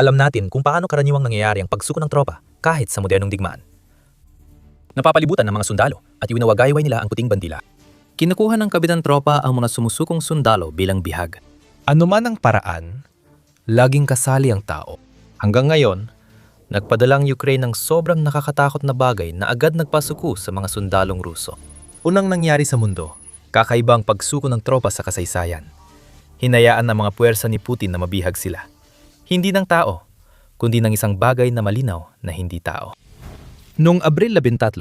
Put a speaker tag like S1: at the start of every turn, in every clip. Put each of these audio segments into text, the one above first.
S1: Alam natin kung paano karaniwang nangyayari ang pagsuko ng tropa kahit sa modernong digmaan. Napapalibutan ng mga sundalo at iwinawagayway nila ang puting bandila. Kinukuha ng kabitang tropa ang mga sumusukong sundalo bilang bihag.
S2: Ano man ang paraan,
S1: Laging kasali ang tao. Hanggang ngayon, nagpadala ang Ukraine ng sobrang nakakatakot na bagay na agad nagpasuko sa mga sundalong Ruso. Unang nangyari sa mundo, kakaiba ang pagsuko ng tropa sa kasaysayan. Hinayaan ng mga puwersa ni Putin na mabihag sila. Hindi ng tao, kundi ng isang bagay na malinaw na hindi tao. Noong Abril 13,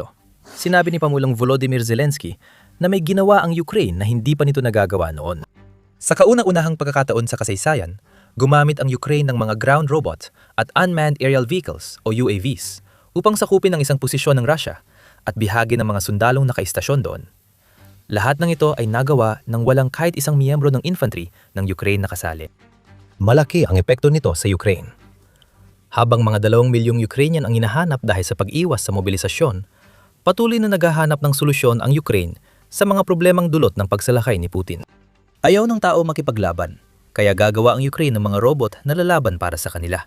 S1: sinabi ni Pangulong Volodymyr Zelensky na may ginawa ang Ukraine na hindi pa nito nagagawa noon. Sa kauna-unahang pagkakataon sa kasaysayan, gumamit ang Ukraine ng mga ground robot at unmanned aerial vehicles o UAVs upang sakupin ang isang posisyon ng Russia at bihagi ng mga sundalong nakaistasyon doon. Lahat ng ito ay nagawa nang walang kahit isang miyembro ng infantry ng Ukraine nakasali. Malaki ang epekto nito sa Ukraine. Habang mga 2 milyong Ukrainian ang hinahanap dahil sa pag-iwas sa mobilisasyon, patuloy na naghahanap ng solusyon ang Ukraine sa mga problemang dulot ng pagsalakay ni Putin. Ayaw ng tao makipaglaban, kaya gagawa ang Ukraine ng mga robot na lalaban para sa kanila.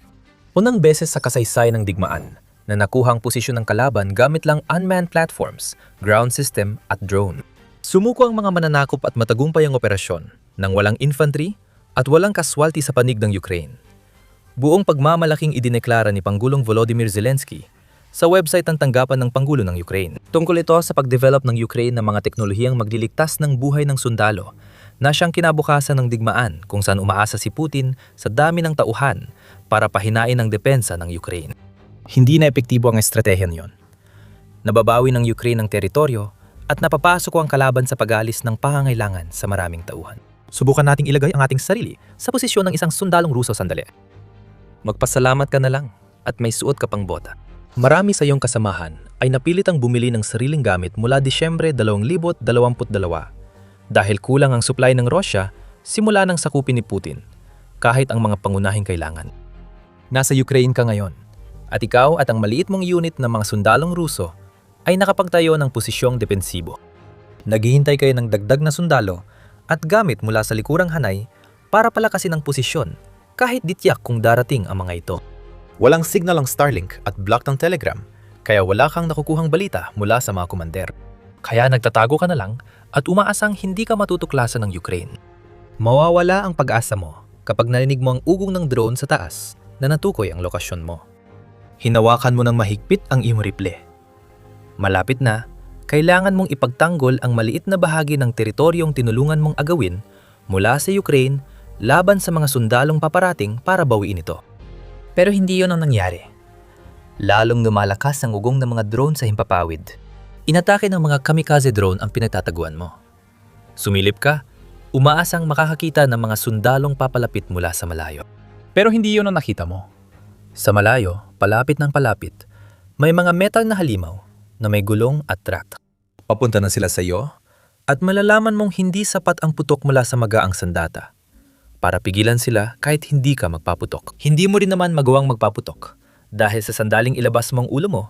S1: Unang beses sa kasaysayan ng digmaan na nakuha ang posisyon ng kalaban gamit lang unmanned platforms, ground system at drone. Sumuko ang mga mananakop at matagumpay ang operasyon nang walang infantry at walang kaswalti sa panig ng Ukraine. Buong pagmamalaking idineklara ni Pangulong Volodymyr Zelensky sa website ng tanggapan ng Pangulo ng Ukraine. Tungkol ito sa pag-develop ng Ukraine ng mga teknolohiyang magliligtas ng buhay ng sundalo na siyang kinabukasan ng digmaan kung saan umaasa si Putin sa dami ng tauhan para pahinain ang depensa ng Ukraine. Hindi na epektibo ang estratehiya niyon. Nababawi ng Ukraine ang teritoryo at napapasok ang kalaban sa pag-alis ng pangangailangan sa maraming tauhan. Subukan nating ilagay ang ating sarili sa posisyon ng isang sundalong Ruso sandali. Magpasalamat ka na lang at may suot ka pang bota. Marami sa iyong kasamahan ay napilitang bumili ng sariling gamit mula Disyembre 2022 dahil kulang ang supply ng Russia simula ng sakupin ni Putin kahit ang mga pangunahing kailangan. Nasa Ukraine ka ngayon at ikaw at ang maliit mong unit ng mga sundalong Ruso ay nakapagtayo ng posisyong depensibo. Naghihintay kayo ng dagdag na sundalo at gamit mula sa likurang hanay para palakasin ang posisyon kahit di tiyak kung darating ang mga ito. Walang signal ang Starlink at block ng Telegram, kaya wala kang nakukuhang balita mula sa mga komander. Kaya nagtatago ka na lang at umaasang hindi ka matutuklasan ng Ukraine. Mawawala ang pag-asa mo kapag narinig mo ang ugong ng drone sa taas na natukoy ang lokasyon mo. Hinawakan mo ng mahigpit ang iyong rifle. Malapit na, kailangan mong ipagtanggol ang maliit na bahagi ng teritoryong tinulungan mong agawin mula sa Ukraine laban sa mga sundalong paparating para bawiin ito. Pero hindi yon ang nangyari. Lalong lumalakas ang ugong ng mga drone sa himpapawid. Inatake ng mga kamikaze drone ang pinagtataguan mo. Sumilip ka, umaasang makakakita ng mga sundalong papalapit mula sa malayo.
S2: pero hindi yun ang nakita mo.
S1: Sa malayo, palapit ng palapit, may mga metal na halimaw na may gulong at track. Papunta na sila sa iyo at malalaman mong hindi sapat ang putok mula sa magaang sandata para pigilan sila kahit hindi ka magpaputok. Hindi mo rin naman magawang magpaputok dahil sa sandaling ilabas mong ulo mo,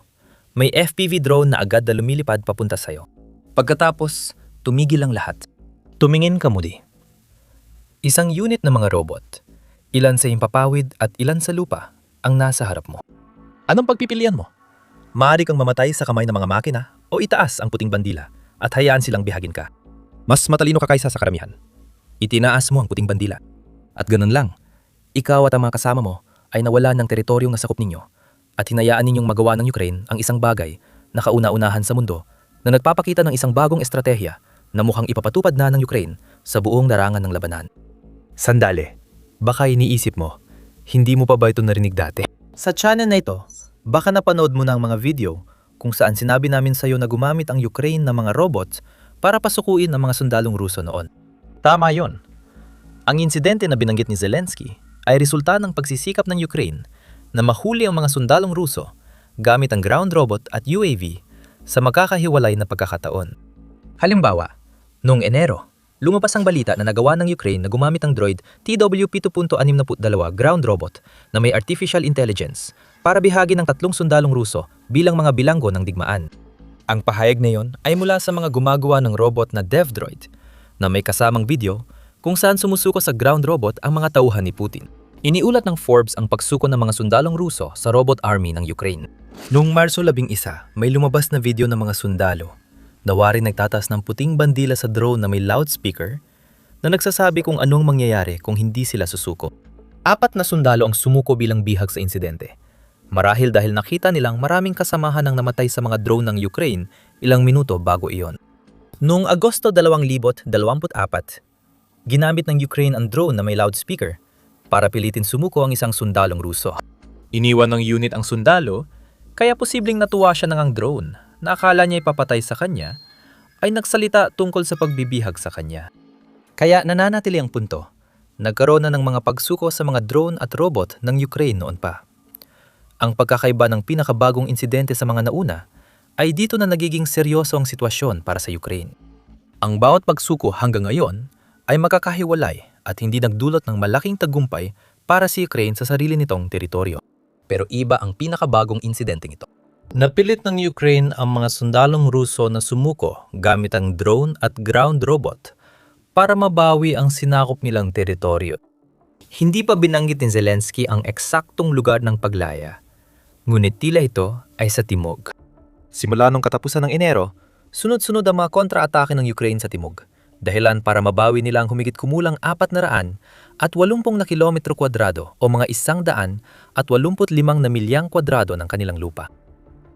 S1: may FPV drone na agad na lumilipad papunta sa iyo. Pagkatapos, tumigil ang lahat. Tumingin ka muli. Isang unit ng mga robot, ilan sa himpapawid at ilan sa lupa ang nasa harap mo. Anong pagpipilian mo? Maaari kang mamatay sa kamay ng mga makina o itaas ang puting bandila at hayaan silang bihagin ka. Mas matalino ka kaysa sa karamihan. Itinaas mo ang puting bandila. At ganun lang, ikaw at ang mga kasama mo ay nawala ng teritoryong nasakop ninyo at hinayaan ninyong magawa ng Ukraine ang isang bagay na kauna-unahan sa mundo na nagpapakita ng isang bagong estratehiya na mukhang ipapatupad na ng Ukraine sa buong larangan ng labanan. Sandali, baka iniisip mo, hindi mo pa ba ito narinig dati? Sa channel na ito, baka napanood mo na ang mga video kung saan sinabi namin sa iyo na gumamit ang Ukraine ng mga robots para pasukuin ang mga sundalong Ruso noon. Tama yon. Ang insidente na binanggit ni Zelensky ay resulta ng pagsisikap ng Ukraine na mahuli ang mga sundalong Ruso gamit ang ground robot at UAV sa magkakahiwalay na pagkakataon. Halimbawa, noong Enero, lumabas ang balita na nagawa ng Ukraine na gumamit ang droid TWP-2.62 ground robot na may artificial intelligence para bihagin ng 3 sundalong Ruso bilang mga bilanggo ng digmaan. Ang pahayag na yon ay mula sa mga gumagawa ng robot na DevDroid na may kasamang video kung saan sumusuko sa ground robot ang mga tauhan ni Putin. Iniulat ng Forbes ang pagsuko ng mga sundalong Ruso sa robot army ng Ukraine. Noong Marso 11, may lumabas na video ng mga sundalo na waring nagtataas ng puting bandila sa drone na may loudspeaker na nagsasabi kung anong mangyayari kung hindi sila susuko. 4 na sundalo ang sumuko bilang bihag sa insidente. Marahil dahil nakita nilang maraming kasamahan ang namatay sa mga drone ng Ukraine ilang minuto bago iyon. Noong Agosto 2024, ginamit ng Ukraine ang drone na may loudspeaker para pilitin sumuko ang isang sundalong Ruso. Iniwan ng unit ang sundalo, kaya posibleng natuwa siya ng ang drone na akala niya ipapatay sa kanya, ay nagsalita tungkol sa pagbibihag sa kanya. Kaya nananatili ang punto, nagkaroon na ng mga pagsuko sa mga drone at robot ng Ukraine noon pa. Ang pagkakaiba ng pinakabagong insidente sa mga nauna ay dito na nagiging seryoso ang sitwasyon para sa Ukraine. Ang bawat pagsuko hanggang ngayon ay makakahiwalay at hindi nagdulot ng malaking tagumpay para sa Ukraine sa sarili nitong teritoryo. Pero iba ang pinakabagong insidenteng ito. Napilit ng Ukraine ang mga sundalong Ruso na sumuko gamit ang drone at ground robot para mabawi ang sinakop nilang teritoryo. Hindi pa binanggit ni Zelensky ang eksaktong lugar ng paglaya, ngunit tila ito ay sa timog. Simula nung katapusan ng Enero, sunod-sunod ang mga kontra-atake ng Ukraine sa timog, dahilan para mabawi nila ang humigit kumulang 400 at 80 na kilometro kwadrado o mga 100 at 85 na milyang kwadrado ng kanilang lupa.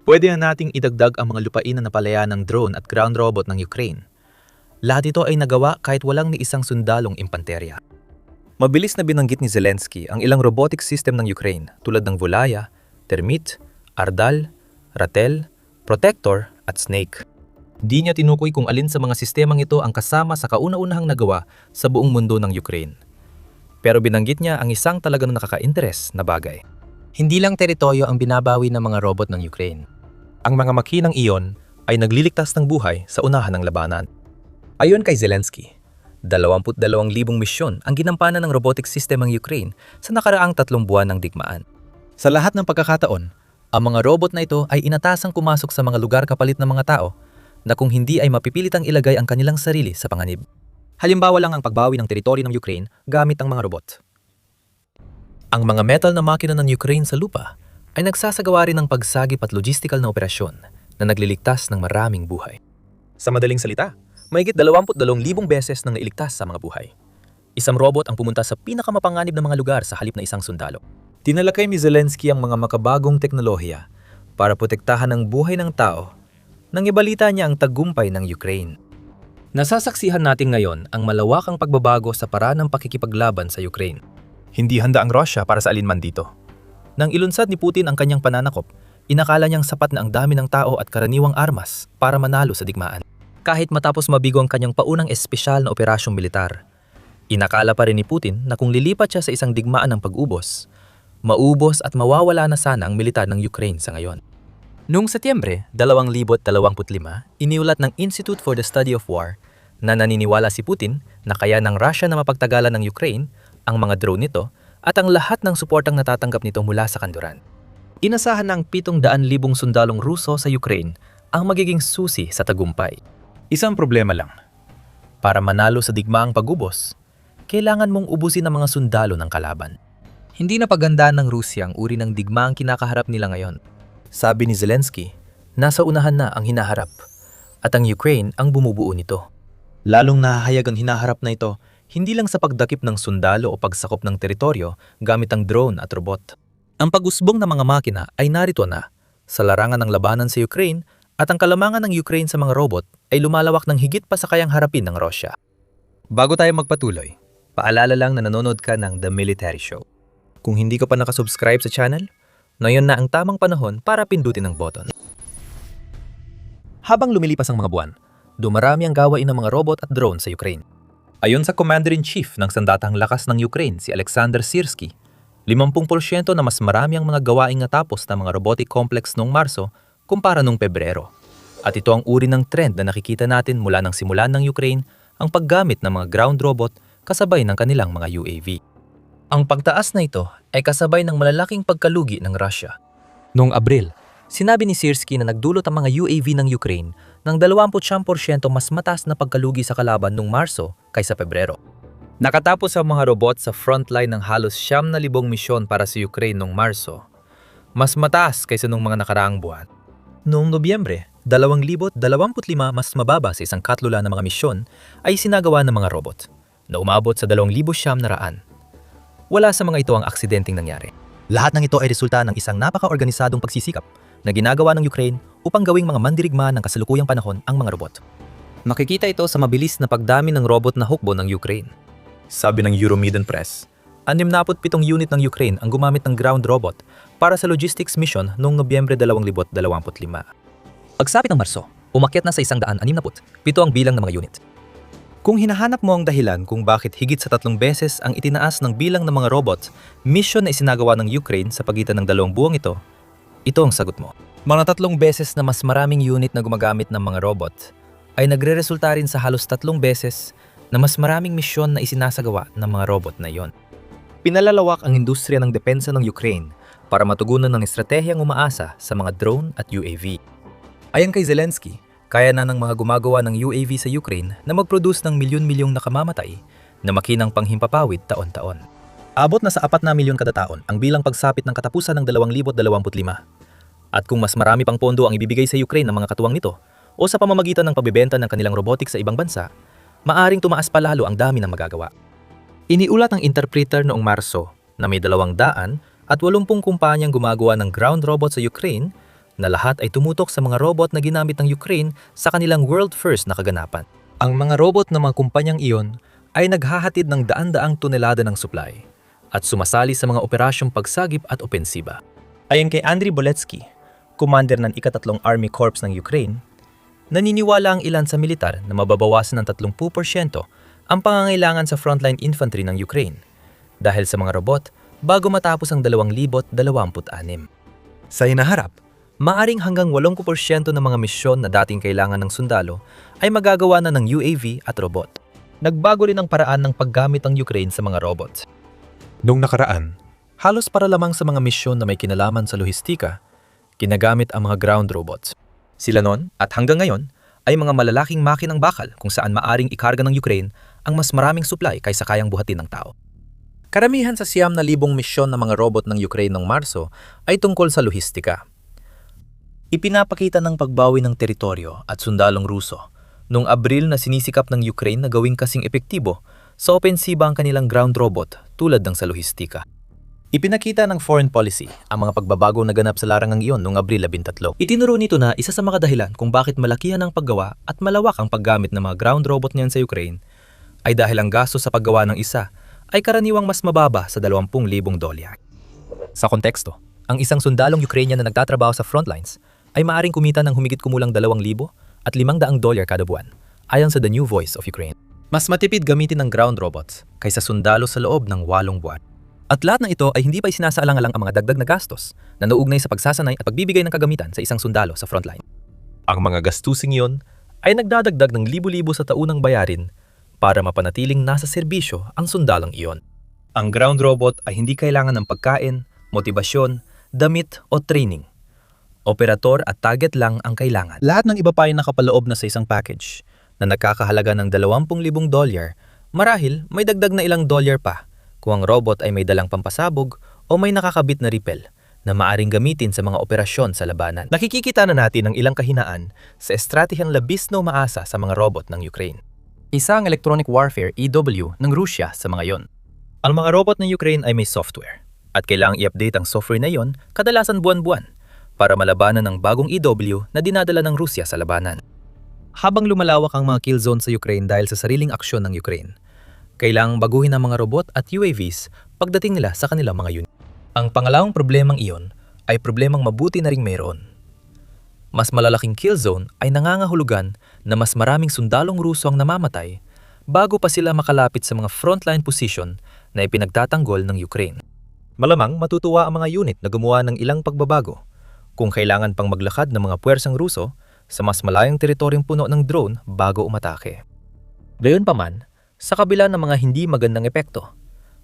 S1: Pwede na nating idagdag ang mga lupain na napalaya ng drone at ground robot ng Ukraine. Lahat ito ay nagawa kahit walang ni isang sundalong impanterya. Mabilis na binanggit ni Zelensky ang ilang robotic system ng Ukraine tulad ng Volaya, Termit, Ardal, Ratel, Protector at Snake. Di niya tinukoy kung alin sa mga sistemang ito ang kasama sa kauna-unahang nagawa sa buong mundo ng Ukraine. Pero binanggit niya ang isang talagang nakaka-interes na bagay. Hindi lang teritoryo ang binabawi ng mga robot ng Ukraine. Ang mga makinang iyon ay nagliligtas ng buhay sa unahan ng labanan. Ayon kay Zelensky, 22,000 misyon ang ginampanan ng robotic system ng Ukraine sa nakaraang 3 buwan ng digmaan. Sa lahat ng pagkakataon, ang mga robot na ito ay inatasang pumasok sa mga lugar kapalit ng mga tao na kung hindi ay mapipilitang ilagay ang kanilang sarili sa panganib. Halimbawa lang ang pagbawi ng teritoryo ng Ukraine gamit ang mga robot. Ang mga metal na makina ng Ukraine sa lupa ay nagsasagawa rin ng pagsagip at logistical na operasyon na nagliligtas ng maraming buhay. Sa madaling salita, mahigit 22,000 beses nang nailigtas sa mga buhay. Isang robot ang pumunta sa pinakamapanganib na mga lugar sa halip na isang sundalo. Tinalakay ni Zelensky ang mga makabagong teknolohiya para protektahan ang buhay ng tao nang ibalita niya ang tagumpay ng Ukraine. Nasasaksihan natin ngayon ang malawakang pagbabago sa paraan ng pakikipaglaban sa Ukraine. Hindi handa ang Russia para sa alinman dito. Nang ilunsad ni Putin ang kanyang pananakop, inakala niyang sapat na ang dami ng tao at karaniwang armas para manalo sa digmaan. Kahit matapos mabigo ang kanyang paunang espesyal na operasyong militar, inakala pa rin ni Putin na kung lilipat siya sa isang digmaan ng pag-ubos, maubos at mawawala na sana ang militar ng Ukraine sa ngayon. Noong Setyembre 2025, iniulat ng Institute for the Study of War na naniniwala si Putin na kaya ng Russia na mapagtagalan ng Ukraine ang mga drone nito at ang lahat ng suportang natatanggap nito mula sa kanluran. Inasahan ng 700,000 sundalong Ruso sa Ukraine ang magiging susi sa tagumpay. Isang problema lang. Para manalo sa digmaang pag-ubos, kailangan mong ubusin ang mga sundalo ng kalaban. Hindi na pagandaan ng Rusya ang uri ng digmaang kinakaharap nila ngayon. Sabi ni Zelensky, nasa unahan na ang hinaharap at ang Ukraine ang bumubuo nito. Lalong nahahayag ang hinaharap na ito hindi lang sa pagdakip ng sundalo o pagsakop ng teritoryo gamit ang drone at robot. Ang pag-usbong ng mga makina ay narito na sa larangan ng labanan sa Ukraine at ang kalamangan ng Ukraine sa mga robot ay lumalawak ng higit pa sa kayang harapin ng Russia. Bago tayo magpatuloy, paalala lang na nanonood ka ng The Military Show. Kung hindi ka pa nakasubscribe sa channel, ngayon na ang tamang panahon para pindutin ang button. Habang lumilipas ang mga buwan, dumarami ang gawain ng mga robot at drone sa Ukraine. Ayon sa Commander-in-Chief ng Sandatahang Lakas ng Ukraine, si Alexander Syrskyi, 50% na mas marami ang mga gawaing natapos ng mga robotic complex noong Marso kumpara noong Pebrero. At ito ang uri ng trend na nakikita natin mula ng simulan ng Ukraine ang paggamit ng mga ground robot kasabay ng kanilang mga UAV. Ang pagtaas na ito ay kasabay ng malalaking pagkalugi ng Russia. Noong Abril, sinabi ni Syrskyi na nagdulot ang mga UAV ng Ukraine ng 29% mas mataas na pagkalugi sa kalaban noong Marso kaysa Pebrero. Nakatapos ang mga robot sa frontline ng halos 9,000 misyon para sa Ukraine noong Marso, mas mataas kaysa noong mga nakaraang buwan. Noong Nobyembre, 2025 mas mababa sa isang katlula ng mga misyon ay sinagawa ng mga robot, na umabot sa 2,900. Wala sa mga ito ang aksidenteng nangyari. Lahat ng ito ay resulta ng isang napaka-organisadong pagsisikap na ginagawa ng Ukraine upang gawing mga mandirigma ng kasalukuyang panahon ang mga robot. Makikita ito sa mabilis na pagdami ng robot na hukbo ng Ukraine. Sabi ng Euromaidan Press, 67 unit ng Ukraine ang gumamit ng ground robot para sa logistics mission noong Nobyembre 2025. Pagsapit ng Marso, umakyat na sa 167 ang bilang ng mga unit. Kung hinahanap mo ang dahilan kung bakit higit sa 3 beses ang itinaas ng bilang ng mga robot, mission na isinagawa ng Ukraine sa pagitan ng 2 buwang ito, ito ang sagot mo. Mga 3 beses na mas maraming unit na gumagamit ng mga robot ay nagre-resulta rin sa halos 3 beses na mas maraming misyon na isinasagawa ng mga robot na iyon. Pinalalawak ang industriya ng depensa ng Ukraine para matugunan ng estratehiyang umaasa sa mga drone at UAV. Ayon kay Zelensky, kaya na ng mga gumagawa ng UAV sa Ukraine na mag-produce ng milyon-milyong nakamamatay na makinang panghimpapawid taon-taon. Abot na sa 4 na milyon kada taon ang bilang pagsapit ng katapusan ng 2025. At kung mas marami pang pondo ang ibibigay sa Ukraine ng mga katuwang nito o sa pamamagitan ng pagbebenta ng kanilang robotics sa ibang bansa, maaring tumaas pa lalo ang dami ng magagawa. Iniulat ng interpreter noong Marso na may 280 kumpanyang gumagawa ng ground robot sa Ukraine na lahat ay tumutok sa mga robot na ginamit ng Ukraine sa kanilang world first na kaganapan. Ang mga robot ng mga kumpanyang iyon ay naghahatid ng daan-daang tonelada ng supply at sumasali sa mga operasyong pagsagip at opensiba. Ayon kay Andriy Boletsky, commander ng ika-3 Army Corps ng Ukraine, naniniwala ang ilan sa militar na mababawasan ng 30% ang pangangailangan sa frontline infantry ng Ukraine dahil sa mga robot bago matapos ang 2026. Sa hinaharap, maaring hanggang 80% ng mga misyon na dating kailangan ng sundalo ay magagawa na ng UAV at robot. Nagbago rin ang paraan ng paggamit ng Ukraine sa mga robots.
S2: Nung nakaraan,
S1: Halos para lamang sa mga misyon na may kinalaman sa lohistika, ginagamit ang mga ground robots. Sila noon at hanggang ngayon ay mga malalaking makinang bakal kung saan maaring ikarga ng Ukraine ang mas maraming supply kaysa kayang buhatin ng tao. Karamihan sa 9,000 misyon ng mga robot ng Ukraine noong Marso ay tungkol sa lohistika. Ipinapakita ng pagbawi ng teritoryo at sundalong Ruso noong Abril na sinisikap ng Ukraine na gawing kasing epektibo sa opensiba ang kanilang ground robot tulad ng sa lohistika. Ipinakita ng foreign policy ang mga pagbabago na ganap sa larangang iyon noong Abril 13. Itinuro nito na isa sa mga dahilan kung bakit malakihan ang paggawa at malawak ang paggamit ng mga ground robot niyan sa Ukraine ay dahil ang gasto sa paggawa ng isa ay karaniwang mas mababa sa $20,000. Sa konteksto, ang isang sundalong Ukrainian na nagtatrabaho sa frontlines ay maaring kumita ng humigit kumulang $2,000 at $500 kada buwan, ayon sa The New Voice of Ukraine. Mas matipid gamitin ng ground robots kaysa sundalo sa loob ng 8 buwan. At lahat ng ito ay hindi pa isinasaalang-alang ang mga dagdag na gastos na nauugnay sa pagsasanay at pagbibigay ng kagamitan sa isang sundalo sa frontline. Ang mga gastusing iyon ay nagdadagdag ng libo-libo sa taunang bayarin para mapanatiling nasa serbisyo ang sundalong iyon. Ang ground robot ay hindi kailangan ng pagkain, motibasyon, damit o training. Operator at target lang ang kailangan. Lahat ng iba pa ay nakapaloob na sa isang package na nagkakahalaga ng $20,000. Marahil may dagdag na ilang dolyar pa kung ang robot ay may dalang pampasabog o may nakakabit na ripel na maaring gamitin sa mga operasyon sa labanan. Nakikikita na natin ang ilang kahinaan sa estratehiyang labis na umaasa sa mga robot ng Ukraine. Isa ang electronic warfare EW ng Rusya sa mga yon. Ang mga robot ng Ukraine ay may software at kailangang i-update ang software na yon kadalasan buwan-buwan para malabanan ang bagong EW na dinadala ng Rusya sa labanan. Habang lumalawak ang mga kill zone sa Ukraine dahil sa sariling aksyon ng Ukraine, kailangang baguhin ang mga robot at UAVs pagdating nila sa kanilang mga unit. Ang pangalawang problemang iyon ay problemang mabuti na ring mayroon. Mas malalaking kill zone ay nangangahulugan na mas maraming sundalong Ruso ang namamatay bago pa sila makalapit sa mga frontline position na ipinagtatanggol ng Ukraine. Malamang matutuwa ang mga unit na gumawa ng ilang pagbabago kung kailangan pang maglakad ng mga puwersang Ruso sa mas malayong teritoryong puno ng drone bago umatake. Gayunpaman, sa kabila ng mga hindi magandang epekto,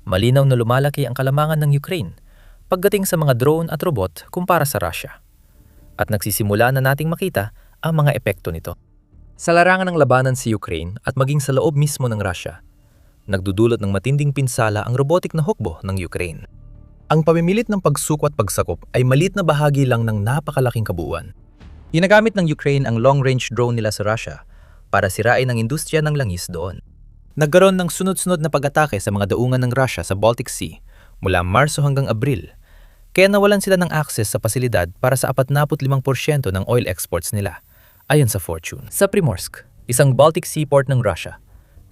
S1: malinaw na lumalaki ang kalamangan ng Ukraine pagdating sa mga drone at robot kumpara sa Russia. At nagsisimula na nating makita ang mga epekto nito. Sa larangan ng labanan sa Ukraine at maging sa loob mismo ng Russia, Nagdudulot ng matinding pinsala ang robotic na hukbo ng Ukraine. Ang pamimilit ng pagsuko at pagsakop ay maliit na bahagi lang ng napakalaking kabuuan. Ginagamit ng Ukraine ang long-range drone nila sa Russia para sirain ang industriya ng langis doon. Nagkaroon ng sunod-sunod na pag-atake sa mga daungan ng Russia sa Baltic Sea mula Marso hanggang Abril, kaya nawalan sila ng access sa pasilidad para sa 45% ng oil exports nila, ayon sa Fortune. Sa Primorsk, isang Baltic Sea port ng Russia,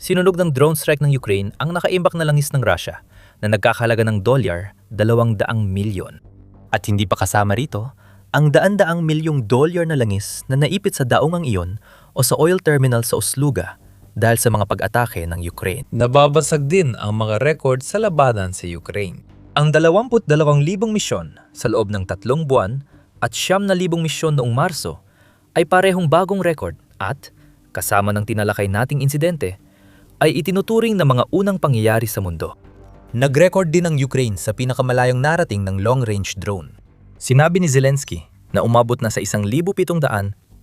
S1: sinunog ng drone strike ng Ukraine ang nakaimbak na langis ng Russia na nagkakahalaga ng $200 milyon. At hindi pa kasama rito ang daan-daang milyong dolyar na langis na naipit sa daungang iyon o sa oil terminal sa Usluga dahil sa mga pag-atake ng Ukraine. Nababasag din ang mga record sa labanan sa Ukraine. Ang 22,000 misyon sa loob ng 3 buwan at 9,000 misyon noong Marso ay parehong bagong record at, kasama ng tinalakay nating insidente, ay itinuturing na mga unang pangyayari sa mundo. Nag-record din ang Ukraine sa pinakamalayong narating ng long-range drone. Sinabi ni Zelensky na umabot na sa 1,700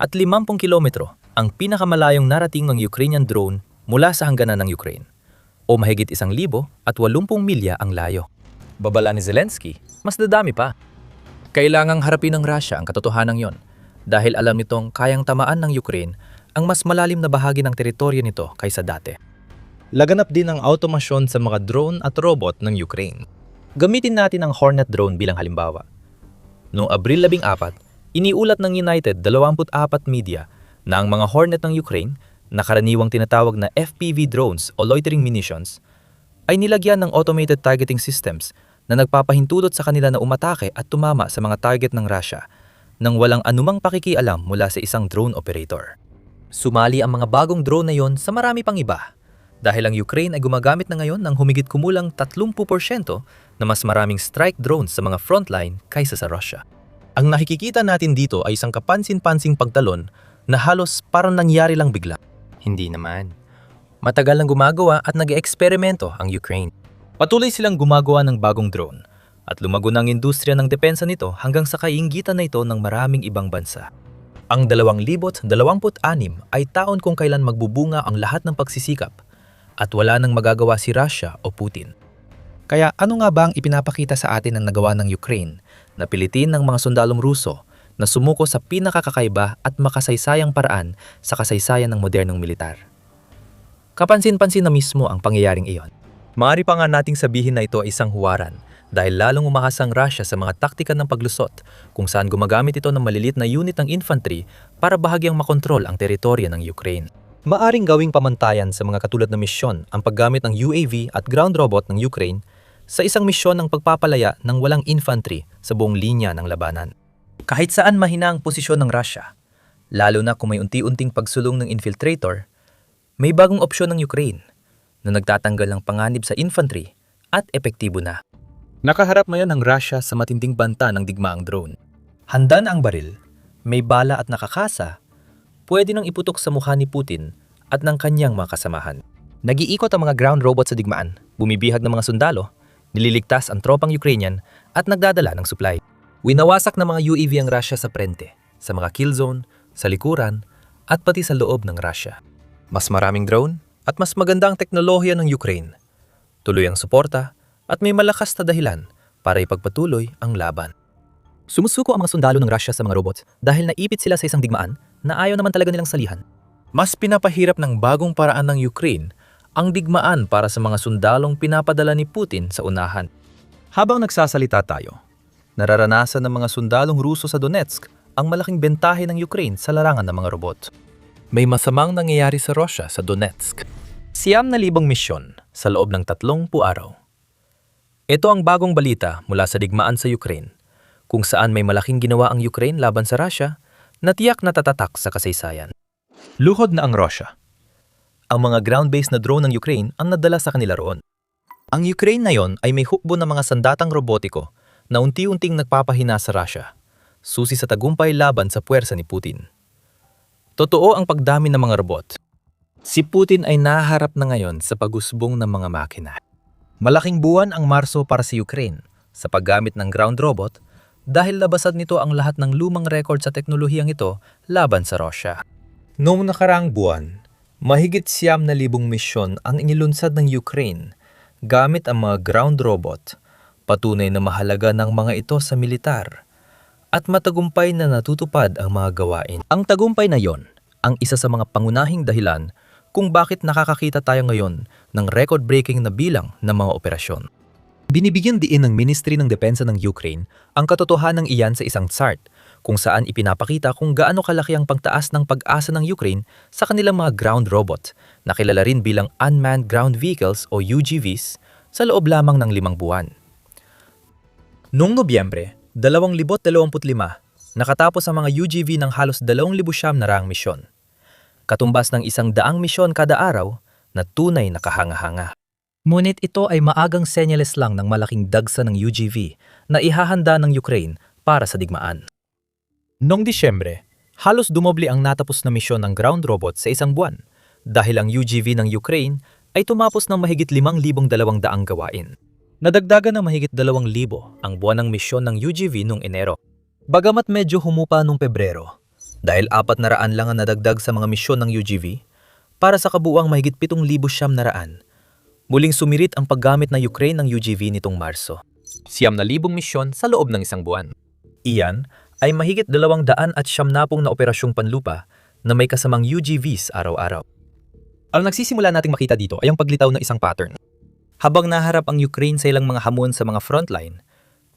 S1: at 50 kilometro ang pinakamalayong narating ng Ukrainian drone mula sa hangganan ng Ukraine, o mahigit 1,080 milya ang layo. Babala ni Zelensky, mas dadami pa. Kailangang harapin ng Russia ang katotohanan yon dahil alam nitong kayang tamaan ng Ukraine ang mas malalim na bahagi ng teritoryo nito kaysa dati. Laganap din ang automasyon sa mga drone at robot ng Ukraine. Gamitin natin ang Hornet drone bilang halimbawa. Noong Abril 14, iniulat ng United 24 Media na ang mga Hornet ng Ukraine, na karaniwang tinatawag na FPV drones o loitering munitions, ay nilagyan ng automated targeting systems na nagpapahintulot sa kanila na umatake at tumama sa mga target ng Russia nang walang anumang pakikialam mula sa isang drone operator. Sumali ang mga bagong drone na yon sa marami pang iba dahil ang Ukraine ay gumagamit na ngayon ng humigit kumulang 30% na mas maraming strike drones sa mga frontline kaysa sa Russia. Ang nakikita natin dito ay isang kapansin-pansing pagtalon na halos parang nangyari lang bigla. Hindi naman. Matagal nang gumagawa at nag-eeksperimento ang Ukraine. Patuloy silang gumagawa ng bagong drone at lumago ng industriya ng depensa nito hanggang sa kainggitan na ito ng maraming ibang bansa. Ang 2026 ay taon kung kailan magbubunga ang lahat ng pagsisikap at wala nang magagawa si Russia o Putin. Kaya ano nga ba ang ipinapakita sa atin ng nagawa ng Ukraine na pilitin ng mga sundalong Ruso na sumuko sa pinakakakaiba at makasaysayang paraan sa kasaysayan ng modernong militar? Kapansin-pansin na mismo ang pangyayaring iyon. Maaari pa nga nating sabihin na ito ay isang huwaran dahil lalong umahas ang Russia sa mga taktika ng paglusot kung saan gumagamit ito ng malilit na unit ng infantry para bahagyang makontrol ang teritoryo ng Ukraine. Maaring gawing pamantayan sa mga katulad na misyon ang paggamit ng UAV at ground robot ng Ukraine sa isang misyon ng pagpapalaya ng walang infantry sa buong linya ng labanan. Kahit saan mahina ang posisyon ng Russia, lalo na kung may unti-unting pagsulong ng infiltrator, may bagong opsyon ng Ukraine na nagtatanggal ng panganib sa infantry at epektibo na. Nakaharap ngayon ang Russia sa matinding banta ng digmaang drone. Handa na ang baril, may bala at nakakasa, pwede nang iputok sa mukha ni Putin at ng kanyang mga kasamahan. Nag-iikot ang mga ground robot sa digmaan, bumibihag ng mga sundalo, nililigtas ang tropang Ukrainian at nagdadala ng supply. Winawasak ng mga UAV ang Russia sa prente, sa mga kill zone, sa likuran, at pati sa loob ng Russia. Mas maraming drone at mas maganda ang teknolohiya ng Ukraine. Tuloy ang suporta at may malakas na dahilan para ipagpatuloy ang laban. Sumusuko ang mga sundalo ng Russia sa mga robots dahil naipit sila sa isang digmaan na ayaw naman talaga nilang salihan. Mas pinapahirap ng bagong paraan ng Ukraine ang digmaan para sa mga sundalong pinapadala ni Putin sa unahan. Habang nagsasalita tayo, nararanasan ng mga sundalong Ruso sa Donetsk ang malaking bentahe ng Ukraine sa larangan ng mga robot. May masamang nangyayari sa Russia sa Donetsk. 9,000 misyon sa loob ng 30 araw. Ito ang bagong balita mula sa digmaan sa Ukraine, kung saan may malaking ginawa ang Ukraine laban sa Russia na tiyak na tatatak sa kasaysayan. Luhod na ang Russia. Ang mga ground-based na drone ng Ukraine ang nadala sa kanila roon. Ang Ukraine na yon ay may hukbo ng mga sandatang robotiko na unti-unting nagpapahina sa Russia, susi sa tagumpay laban sa puwersa ni Putin. Totoo ang pagdami ng mga robot. Si Putin ay naharap na ngayon sa pagusbong ng mga makina. Malaking buwan ang Marso para sa Ukraine sa paggamit ng ground robot dahil labasad nito ang lahat ng lumang record sa teknolohiyang ito laban sa Russia.
S2: Noong nakaraang buwan,
S1: Mahigit 9,000 misyon ang inilunsad ng Ukraine gamit ang mga ground robot, patunay na mahalaga ng mga ito sa militar, at matagumpay na natutupad ang mga gawain. Ang tagumpay na yon ang isa sa mga pangunahing dahilan kung bakit nakakakita tayo ngayon ng record-breaking na bilang ng mga operasyon. Binibigyan diin ng Ministry ng Depensa ng Ukraine ang katotohanan iyan sa isang chart kung saan ipinapakita kung gaano kalaki ang pagtaas ng pag-asa ng Ukraine sa kanilang mga ground robot na kilala rin bilang Unmanned Ground Vehicles o UGVs sa loob lamang ng 5 buwan. Noong Nobyembre 2025, nakatapos ang mga UGV ng halos 2,900 misyon. Katumbas ng 100 misyon kada araw na tunay na kahanga-hanga. Ngunit ito ay maagang senyales lang ng malaking dagsa ng UGV na ihahanda ng Ukraine para sa digmaan. Noong Disyembre, halos dumoble ang natapos na misyon ng ground robot sa isang buwan dahil ang UGV ng Ukraine ay tumapos ng mahigit 5,200 gawain. Nadagdagan ng mahigit 2,000 ang buwan ng misyon ng UGV noong Enero. Bagamat medyo humupa noong Pebrero dahil 400 lang ang nadagdag sa mga misyon ng UGV para sa kabuuang mahigit 7,900. Muling sumirit ang paggamit ng Ukraine ng UGV nitong Marso. 9,000 misyon sa loob ng isang buwan. Iyan ay mahigit 270 na operasyong panlupa na may kasamang UGVs araw-araw. Ang nagsisimula nating makita dito ay ang paglitaw ng isang pattern. Habang naharap ang Ukraine sa ilang mga hamon sa mga frontline,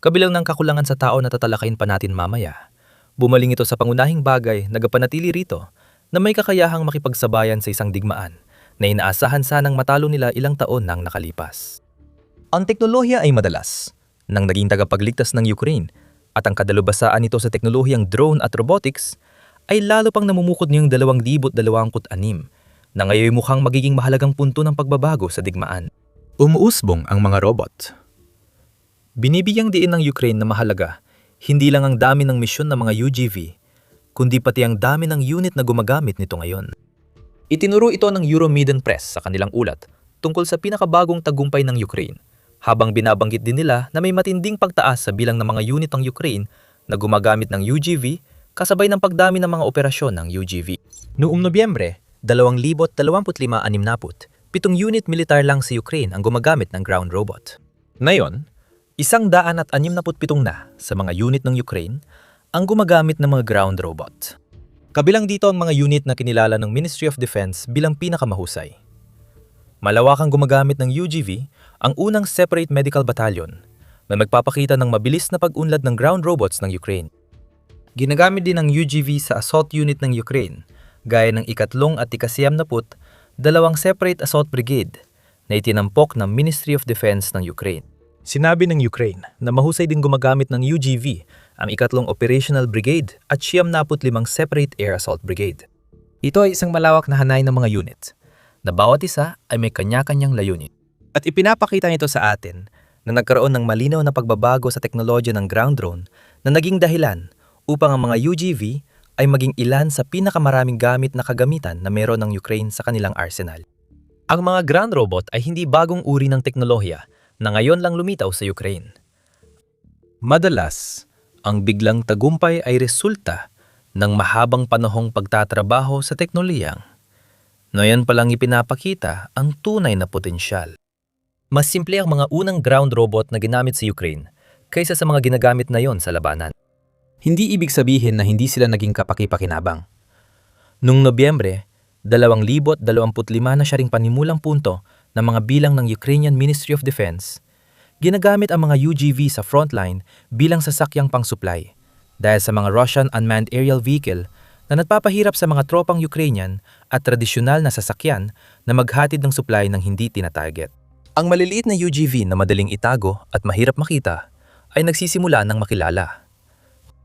S1: kabilang ng kakulangan sa tao na tatalakayin pa natin mamaya, bumaling ito sa pangunahing bagay na gapanatili rito na may kakayahang makipagsabayan sa isang digmaan na inaasahan sanang matalo nila ilang taon nang nakalipas. Ang teknolohiya ay madalas nang naging tagapagligtas ng Ukraine at ang kadalubasaan nito sa teknolohiyang drone at robotics ay lalo pang namumukod ngayong 2026 na ngayon mukhang magiging mahalagang punto ng pagbabago sa digmaan. Umuusbong ang mga robot. Binibigyang diin ng Ukraine na mahalaga hindi lang ang dami ng misyon ng mga UGV, kundi pati ang dami ng unit na gumagamit nito ngayon. Itinuro ito ng Euromaidan Press sa kanilang ulat tungkol sa pinakabagong tagumpay ng Ukraine, habang binabanggit din nila na may matinding pagtaas sa bilang ng mga unit ng Ukraine na gumagamit ng UGV kasabay ng pagdami ng mga operasyon ng UGV. Noong Nobyembre 2025, 7 unit militar lang sa Ukraine ang gumagamit ng ground robot. Ngayon, 167 na sa mga unit ng Ukraine ang gumagamit ng mga ground robot. Kabilang dito ang mga unit na kinilala ng Ministry of Defense bilang pinakamahusay. Malawakang gumagamit ng UGV ang unang Separate Medical Battalion na magpapakita ng mabilis na pag-unlad ng ground robots ng Ukraine. Ginagamit din ang UGV sa assault unit ng Ukraine, gaya ng 3 at 12 dalawang Separate Assault Brigade na itinampok ng Ministry of Defense ng Ukraine. Sinabi ng Ukraine na mahusay din gumagamit ng UGV ang 3 Operational Brigade at 75 Separate Air Assault Brigade. Ito ay isang malawak na hanay ng mga unit na bawat isa ay may kanya-kanyang layunin. At ipinapakita nito sa atin na nagkaroon ng malinaw na pagbabago sa teknolohiya ng ground drone na naging dahilan upang ang mga UGV ay maging ilan sa pinakamaraming gamit na kagamitan na meron ng Ukraine sa kanilang arsenal. Ang mga ground robot ay hindi bagong uri ng teknolohiya na ngayon lang lumitaw sa Ukraine. Madalas, ang biglang tagumpay ay resulta ng mahabang panahong pagtatrabaho sa teknolohiyang. Ngayon pa lang ipinapakita ang tunay na potensyal. Mas simple ang mga unang ground robot na ginamit sa Ukraine kaysa sa mga ginagamit na yon sa labanan. Hindi ibig sabihin na hindi sila naging kapaki-pakinabang. Noong Nobyembre 2025 na siya ring panimulang punto ng mga bilang ng Ukrainian Ministry of Defense, ginagamit ang mga UGV sa frontline bilang sasakyang pang-supply dahil sa mga Russian Unmanned Aerial Vehicle na nagpapahirap sa mga tropang Ukrainian at tradisyonal na sasakyan na maghatid ng supply ng hindi tinatarget. Ang maliliit na UGV na madaling itago at mahirap makita ay nagsisimula ng makilala.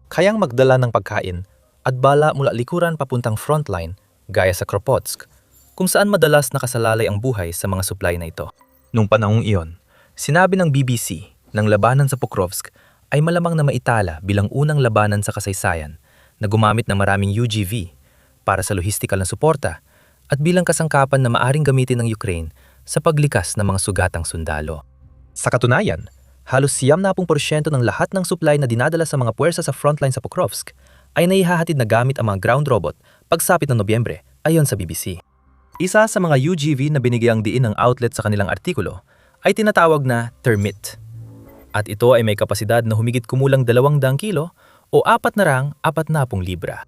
S1: Kayang magdala ng pagkain at bala mula likuran papuntang frontline gaya sa Kropotsk, kung saan madalas nakasalalay ang buhay sa mga supply na ito. Nung panahong iyon, sinabi ng BBC ng labanan sa Pokrovsk ay malamang na maitala bilang unang labanan sa kasaysayan na gumamit ng maraming UGV para sa lohistikal na suporta at bilang kasangkapan na maaring gamitin ng Ukraine sa paglikas ng mga sugatang sundalo. Sa katunayan, halos 70% ng lahat ng supply na dinadala sa mga puwersa sa frontline sa Pokrovsk ay naihahatid na gamit ang mga ground robot pagsapit ng Nobyembre ayon sa BBC. Isa sa mga UGV na binigyang diin ng outlet sa kanilang artikulo ay tinatawag na Termit. At ito ay may kapasidad na humigit kumulang 200 kilo o 40 libra.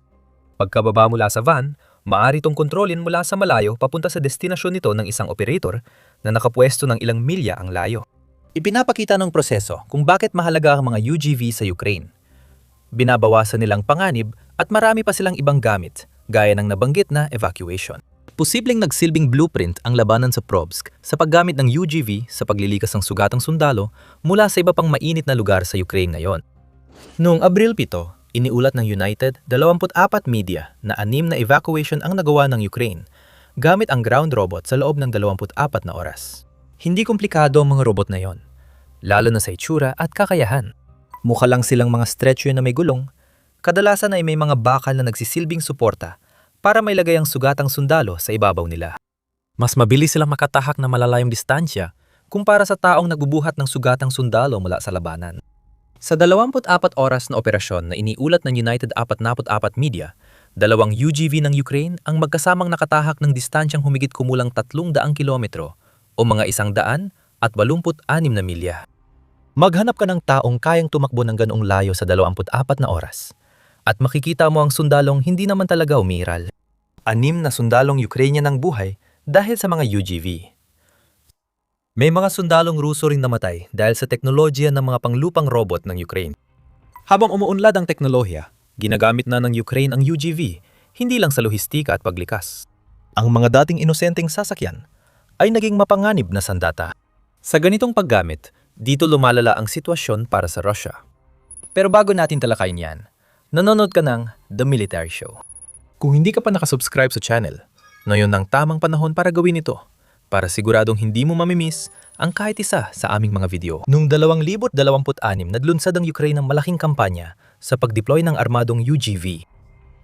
S1: Pagkababa mula sa van, maaari itong kontrolin mula sa malayo papunta sa destinasyon nito ng isang operator na nakapwesto ng ilang milya ang layo. Ipinapakita ng proseso kung bakit mahalaga ang mga UGV sa Ukraine. Binabawasan nilang panganib at marami pa silang ibang gamit, gaya ng nabanggit na evacuation. Posibleng nagsilbing blueprint ang labanan sa Probsk sa paggamit ng UGV sa paglilikas ng sugatang sundalo mula sa iba pang mainit na lugar sa Ukraine ngayon. Noong Abril 7, iniulat ng United 24 Media na 6 na evacuation ang nagawa ng Ukraine gamit ang ground robot sa loob ng 24 na oras. Hindi komplikado ang mga robot na yon, lalo na sa itsura at kakayahan. Mukha lang silang mga stretcher na may gulong, kadalasan ay may mga bakal na nagsisilbing suporta para may lagay ang sugatang sundalo sa ibabaw nila. Mas mabilis silang makatahak na malalayong distansya kumpara sa taong nagbubuhat ng sugatang sundalo mula sa labanan. Sa 24 oras na operasyon na iniulat ng United 44 Media, 2 UGV ng Ukraine ang magkasamang nakatahak ng distansyang humigit kumulang 300 kilometro o mga 186 na milya. Maghanap ka ng taong kayang tumakbo ng ganoong layo sa 24 na oras at makikita mo ang sundalong hindi naman talaga umiral. 6 na sundalong Ukrainian ang buhay dahil sa mga UGV. May mga sundalong Ruso ring namatay dahil sa teknolohiya ng mga panglupang robot ng Ukraine. Habang umuunlad ang teknolohiya, ginagamit na ng Ukraine ang UGV, hindi lang sa lohistika at paglikas. Ang mga dating inosenteng sasakyan ay naging mapanganib na sandata. Sa ganitong paggamit, dito lumalala ang sitwasyon para sa Russia. Pero bago natin talakayin yan, nanonood ka ng The Military Show. Kung hindi ka pa nakasubscribe sa channel, ngayon ang tamang panahon para gawin ito para siguradong hindi mo mamimiss ang kahit isa sa aming mga video. Noong 2026, naglunsad ang Ukraine ng malaking kampanya sa pagdeploy ng armadong UGV.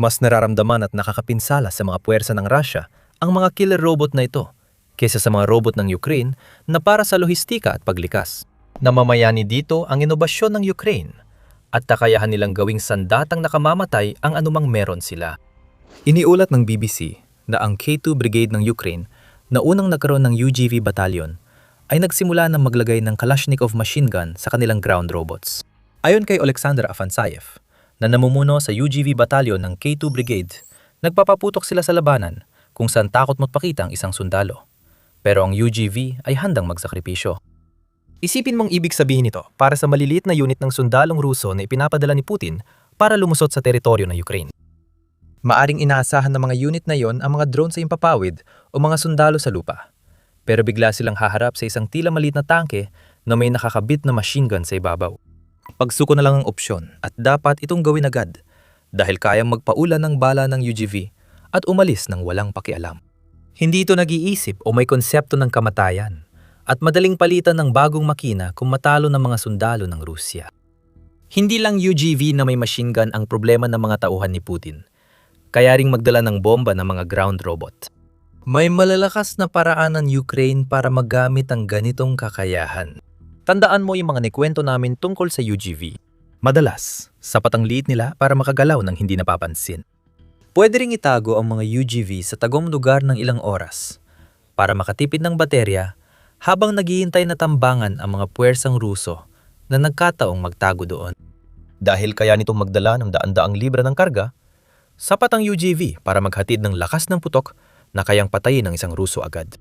S1: Mas nararamdaman at nakakapinsala sa mga puwersa ng Russia ang mga killer robot na ito kaysa sa mga robot ng Ukraine na para sa lohistika at paglikas. Namamayani dito ang inobasyon ng Ukraine at kakayahan nilang gawing sandatang nakamamatay ang anumang meron sila. Iniulat ng BBC na ang K2 Brigade ng Ukraine na unang nagkaroon ng UGV battalion ay nagsimula na maglagay ng Kalashnikov machine gun sa kanilang ground robots. Ayon kay Alexander Afansayev, na namumuno sa UGV battalion ng K2 Brigade, nagpapaputok sila sa labanan kung saan takot magpakita ang isang sundalo. Pero ang UGV ay handang magsakripisyo. Isipin mong ibig sabihin nito para sa maliliit na unit ng sundalong Ruso na ipinapadala ni Putin para lumusot sa teritoryo ng Ukraine. Maaring inaasahan ng mga unit na yon ang mga drone sa impapawid o mga sundalo sa lupa. Pero bigla silang haharap sa isang tila maliit na tangke na may nakakabit na machine gun sa ibabaw. Pagsuko na lang ang opsyon at dapat itong gawin agad dahil kayang magpaulan ng bala ng UGV at umalis ng walang pakialam. Hindi ito nag-iisip o may konsepto ng kamatayan at madaling palitan ng bagong makina kung matalo ng mga sundalo ng Rusya. Hindi lang UGV na may machine gun ang problema ng mga tauhan ni Putin, kaya ring magdala ng bomba ng mga ground robot. May malalakas na paraan ng Ukraine para magamit ang ganitong kakayahan. Tandaan mo yung mga nekwento namin tungkol sa UGV. Madalas, sapat ang liit nila para makagalaw ng hindi napapansin. Pwede ring itago ang mga UGV sa tagong lugar ng ilang oras para makatipid ng baterya habang naghihintay na tambangan ang mga puwersang Ruso na nagkataong magtago doon. Dahil kaya nitong magdala ng daan-daang libra ng karga, sapat ang UGV para maghatid ng lakas ng putok na kayang patayin ng isang Ruso agad.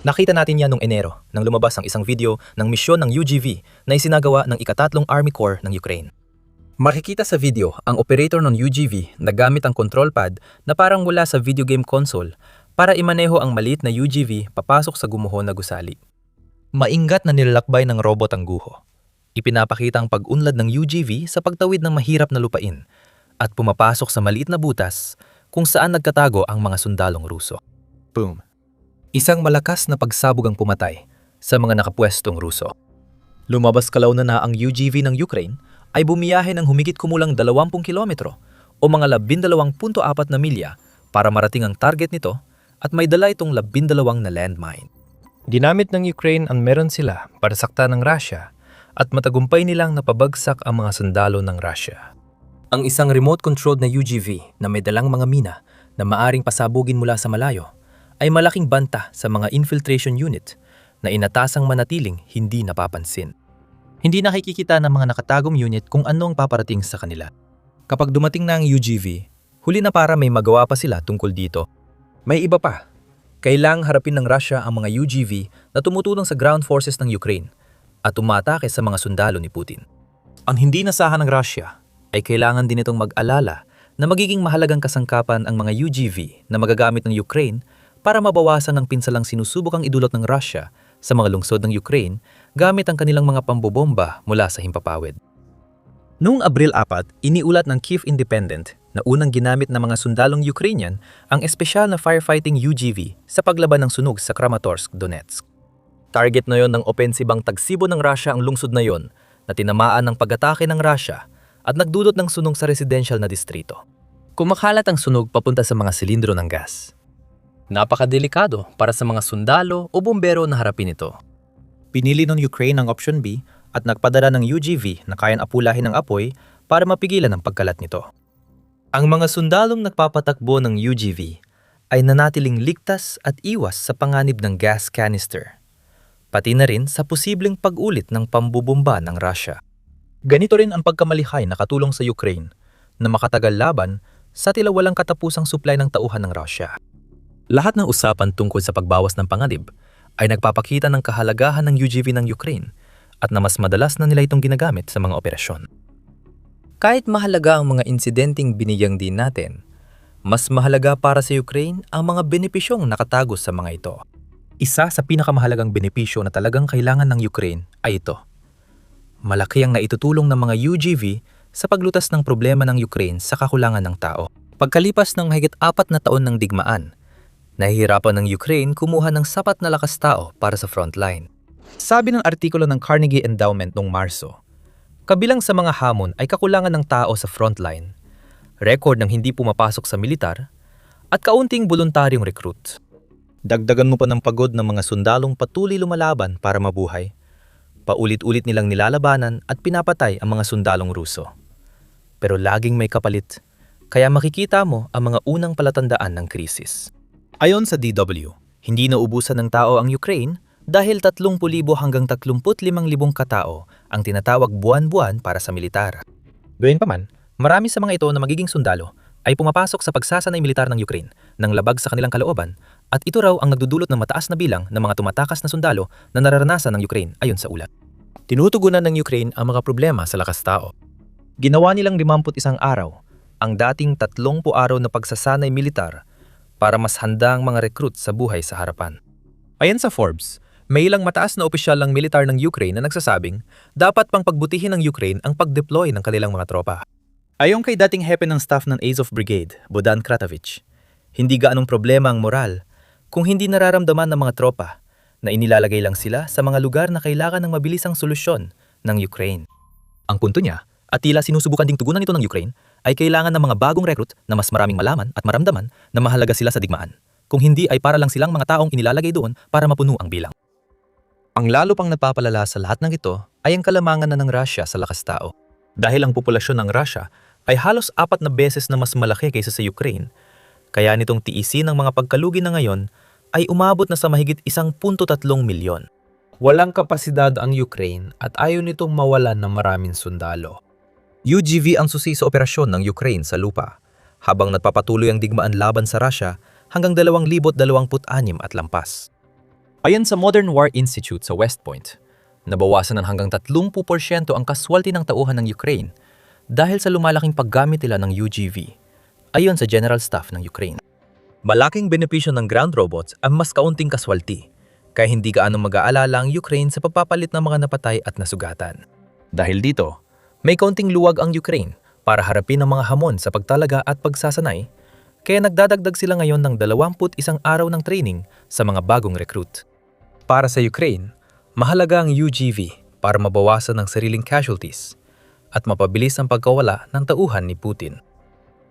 S1: Nakita natin yan noong Enero nang lumabas ang isang video ng misyon ng UGV na isinagawa ng ika-3 Army Corps ng Ukraine. Makikita sa video ang operator ng UGV na gamit ang control pad na parang wala sa video game console para imaneho ang maliit na UGV papasok sa gumuho na gusali. Maingat na nilalakbay ng robot ang guho. Ipinapakita ang pag-unlad ng UGV sa pagtawid ng mahirap na lupain at pumapasok sa maliit na butas kung saan nagtatago ang mga sundalong Ruso. Boom! Isang malakas na pagsabog ang pumatay sa mga nakapwestong Ruso. Lumabas kalaunan na ang UGV ng Ukraine ay bumiyahe ng humigit kumulang 20 kilometro o mga 12.4 na milya para marating ang target nito at may dala itong 12 na landmine. Dinamit ng Ukraine ang meron sila para sakta ng Russia at matagumpay nilang napabagsak ang mga sundalo ng Russia. Ang isang remote-controlled na UGV na may dalang mga mina na maaring pasabugin mula sa malayo ay malaking banta sa mga infiltration unit na inatasang manatiling hindi napapansin. Hindi nakikikita ng mga nakatagong unit kung ano ang paparating sa kanila. Kapag dumating na ang UGV, huli na para may magawa pa sila tungkol dito. May iba pa. Kailangang harapin ng Russia ang mga UGV na tumutulong sa ground forces ng Ukraine at umatake sa mga sundalo ni Putin. Ang hindi nasahan ng Russia ay kailangan din itong mag-alala na magiging mahalagang kasangkapan ang mga UGV na magagamit ng Ukraine para mabawasan ang pinsalang sinusubukang idulot ng Russia sa mga lungsod ng Ukraine gamit ang kanilang mga pambobomba mula sa himpapawid. Noong Abril 4, iniulat ng Kyiv Independent na unang ginamit ng mga sundalong Ukrainian ang espesyal na firefighting UGV sa paglaban ng sunog sa Kramatorsk, Donetsk. Target na yon ng opensibang tagsibo ng Russia ang lungsod na yon na tinamaan ng pag-atake ng Russia at nagdulot ng sunog sa residential na distrito. Kumakalat ang sunog papunta sa mga silindro ng gas. Napakadelikado para sa mga sundalo o bumbero na harapin ito. Pinili ng Ukraine ang option B at nagpadala ng UGV na kayang apulahin ng apoy para mapigilan ang pagkalat nito. Ang mga sundalong nagpapatakbo ng UGV ay nanatiling ligtas at iwas sa panganib ng gas canister, pati na rin sa posibleng pag-ulit ng pambubomba ng Russia. Ganito rin ang pagkamalihay na katulong sa Ukraine na makatagal laban sa tila walang katapusang supply ng tauhan ng Russia. Lahat ng usapan tungkol sa pagbawas ng panganib ay nagpapakita ng kahalagahan ng UGV ng Ukraine at na mas madalas na nila itong ginagamit sa mga operasyon. Kahit mahalaga ang mga insidenteng binigyan din natin, mas mahalaga para sa Ukraine ang mga benepisyong nakatago sa mga ito. Isa sa pinakamahalagang benepisyo na talagang kailangan ng Ukraine ay ito. Malaki ang naitutulong ng mga UGV sa paglutas ng problema ng Ukraine sa kakulangan ng tao. Pagkalipas ng mahigit 4 na taon ng digmaan, nahihirapan ng Ukraine kumuha ng sapat na lakas tao para sa frontline. Sabi ng artikulo ng Carnegie Endowment noong Marso, kabilang sa mga hamon ay kakulangan ng tao sa frontline, record ng hindi pumapasok sa militar, at kaunting voluntaryong recruit. Dagdagan mo pa ng pagod ng mga sundalong patuloy lumalaban para mabuhay. Paulit-ulit nilang nilalabanan at pinapatay ang mga sundalong Ruso. Pero laging may kapalit, kaya makikita mo ang mga unang palatandaan ng krisis. Ayon sa DW, hindi naubusan ng tao ang Ukraine dahil 30,000 hanggang 35,000 katao ang tinatawag buwan-buwan para sa militar. Gayunpaman, marami sa mga ito na magiging sundalo ay pumapasok sa pagsasanay militar ng Ukraine nang labag sa kanilang kalooban at ito raw ang nagdudulot ng mataas na bilang ng mga tumatakas na sundalo na nararanasan ng Ukraine ayon sa ulat. Tinutugunan ng Ukraine ang mga problema sa lakas tao. Ginawa nilang 51 araw ang dating 30 araw na pagsasanay militar para mas handa ang mga recruit sa buhay sa harapan. Ayon sa Forbes, may ilang mataas na opisyal ng militar ng Ukraine na nagsasabing dapat pang pagbutihin ng Ukraine ang pag-deploy ng kanilang mga tropa. Ayon kay dating hepe ng staff ng Azov Brigade, Bohdan Kratovich, hindi gaanong problema ang moral kung hindi nararamdaman ng mga tropa na inilalagay lang sila sa mga lugar na kailangan ng mabilisang solusyon ng Ukraine. Ang punto niya, at tila sinusubukan ding tugunan ito ng Ukraine, ay kailangan ng mga bagong recruit na mas maraming malaman at maramdaman na mahalaga sila sa digmaan. Kung hindi ay para lang silang mga taong inilalagay doon para mapuno ang bilang. Ang lalo pang nagpapalala sa lahat ng ito ay ang kalamangan na ng Russia sa lakas tao. Dahil ang populasyon ng Russia ay halos 4 na beses na mas malaki kaysa sa Ukraine, kaya nitong tiisin ng mga pagkalugi na ngayon ay umabot na sa mahigit 1.3 milyon. Walang kapasidad ang Ukraine at ayaw nitong mawalan ng maraming sundalo. UGV ang susi sa operasyon ng Ukraine sa lupa, habang nagpapatuloy ang digmaan laban sa Russia hanggang 2026 at lampas. Ayon sa Modern War Institute sa West Point, nabawasan ng hanggang 30% ang kaswalti ng tauhan ng Ukraine dahil sa lumalaking paggamit nila ng UGV, ayon sa General Staff ng Ukraine. Malaking benepisyo ng ground robots ang mas kaunting kaswalti, kaya hindi gaanong mag-aalala ang Ukraine sa pagpapalit ng mga napatay at nasugatan. Dahil dito, may kaunting luwag ang Ukraine para harapin ang mga hamon sa pagtalaga at pagsasanay, kaya nagdadagdag sila ngayon ng 21 araw ng training sa mga bagong recruit. Para sa Ukraine, mahalaga ang UGV para mabawasan ang sariling casualties at mapabilis ang pagkawala ng tauhan ni Putin.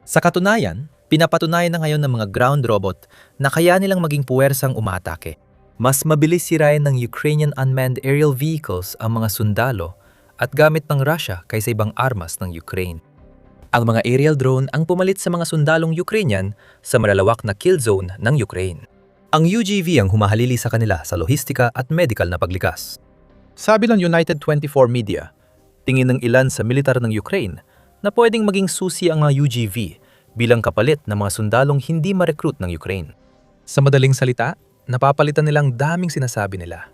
S1: Sa katunayan, pinapatunayan na ngayon ng mga ground robot na kaya nilang maging puwersang umatake. Mas mabilis sirain ng Ukrainian unmanned aerial vehicles ang mga sundalo at gamit ng Russia kaysa ibang armas ng Ukraine. Ang mga aerial drone ang pumalit sa mga sundalong Ukrainian sa malalawak na kill zone ng Ukraine. Ang UGV ang humahalili sa kanila sa lohistika at medical na paglikas.
S2: Sabi ng United 24
S1: Media, tingin ng ilan sa militar ng Ukraine na pwedeng maging susi ang mga UGV bilang kapalit ng mga sundalong hindi ma-recruit ng Ukraine.
S2: Sa madaling salita,
S1: Napapalitan nilang daming sinasabi nila.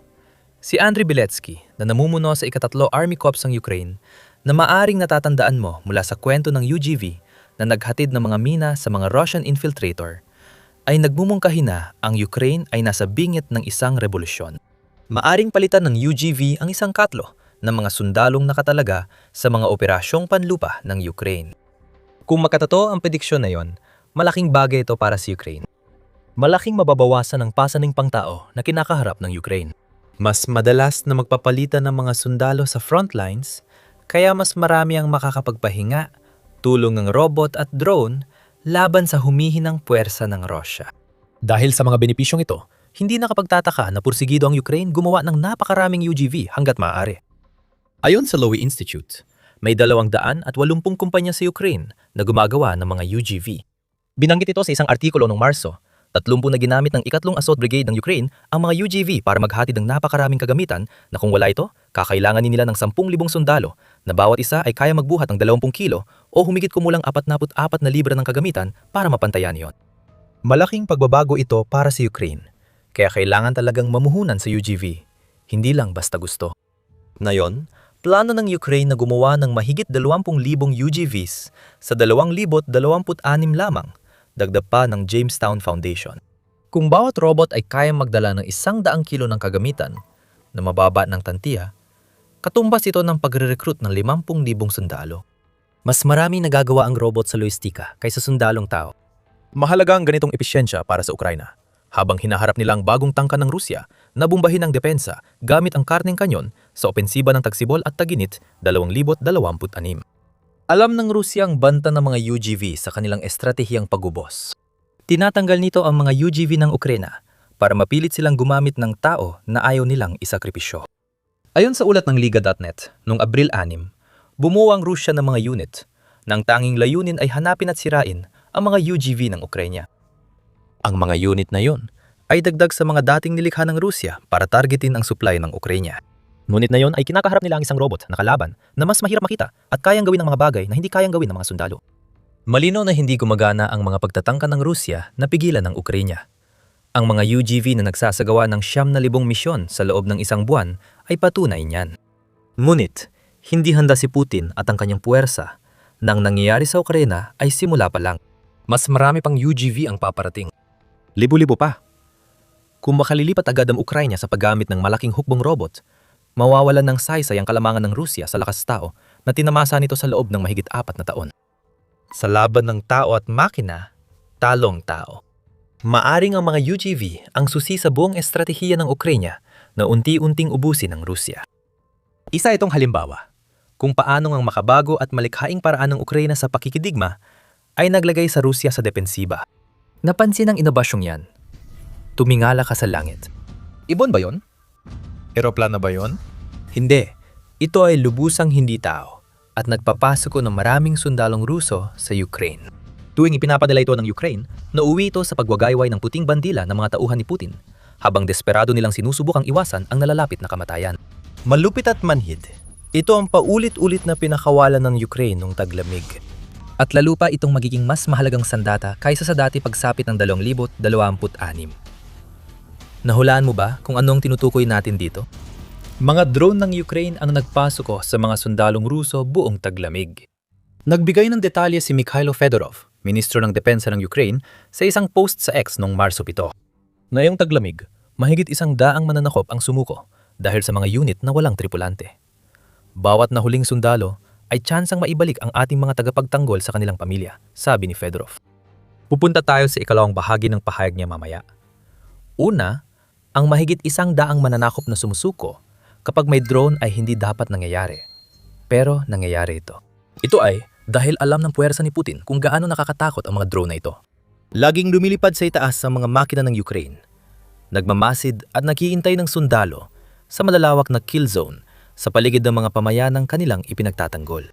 S1: Si Andriy Beletsky na namumuno sa ika-3 Army Corps ng Ukraine na maaring natatandaan mo mula sa kwento ng UGV na naghatid ng mga mina sa mga Russian infiltrator, ay nagmumungkahi na ang Ukraine ay nasa bingit ng isang revolusyon. Maaring palitan ng UGV ang isang katlo ng mga sundalong nakatalaga sa mga operasyong panlupa ng Ukraine. Kung makatotoo ang prediksyon na yon, malaking bagay ito para sa Ukraine. Malaking mababawasan ang pasaning pangtao na kinakaharap ng Ukraine. Mas madalas na magpapalitan ng mga sundalo sa front lines, kaya mas marami ang makakapagpahinga, tulong ng robot at drone laban sa humihinang puwersa ng Russia. Dahil sa mga benepisyong ito, hindi nakapagtataka na pursigido ang Ukraine gumawa ng napakaraming UGV hanggat maaari. Ayon sa Lowy Institute, may 280 kumpanya sa Ukraine na gumagawa ng mga UGV. Binanggit ito sa isang artikulo noong Marso. 30 na ginamit ng ikatlong Assault Brigade ng Ukraine ang mga UGV para maghatid ng napakaraming kagamitan na kung wala ito, kakailanganin nila ng 10,000 sundalo na bawat isa ay kaya magbuhat ng 20 kilo o humigit kumulang 44 na libra ng kagamitan para mapantayan iyon. Malaking pagbabago ito para sa Ukraine, kaya kailangan talagang mamuhunan sa UGV, hindi lang basta gusto. Ngayon, plano ng Ukraine na gumawa ng mahigit 20,000 UGVs sa 2026 lamang, dagdag pa ng Jamestown Foundation. Kung bawat robot ay kayang magdala ng 100 kilo ng kagamitan na mababa ng tantiya, katumbas ito ng pagre-recruit ng 50,000 sundalo. Mas marami nagagawa ang robot sa logistika kaysa sundalong tao. Mahalaga ang ganitong episyensya para sa Ukraina, habang hinaharap nila ang bagong tangka ng Rusya na bumbahin ang depensa gamit ang karneng kanyon sa opensiba ng Tagsibol at Taginit 2026. Alam ng Rusya ang banta ng mga UGV sa kanilang estratehiyang pagubos. Tinatanggal nito ang mga UGV ng Ukraina para mapilit silang gumamit ng tao na ayaw nilang isakripisyo. Ayon sa ulat ng Liga.net, noong Abril 6, bumuo ang Rusya ng mga unit na ang tanging layunin ay hanapin at sirain ang mga UGV ng Ukraina. Ang mga unit na yon ay dagdag sa mga dating nilikha ng Rusya para targetin ang supply ng Ukraina. Ngunit na yon ay kinakaharap nila ang isang robot na kalaban na mas mahirap makita at kayang gawin ng mga bagay na hindi kayang gawin ng mga sundalo. Malino na hindi gumagana ang mga pagtatangka ng Rusya na pigilan ng Ukraina. Ang mga UGV na nagsasagawa ng 9,000 misyon sa loob ng isang buwan ay patunay niyan. Ngunit, hindi handa si Putin at ang kanyang puwersa na ang nangyayari sa Ukraina ay simula pa lang. Mas marami pang UGV ang paparating. Libo-libo pa. Kung makalilipat agad ang Ukraina sa paggamit ng malaking hukbong robot, mawawalan ng saysay ang kalamangan ng Rusya sa lakas tao na tinamasa nito sa loob ng mahigit 4 na taon. Sa laban ng tao at makina, talong tao. Maaring ang mga UGV ang susi sa buong estratehiya ng Ukraina na unti-unting ubusin ng Rusya. Isa itong halimbawa kung paano ang makabago at malikhaing paraan ng Ukraina sa pakikidigma ay naglagay sa Rusya sa depensiba. Napansin ang inobasyong yan. Tumingala ka sa langit. Ibon ba yon?
S2: Eroplano ba yon?
S1: Hindi. Ito ay lubusang hindi tao at nagpapasok ng maraming sundalong Ruso sa Ukraine. Tuwing ipinapadala ito ng Ukraine, nauwi ito sa pagwagayway ng puting bandila ng mga tauhan ni Putin, habang desperado nilang sinusubukang iwasan ang nalalapit na kamatayan. Malupit at manhid, ito ang paulit-ulit na pinakawalan ng Ukraine nung taglamig. At lalo pa itong magiging mas mahalagang sandata kaysa sa dati pagsapit ng 2026. Nahulaan mo ba kung anong tinutukoy natin dito? Mga drone ng Ukraine ang nagpasok sa mga sundalong Ruso buong taglamig. Nagbigay ng detalye si Mikhailo Fedorov, Ministro ng Depensa ng Ukraine, sa isang post sa X noong Marso 7. Ngayong taglamig, mahigit 100 mananakop ang sumuko dahil sa mga unit na walang tripulante. Bawat nahuling sundalo ay tsansang maibalik ang ating mga tagapagtanggol sa kanilang pamilya, sabi ni Fedorov. Pupunta tayo sa ikalawang bahagi ng pahayag niya mamaya. Una, ang mahigit 100 mananakop na sumusuko kapag may drone ay hindi dapat nangyayari. Pero nangyayari ito. Ito ay dahil alam ng puwersa ni Putin kung gaano nakakatakot ang mga drone na ito. Laging lumilipad sa itaas ang mga makina ng Ukraine. Nagmamasid at naghihintay ng sundalo sa malalawak na kill zone sa paligid ng mga pamayanang kanilang ipinagtatanggol.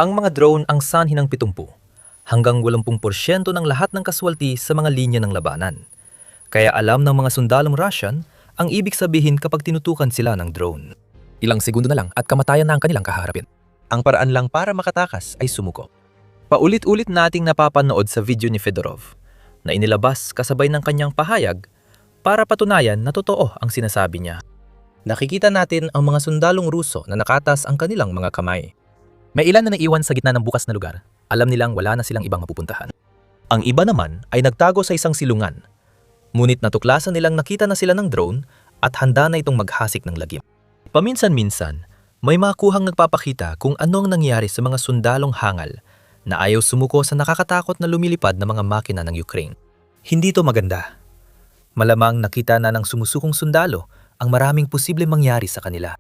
S1: Ang mga drone ang sanhi ng 70 hanggang 80% ng lahat ng kaswalti sa mga linya ng labanan. Kaya alam ng mga sundalong Russian ang ibig sabihin kapag tinutukan sila ng drone.
S2: Ilang segundo na lang at kamatayan na ang kanilang kaharapin.
S1: Ang paraan lang para makatakas ay sumuko. Paulit-ulit nating napapanood sa video ni Fedorov na inilabas kasabay ng kanyang pahayag para patunayan na totoo ang sinasabi niya. Nakikita natin ang mga sundalong Ruso na nakatas ang kanilang mga kamay. May ilan na naiwan sa gitna ng bukas na lugar. Alam nilang wala na silang ibang mapupuntahan. Ang iba naman ay nagtago sa isang silungan. Ngunit natuklasan nilang nakita na sila ng drone at handa na itong maghasik ng lagim. Paminsan-minsan, may makuhang nagpapakita kung anong nangyari sa mga sundalong hangal na ayaw sumuko sa nakakatakot na lumilipad na mga makina ng Ukraine. Hindi to maganda. Malamang nakita na ng sumusukong sundalo ang maraming posibleng mangyari sa kanila.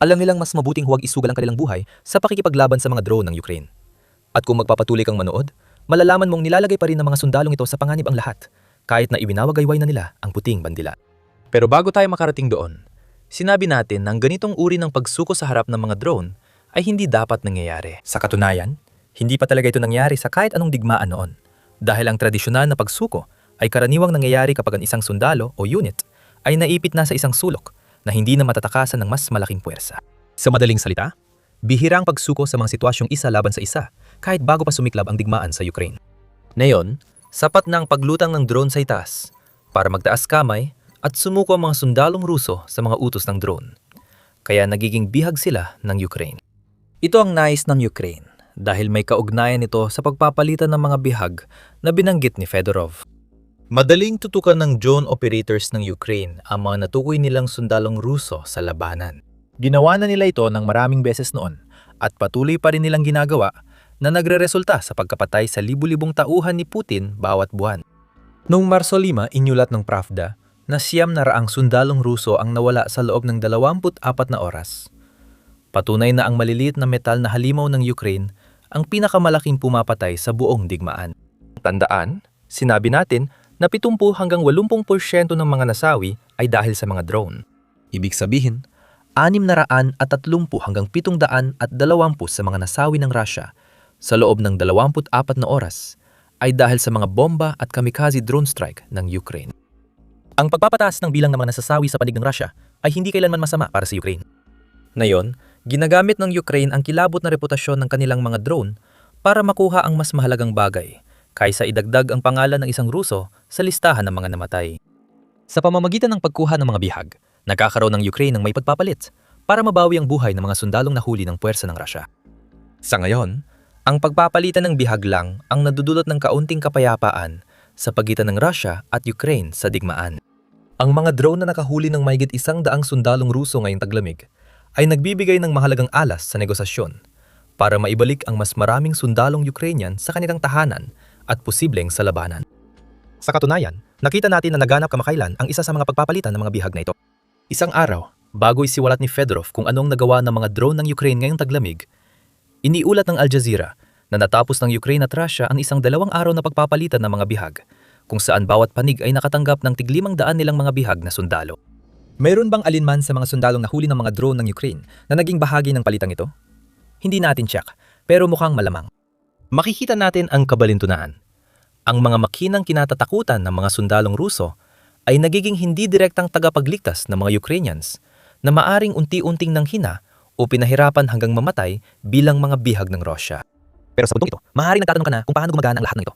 S1: Alam nilang mas mabuting huwag isugal ang kanilang buhay sa pakikipaglaban sa mga drone ng Ukraine. At kung magpapatuloy kang manood, malalaman mong nilalagay pa rin ng mga sundalong ito sa panganib ang lahat, kahit na ibinawagayway na nila ang puting bandila. Pero bago tayo makarating doon, sinabi natin na ang ganitong uri ng pagsuko sa harap ng mga drone ay hindi dapat nangyayari. Sa katunayan, hindi pa talaga ito nangyari sa kahit anong digmaan noon, dahil ang tradisyonal na pagsuko ay karaniwang nangyayari kapag ang isang sundalo o unit ay naipit na sa isang sulok na hindi na matatakasan ng mas malaking puwersa. Sa madaling salita, bihira ang pagsuko sa mga sitwasyong isa laban sa isa kahit bago pa sumiklab ang digmaan sa Ukraine. Ngayon, sapat na ang paglutang ng drone sa itaas para magtaas kamay at sumuko ang mga sundalong Ruso sa mga utos ng drone. Kaya nagiging bihag sila ng Ukraine. Ito ang nais ng Ukraine dahil may kaugnayan ito sa pagpapalitan ng mga bihag na binanggit ni Fedorov. Madaling tutukan ng drone operators ng Ukraine ang mga natukoy nilang sundalong Ruso sa labanan. Ginawa na nila ito ng maraming beses noon at patuloy pa rin nilang ginagawa na nagreresulta sa pagkapatay sa libu-libong tauhan ni Putin bawat buwan. Noong Marso 5, inyulat ng Pravda na 900 sundalong Ruso ang nawala sa loob ng 24 na oras. Patunay na ang maliliit na metal na halimaw ng Ukraine ang pinakamalaking pumapatay sa buong digmaan. Tandaan, sinabi natin na 70 hanggang 80% ng mga nasawi ay dahil sa mga drone. Ibig sabihin, 630 hanggang 720 sa mga nasawi ng Russia sa loob ng 24 na oras ay dahil sa mga bomba at kamikaze drone strike ng Ukraine. Ang pagpapataas ng bilang ng mga nasasawi sa panig ng Russia ay hindi kailanman masama para sa Ukraine. Ngayon, ginagamit ng Ukraine ang kilabot na reputasyon ng kanilang mga drone para makuha ang mas mahalagang bagay kaysa idagdag ang pangalan ng isang Ruso sa listahan ng mga namatay. Sa pamamagitan ng pagkuha ng mga bihag, nagkakaroon ng Ukraine ng may pagpapalit para mabawi ang buhay ng mga sundalong nahuli ng puwersa ng Russia. Sa ngayon, ang pagpapalitan ng bihag lang ang nadudulot ng kaunting kapayapaan sa pagitan ng Russia at Ukraine sa digmaan. Ang mga drone na nakahuli ng mahigit 100 sundalong Ruso ngayong taglamig ay nagbibigay ng mahalagang alas sa negosasyon para maibalik ang mas maraming sundalong Ukrainian sa kanilang tahanan at posibleng sa labanan. Sa katunayan, nakita natin na naganap kamakailan ang isa sa mga pagpapalitan ng mga bihag na ito. Isang araw, bago isiwalat ni Fedorov kung anong nagawa ng mga drone ng Ukraine ngayong taglamig, iniulat ng Al Jazeera na natapos ng Ukraine at Russia ang isang 2 araw na pagpapalitan ng mga bihag, kung saan bawat panig ay nakatanggap ng tig 500 nilang mga bihag na sundalo. Mayroon bang alinman sa mga sundalong nahuli ng mga drone ng Ukraine na naging bahagi ng palitang ito? Hindi natin check, pero mukhang malamang. Makikita natin ang kabalintunaan. Ang mga makinang kinatatakutan ng mga sundalong Ruso ay nagiging hindi direktang tagapagligtas ng mga Ukrainians na maaring unti-unting nanghina o pinahirapan hanggang mamatay bilang mga bihag ng Russia. Pero sa puntong ito, maaaring nagtatanong ka na kung paano gumagana ang lahat ng ito.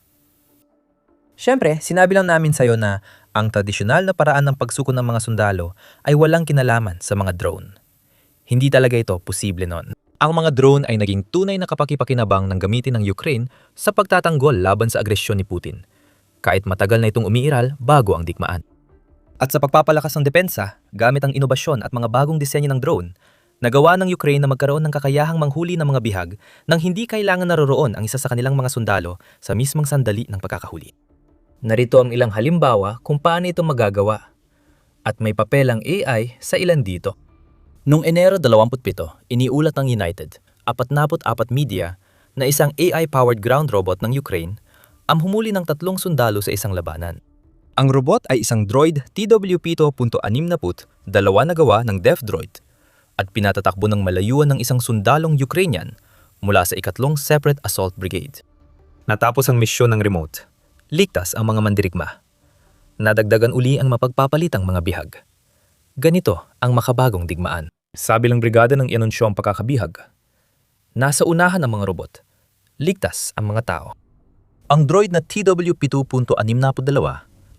S1: Siyempre, sinabi lang namin sa'yo na ang tradisyonal na paraan ng pagsuko ng mga sundalo ay walang kinalaman sa mga drone. Hindi talaga ito posible noon. Ang mga drone ay naging tunay na kapakipakinabang ng gamitin ng Ukraine sa pagtatanggol laban sa agresyon ni Putin, kahit matagal na itong umiiral bago ang digmaan. At sa pagpapalakas ng depensa, gamit ang inobasyon at mga bagong disenyo ng drone, nagawa ng Ukraine na magkaroon ng kakayahang manghuli ng mga bihag nang hindi kailangan naroroon ang isa sa kanilang mga sundalo sa mismong sandali ng pagkakahuli. Narito ang ilang halimbawa kung paano ito magagawa. At may papel ang AI sa ilan dito. Noong Enero 27, iniulat ng United, 44 Media, na isang AI-powered ground robot ng Ukraine ang humuli ng 3 sundalo sa isang labanan. Ang robot ay isang droid TWP-2.60, 2 na gawa ng DevDroid, at pinatatakbo ng malayuan ng isang sundalong Ukrainian mula sa 2nd Separate Assault Brigade. Natapos ang misyon ng remote. Ligtas ang mga mandirigma. Nadagdagan uli ang mapagpapalitang mga bihag. Ganito ang makabagong digmaan. Sabi ng brigada ng inanunsyo ang pagkakabihag. Nasa unahan ang mga robot. Ligtas ang mga tao. Ang droid na TW-7.62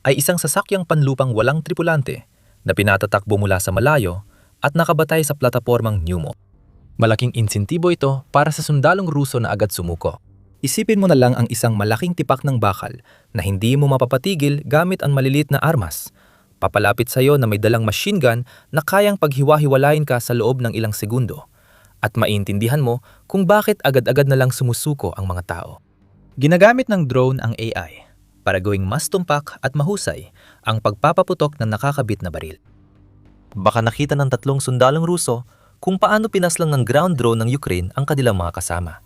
S1: ay isang sasakyang panlupang walang tripulante na pinatatakbo mula sa malayo at nakabatay sa platapormang Pneumo. Malaking insentibo ito para sa sundalong Ruso na agad sumuko. Isipin mo na lang ang isang malaking tipak ng bakal na hindi mo mapapatigil gamit ang maliliit na armas. Papalapit sa iyo na may dalang machine gun na kayang paghiwa-hiwalayin ka sa loob ng ilang segundo. At maintindihan mo kung bakit agad-agad na lang sumusuko ang mga tao. Ginagamit ng drone ang AI para gawing mas tumpak at mahusay ang pagpapaputok ng nakakabit na baril. Baka nakita ng 3 sundalong Ruso kung paano pinaslang ng ground drone ng Ukraine ang kanilang mga kasama.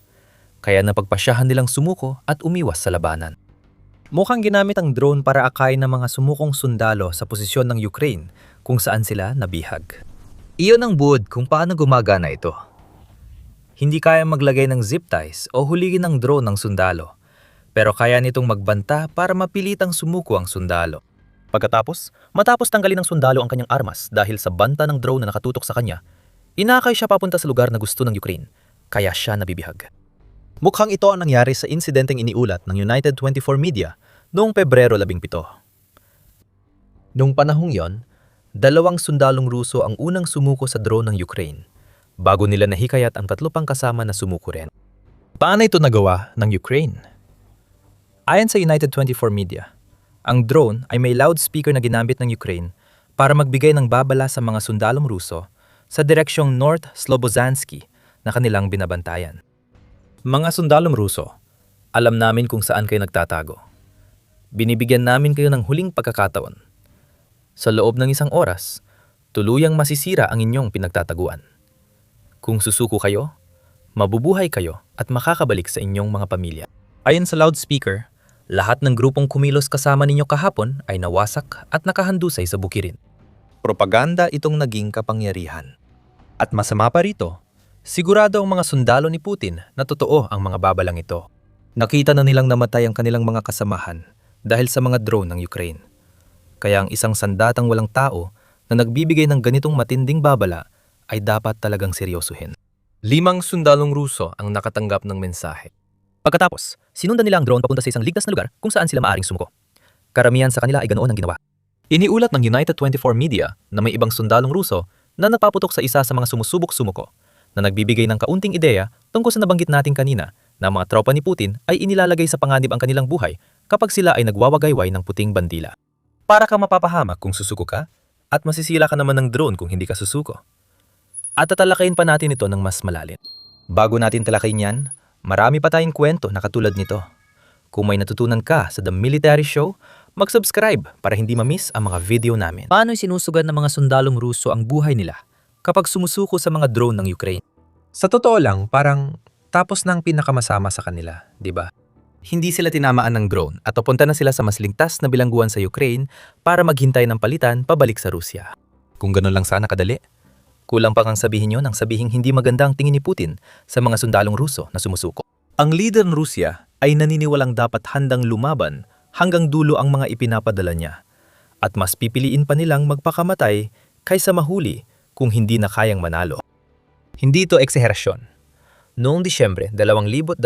S1: Kaya napagpasyahan nilang sumuko at umiwas sa labanan. Mukhang ginamit ang drone para akayin ng mga sumukong sundalo sa posisyon ng Ukraine kung saan sila nabihag. Iyon ang buod kung paano gumagana ito. Hindi kaya maglagay ng zip ties o huligin ng drone ng sundalo, pero kaya nitong magbanta para mapilitang sumuko ang sundalo. Matapos tanggalin ng sundalo ang kanyang armas dahil sa banta ng drone na nakatutok sa kanya, inakay siya papunta sa lugar na gusto ng Ukraine, kaya siya nabibihag. Mukhang ito ang nangyari sa insidenteng iniulat ng United 24 Media noong Pebrero 17. Noong panahong yon, 2 sundalong Ruso ang unang sumuko sa drone ng Ukraine, bago nila nahikayat ang 3 pang kasama na sumuko rin. Paano ito nagawa ng Ukraine? Ayon sa United 24 Media, ang drone ay may loudspeaker na ginamit ng Ukraine para magbigay ng babala sa mga sundalong Ruso sa direksyong North Slobozansky na kanilang binabantayan. Mga sundalong Ruso, alam namin kung saan kayo nagtatago. Binibigyan namin kayo ng huling pagkakataon. Sa loob ng 1 oras, tuluyang masisira ang inyong pinagtataguan. Kung susuko kayo, mabubuhay kayo at makakabalik sa inyong mga pamilya. Ayon sa loudspeaker, lahat ng grupong kumilos kasama ninyo kahapon ay nawasak at nakahandusay sa bukirin. Propaganda itong naging kapangyarihan. At masama pa rito, sigurado ang mga sundalo ni Putin na totoo ang mga babalang ito. Nakita na nilang namatay ang kanilang mga kasamahan dahil sa mga drone ng Ukraine. Kaya ang isang sandatang walang tao na nagbibigay ng ganitong matinding babala ay dapat talagang seryosohin. 5 sundalong Ruso ang nakatanggap ng mensahe. Pagkatapos, sinundan nila ang drone papunta sa isang ligtas na lugar kung saan sila maaring sumuko. Karamihan sa kanila ay ganoon ang ginawa. Iniulat ng United 24 Media na may ibang sundalong Ruso na nagpaputok sa isa sa mga sumusubok sumuko na nagbibigay ng kaunting ideya tungkol sa nabanggit natin kanina na mga tropa ni Putin ay inilalagay sa panganib ang kanilang buhay kapag sila ay nagwawagayway ng puting bandila. Para ka mapapahamak kung susuko ka at masisila ka naman ng drone kung hindi ka susuko. At tatalakayin pa natin ito ng mas malalim. Bago natin talakayin yan, marami pa tayong kwento na katulad nito. Kung may natutunan ka sa The Military Show, mag-subscribe para hindi ma-miss ang mga video namin. Paano sinusugan ng mga sundalong Ruso ang buhay nila kapag sumusuko sa mga drone ng Ukraine? Sa totoo lang, parang tapos na ang pinakamasama sa kanila, di ba? Hindi sila tinamaan ng drone at papunta na sila sa mas ligtas na bilangguan sa Ukraine para maghintay ng palitan pabalik sa Rusya. Kung gano'n lang sana kadali, kulang pa kang sabihin nyo nang sabihing hindi maganda ang tingin ni Putin sa mga sundalong Ruso na sumusuko. Ang leader ng Rusya ay naniniwalang dapat handang lumaban hanggang dulo ang mga ipinapadala niya at mas pipiliin pa nilang magpakamatay kaysa mahuli kung hindi na kayang manalo. Hindi ito ekseherasyon. Noong Disyembre 2024,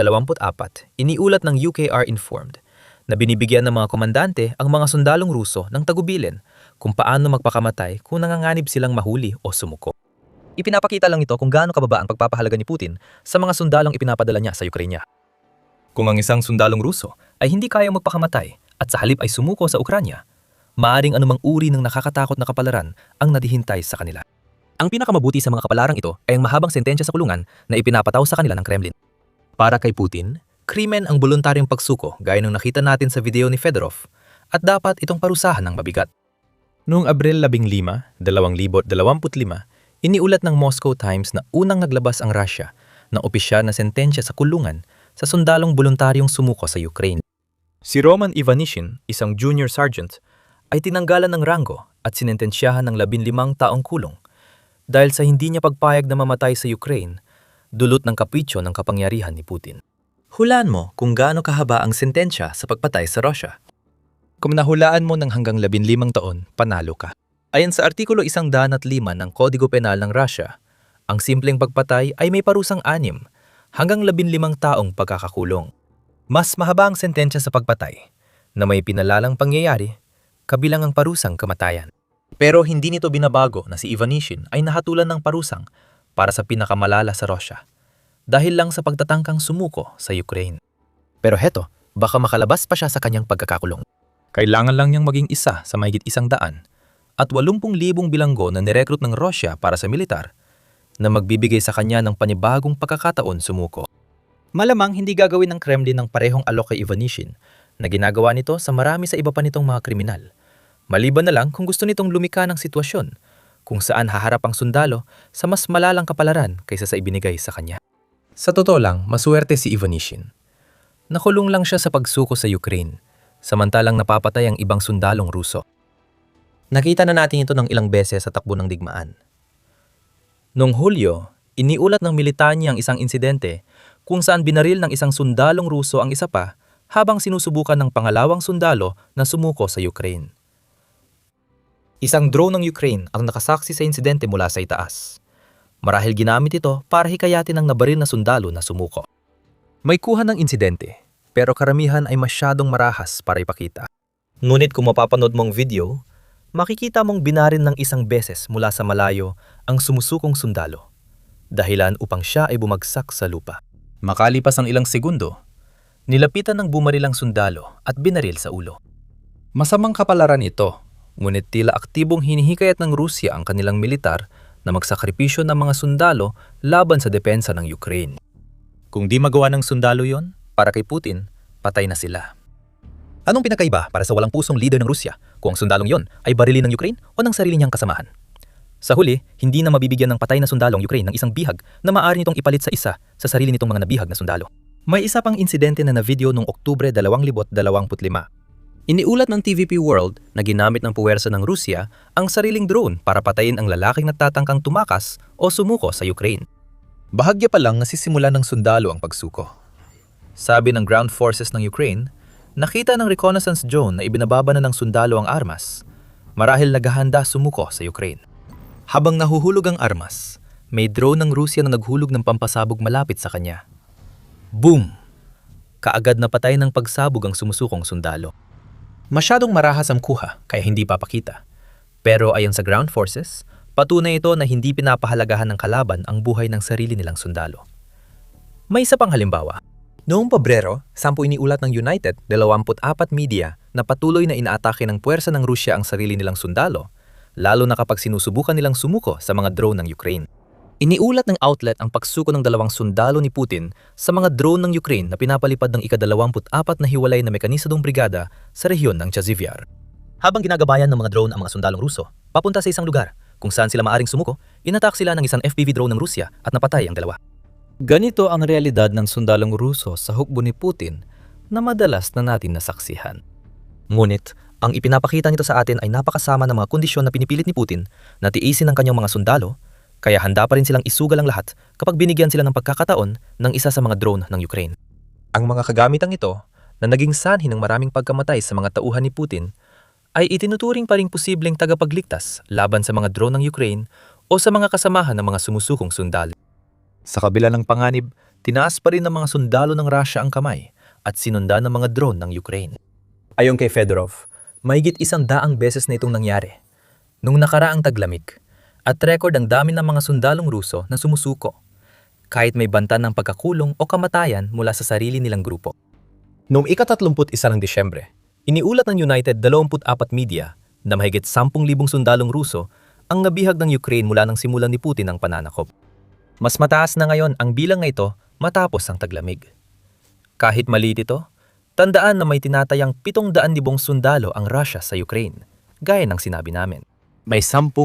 S1: iniulat ng UKR Informed na binibigyan ng mga komandante ang mga sundalong Ruso ng tagubilin kung paano magpakamatay kung nanganganib silang mahuli o sumuko. Ipinapakita lang ito kung gaano kababa ang pagpapahalaga ni Putin sa mga sundalong ipinapadala niya sa Ukraine. Kung ang isang sundalong Ruso ay hindi kayang magpakamatay at sa halip ay sumuko sa Ukranya, maaring anumang uri ng nakakatakot na kapalaran ang nadihintay sa kanila. Ang pinakamabuti sa mga kapalarang ito ay ang mahabang sentensya sa kulungan na ipinapataw sa kanila ng Kremlin. Para kay Putin, krimen ang voluntaryong pagsuko gaya ng nakita natin sa video ni Fedorov at dapat itong parusahan ng mabigat. Noong Abril 15, 2025, iniulat ng Moscow Times na unang naglabas ang Russia ng opisyal na sentensya sa kulungan sa sundalong voluntaryong sumuko sa Ukraine. Si Roman Ivanishin, isang junior sergeant, ay tinanggalan ng ranggo at sinentensyahan ng 15 taong kulong dahil sa hindi niya pagpayag na mamatay sa Ukraine, dulot ng kapritso ng kapangyarihan ni Putin. Hulaan mo kung gaano kahaba ang sentensya sa pagpatay sa Russia. Kung nahulaan mo ng hanggang 15 taon, panalo ka. Ayon sa Artikulo 105 ng Kodigo Penal ng Russia, ang simpleng pagpatay ay may parusang 6 hanggang 15 taong pagkakakulong. Mas mahaba ang sentensya sa pagpatay na may pinalalang pangyayari kabilang ang parusang kamatayan. Pero hindi nito binabago na si Ivanishin ay nahatulan ng parusang para sa pinakamalala sa Russia dahil lang sa pagtatangkang sumuko sa Ukraine. Pero heto, baka makalabas pa siya sa kanyang pagkakakulong. Kailangan lang niyang maging isa sa mahigit 100 at 80,000 bilanggo na nirekrut ng Russia para sa militar na magbibigay sa kanya ng panibagong pagkakataon sumuko. Malamang hindi gagawin ng Kremlin ng parehong alok kay Ivanishin na ginagawa nito sa marami sa iba pa nitong mga kriminal. Maliban na lang kung gusto nitong lumika ng sitwasyon kung saan haharap ang sundalo sa mas malalang kapalaran kaysa sa ibinigay sa kanya. Sa totoo lang, maswerte si Ivanishin. Nakulong lang siya sa pagsuko sa Ukraine, samantalang napapatay ang ibang sundalong Ruso. Nakita na natin ito ng ilang beses sa takbo ng digmaan. Noong Hulyo, iniulat ng Militanya ang isang insidente kung saan binaril ng isang sundalong Ruso ang isa pa habang sinusubukan ng pangalawang sundalo na sumuko sa Ukraine. Isang drone ng Ukraine ang nakasaksi sa insidente mula sa itaas. Marahil ginamit ito para hikayatin ang nabaril na sundalo na sumuko. May kuha ng insidente, pero karamihan ay masyadong marahas para ipakita. Ngunit kung mapapanood mong video, makikita mong binaril ng isang beses mula sa malayo ang sumusukong sundalo, dahilan upang siya ay bumagsak sa lupa. Makalipas ang ilang segundo, nilapitan ng bumaril ang sundalo at binaril sa ulo. Masamang kapalaran ito, ngunit tila aktibong hinihikayat ng Rusya ang kanilang militar na magsakripisyo ng mga sundalo laban sa depensa ng Ukraine. Kung di magawa ng sundalo yon, para kay Putin, patay na sila. Anong pinakaiba para sa walang pusong leader ng Rusya kung ang sundalong yon ay barilin ng Ukraine o ng sarili niyang kasamahan? Sa huli, hindi na mabibigyan ng patay na sundalong Ukraine ng isang bihag na maaari nitong ipalit sa isa sa sarili nitong mga nabihag na sundalo. May isa pang insidente na video noong Oktubre 2025. Iniulat ng TVP World na ginamit ng puwersa ng Rusya ang sariling drone para patayin ang lalaking nagtatangkang tumakas o sumuko sa Ukraine. Bahagya pa lang nasisimula ng sundalo ang pagsuko. Sabi ng ground forces ng Ukraine, nakita ng reconnaissance drone na ibinababa na ng sundalo ang armas, marahil naghahanda sumuko sa Ukraine. Habang nahuhulog ang armas, may drone ng Rusya na naghulog ng pampasabog malapit sa kanya. Boom! Kaagad napatay ng pagsabog ang sumusukong sundalo. Masyadong marahas ang kuha kaya hindi papakita. Pero ayon sa ground forces, patunay ito na hindi pinapahalagahan ng kalaban ang buhay ng sarili nilang sundalo. May isa pang halimbawa. Noong Pebrero, 10 iniulat ng United 24 Media na patuloy na inaatake ng puwersa ng Rusya ang sarili nilang sundalo, lalo na kapag sinusubukan nilang sumuko sa mga drone ng Ukraine. Iniulat ng outlet ang pagsuko ng 2 sundalo ni Putin sa mga drone ng Ukraine na pinapalipad ng ika-24 na hiwalay na mekanisadong brigada sa rehiyon ng Chazivyar. Habang ginagabayan ng mga drone ang mga sundalong Ruso, papunta sa isang lugar kung saan sila maaring sumuko, inatak sila ng isang FPV drone ng Rusya at napatay ang 2. Ganito ang realidad ng sundalong Ruso sa hukbo ni Putin na madalas na natin nasaksihan. Ngunit, ang ipinapakita nito sa atin ay napakasama ng mga kondisyon na pinipilit ni Putin na tiisin ng kanyang mga sundalo, kaya handa pa rin silang isugal ang lahat kapag binigyan sila ng pagkakataon ng isa sa mga drone ng Ukraine. Ang mga kagamitang ito, na naging sanhi ng maraming pagkamatay sa mga tauhan ni Putin, ay itinuturing pa ring posibleng tagapagligtas laban sa mga drone ng Ukraine o sa mga kasamahan ng mga sumusukong sundalo. Sa kabila ng panganib, tinaas pa rin ng mga sundalo ng Russia ang kamay at sinundan ng mga drone ng Ukraine. Ayon kay Fedorov, mahigit 100 beses na itong nangyari nung nakaraang taglamig at record ang dami ng mga sundalong Ruso na sumusuko kahit may banta ng pagkakulong o kamatayan mula sa sarili nilang grupo. Noong ika-31 ng Disyembre, iniulat ng United 24 Media na mahigit 10,000 sundalong Ruso ang nabihag ng Ukraine mula nang simulan ni Putin ang pananakop. Mas mataas na ngayon ang bilang na ito matapos ang taglamig. Kahit maliit ito, tandaan na may tinatayang 700,000 sundalo ang Russia sa Ukraine, gaya ng sinabi namin. May 10,000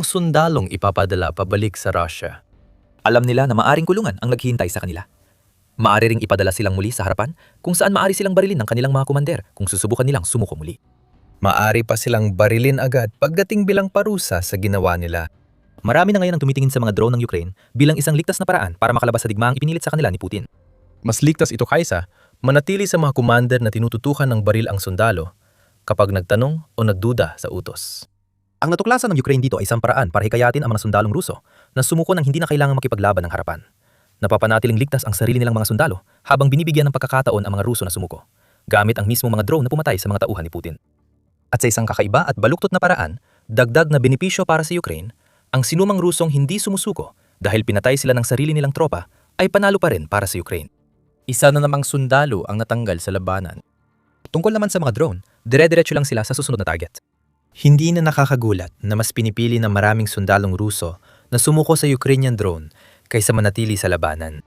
S1: sundalong ipapadala pabalik sa Russia. Alam nila na maaring kulungan ang naghihintay sa kanila. Maari ring ipadala silang muli sa harapan kung saan maari silang barilin ng kanilang mga komander kung susubukan nilang sumuko muli. Maari pa silang barilin agad pagdating bilang parusa sa ginawa nila. Marami na ngayon ang tumitingin sa mga drone ng Ukraine bilang isang ligtas na paraan para makalabas sa digmaang ipinilit sa kanila ni Putin. Mas ligtas ito kaysa manatili sa mga commander na tinututukan ng baril ang sundalo kapag nagtanong o nagduda sa utos.
S2: Ang natuklasan ng Ukraine dito ay isang paraan para hikayatin ang mga sundalong Ruso na sumuko ng hindi na kailangang makipaglaban ng harapan. Napapanatiling ligtas ang sarili nilang mga sundalo habang binibigyan ng pagkakataon ang mga Ruso na sumuko, gamit ang mismong mga drone na pumatay sa mga tauhan ni Putin. At sa isang kakaiba at baluktot na paraan, dagdag na benepisyo para sa Ukraine, ang sinumang Rusong hindi sumusuko dahil pinatay sila ng sarili nilang tropa ay panalo pa rin para sa Ukraine. Isa na namang sundalo ang natanggal sa labanan. Tungkol naman sa mga drone, dire-diretso lang sila sa susunod na target. Hindi na nakakagulat na mas pinipili ng maraming sundalong Ruso na sumuko sa Ukrainian drone kaysa manatili sa labanan.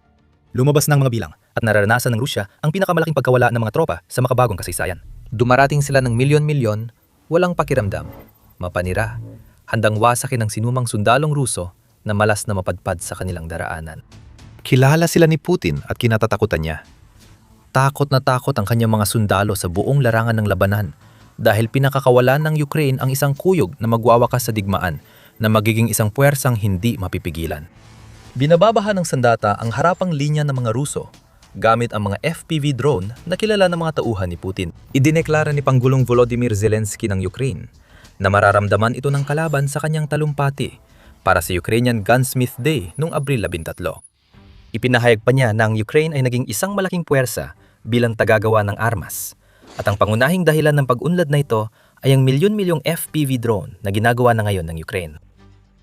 S2: Lumabas ng mga bilang at nararanasan ng Rusya ang pinakamalaking pagkawala ng mga tropa sa makabagong kasaysayan. Dumarating sila ng milyon-milyon, walang pakiramdam, mapanira, handang wasakin ng sinumang sundalong Ruso na malas na mapadpad sa kanilang daraanan. Kilala sila ni Putin at kinatatakutan niya. Takot na takot ang kanyang mga sundalo sa buong larangan ng labanan dahil pinakakawalan ng Ukraine ang isang kuyog na magwawakas sa digmaan na magiging isang puwersang hindi mapipigilan. Binababahan ng sandata ang harapang linya ng mga Ruso gamit ang mga FPV drone na kilala ng mga tauhan ni Putin. Idineklara ni Pangulong Volodymyr Zelensky ng Ukraine na mararamdaman ito ng kalaban sa kanyang talumpati para sa Ukrainian Gunsmith Day noong Abril 13. Ipinahayag pa niya na ang Ukraine ay naging isang malaking puwersa bilang tagagawa ng armas. At ang pangunahing dahilan ng pag-unlad na ito ay ang milyon-milyong FPV drone na ginagawa na ngayon ng Ukraine.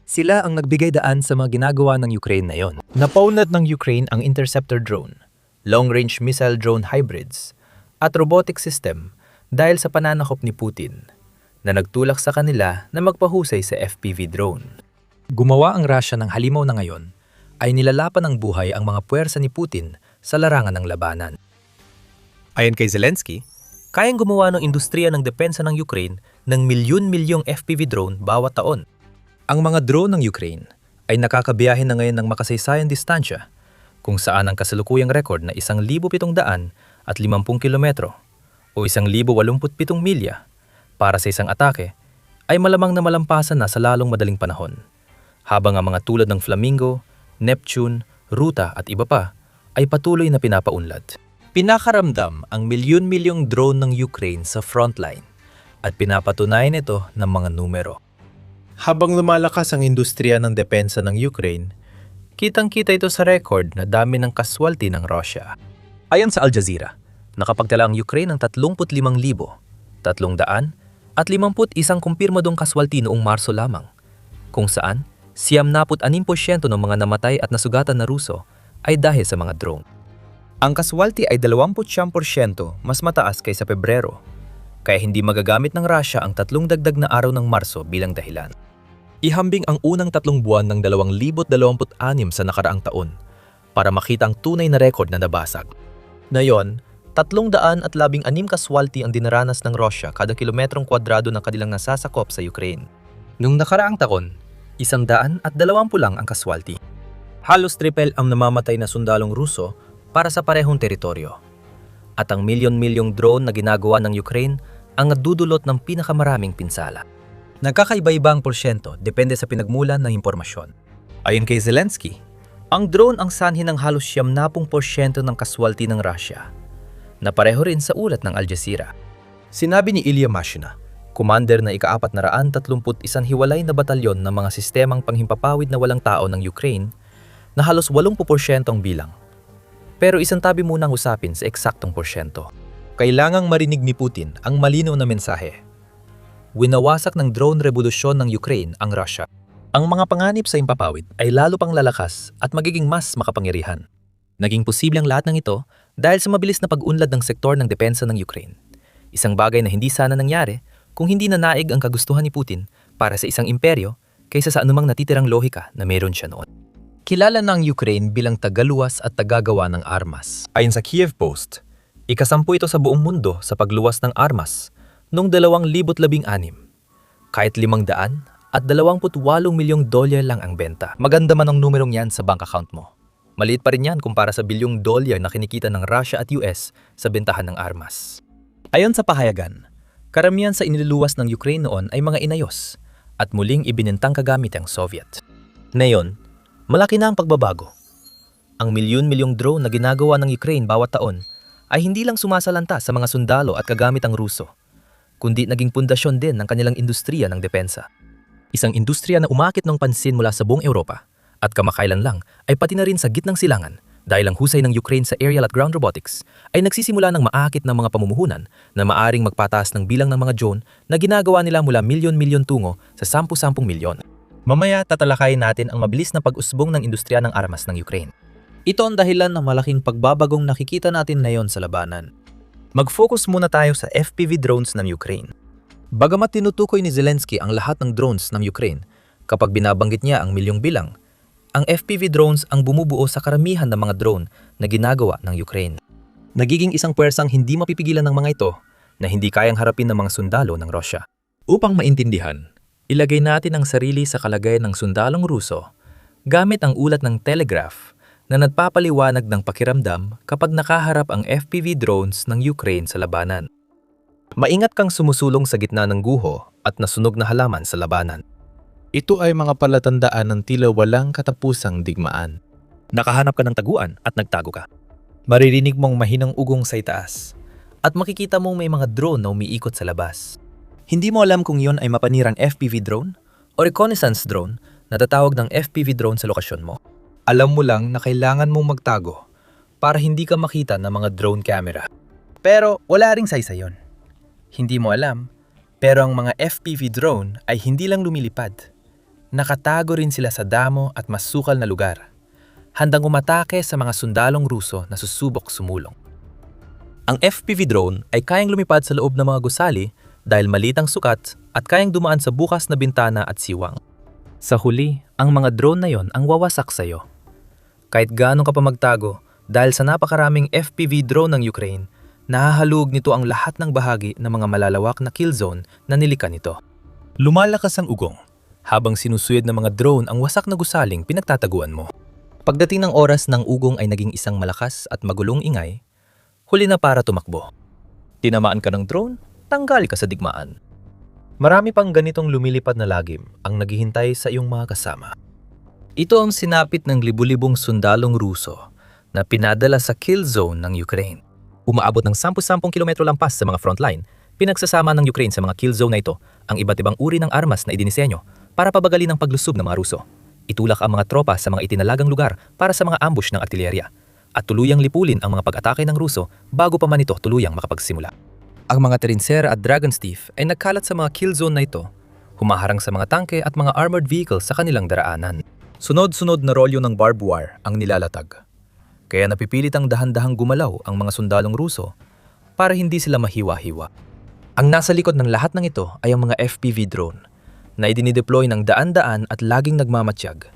S2: Sila ang nagbigay daan sa mga ginagawa ng Ukraine na yon. Napaunlad ng Ukraine ang interceptor drone, long-range missile drone hybrids, at robotic system dahil sa pananakop ni Putin na nagtulak sa kanila na magpahusay sa FPV drone. Gumawa ang Russia ng halimaw na ngayon ay nilalapan ng buhay ang mga puwersa ni Putin sa larangan ng labanan. Ayon kay Zelensky, kayang gumawa ng industriya ng depensa ng Ukraine ng milyon-milyong FPV drone bawat taon. Ang mga drone ng Ukraine ay nakakabiyahe na ngayon ng makasaysayang distansya kung saan ang kasalukuyang record na 1,750 kilometro o 1,087 milya para sa isang atake ay malamang na malampasan na sa lalong madaling panahon, habang ang mga tulad ng Flamingo, Neptune, Ruta at iba pa ay patuloy na pinapaunlad. Pinakaramdam ang milyon-milyong drone ng Ukraine sa frontline at pinapatunayan ito ng mga numero. Habang lumalakas ang industriya ng depensa ng Ukraine, kitang-kita ito sa record na dami ng kaswalti ng Russia. Ayon sa Al Jazeera, nakapagtala ang Ukraine ng 35,351 kumpirmadong kaswalti noong Marso lamang, kung saan 96% ng mga namatay at nasugatan na Ruso ay dahil sa mga drone. Ang kaswalti ay 20% mas mataas kaysa Pebrero, kaya hindi magagamit ng Russia ang 3 dagdag na araw ng Marso bilang dahilan. Ihambing ang unang 3 buwan ng 2026 sa nakaraang taon para makita ang tunay na record na nabasag. Ngayon, 316 kaswalti ang dinaranas ng Russia kada kilometrong kwadrado ng kanilang nasasakop sa Ukraine. Nung nakaraang taon, 120 lang ang kaswalti. Halos triple ang namamatay na sundalong Ruso para sa parehong teritoryo. At ang milyon-milyong drone na ginagawa ng Ukraine ang nagdudulot ng pinakamaraming pinsala. Nagkakaiba-iba ang porsyento depende sa pinagmulan ng impormasyon. Ayon kay Zelensky, ang drone ang sanhi ng halos 70% ng kaswalti ng Russia, na pareho rin sa ulat ng Al Jazeera. Sinabi ni Ilya Mashina, commander na ika-431 hiwalay na batalyon ng mga sistemang panghimpapawid na walang tao ng Ukraine, na halos 80% ang bilang. Pero isang tabi munang usapin sa eksaktong porsyento. Kailangang marinig ni Putin ang malinaw na mensahe. Winawasak ng drone revolusyon ng Ukraine ang Russia. Ang mga panganib sa himpapawid ay lalo pang lalakas at magiging mas makapangyarihan. Naging posible ang lahat ng ito dahil sa mabilis na pag-unlad ng sektor ng depensa ng Ukraine. Isang bagay na hindi sana nangyari kung hindi nanaig ang kagustuhan ni Putin para sa isang imperyo kaysa sa anumang natitirang lohika na meron siya noon. Kilala ng Ukraine bilang tagaluwas at tagagawa ng armas. Ayon sa Kiev Post, ikasampu ito sa buong mundo sa pagluwas ng armas noong 2016, kahit $528 milyong lang ang benta. Maganda man ang numerong yan sa bank account mo. Maliit pa rin yan kumpara sa bilyong dolyar na kinikita ng Russia at US sa bentahan ng armas. Ayon sa pahayagan, karamihan sa iniluluwas ng Ukraine noon ay mga inayos at muling ibinintang kagamitang Soviet. Ngayon, malaki na ang pagbabago. Ang milyon-milyong drone na ginagawa ng Ukraine bawat taon ay hindi lang sumasalanta sa mga sundalo at kagamitang Ruso. kundi naging pundasyon din ng kanilang industriya ng depensa. Isang industriya na umakit ng pansin mula sa buong Europa at kamakailan lang ay pati na rin sa gitnang silangan dahil ang husay ng Ukraine sa aerial at ground robotics ay nagsisimula ng maakit ng mga pamumuhunan na maaring magpataas ng bilang ng mga drone na ginagawa nila mula milyon-milyon tungo sa 10-10 milyon. Mamaya tatalakayin natin ang mabilis na pag-usbong ng industriya ng armas ng Ukraine. Ito ang dahilan ng malaking pagbabagong nakikita natin ngayon sa labanan. Mag-focus muna tayo sa FPV drones ng Ukraine. Bagamat tinutukoy ni Zelensky ang lahat ng drones ng Ukraine, kapag binabanggit niya ang milyong bilang, ang FPV drones ang bumubuo sa karamihan ng mga drone na ginagawa ng Ukraine. Nagiging isang pwersang hindi mapipigilan ng mga ito na hindi kayang harapin ng mga sundalo ng Russia. Upang maintindihan, ilagay natin ang sarili sa kalagayan ng sundalong Ruso gamit ang ulat ng Telegraph na nagpapaliwanag ng pakiramdam kapag nakaharap ang FPV drones ng Ukraine sa labanan. Maingat kang sumusulong sa gitna ng guho at nasunog na halaman sa labanan.
S1: Ito ay mga palatandaan ng tila walang katapusang digmaan.
S2: Nakahanap ka ng taguan at nagtago ka. Maririnig mong mahinang ugong sa itaas at makikita mong may mga drone na umiikot sa labas. Hindi mo alam kung iyon ay mapanirang FPV drone o reconnaissance drone na tatawag ng FPV drone sa lokasyon mo. Alam mo lang na kailangan mong magtago para hindi ka makita ng mga drone camera. Pero wala ring saysay yun. Hindi mo alam, pero ang mga FPV drone ay hindi lang lumilipad. Nakatago rin sila sa damo at masukal na lugar, handang umatake sa mga sundalong Ruso na susubok sumulong. Ang FPV drone ay kayang lumipad sa loob ng mga gusali dahil maliit ang sukat at kayang dumaan sa bukas na bintana at siwang. Sa huli, ang mga drone na yon ang wawasak sa'yo. Kahit gaano ka pa magtago, dahil sa napakaraming FPV drone ng Ukraine, nahahalug nito ang lahat ng bahagi ng mga malalawak na kill zone na nilikan nito. Lumalakas ang ugong, habang sinusuyod ng mga drone ang wasak na gusaling pinagtataguan mo. Pagdating ng oras ng ugong ay naging isang malakas at magulong ingay, huli na para tumakbo. Tinamaan ka ng drone, tanggal ka sa digmaan. Marami pang ganitong lumilipad na lagim ang naghihintay sa iyong mga kasama. Ito ang sinapit ng libu-libong sundalong Ruso na pinadala sa kill zone ng Ukraine. Umaabot ng 10-10 kilometro lampas sa mga frontline, pinagsasama ng Ukraine sa mga kill zone na ito ang iba't ibang uri ng armas na idinisenyo para pabagalin ang paglusob ng mga Ruso. Itulak ang mga tropa sa mga itinalagang lugar para sa mga ambush ng artillerya at tuluyang lipulin ang mga pag-atake ng Ruso bago pa man ito tuluyang makapagsimula. Ang mga Trinsera at Dragon's Teeth ay nagkalat sa mga kill zone na ito, humaharang sa mga tangke at mga armored vehicles sa kanilang daraanan. Sunod-sunod na rolyo ng barbed wire ang nilalatag. Kaya napipilit ang dahan-dahang gumalaw ang mga sundalong Ruso para hindi sila mahiwa-hiwa. Ang nasa likod ng lahat ng ito ay ang mga FPV drone na idinideploy ng daan-daan at laging nagmamatsyag.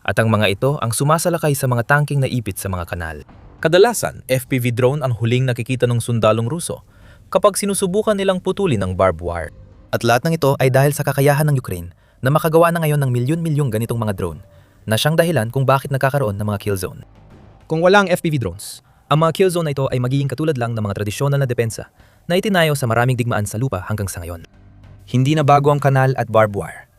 S2: At ang mga ito ang sumasalakay sa mga tangking naipit sa mga kanal. Kadalasan, FPV drone ang huling nakikita ng sundalong Ruso kapag sinusubukan nilang putulin ang barbed wire. At lahat ng ito ay dahil sa kakayahan ng Ukraine na makagawa na ngayon ng milyon-milyong ganitong mga drone na siyang dahilan kung bakit nagkakaroon ng mga kill zone. Kung walang FPV drones, ang mga kill zone na ito ay magiging katulad lang ng mga tradisyonal na depensa na itinayo sa maraming digmaan sa lupa hanggang sa ngayon. Hindi na bago ang kanal at barbed wire.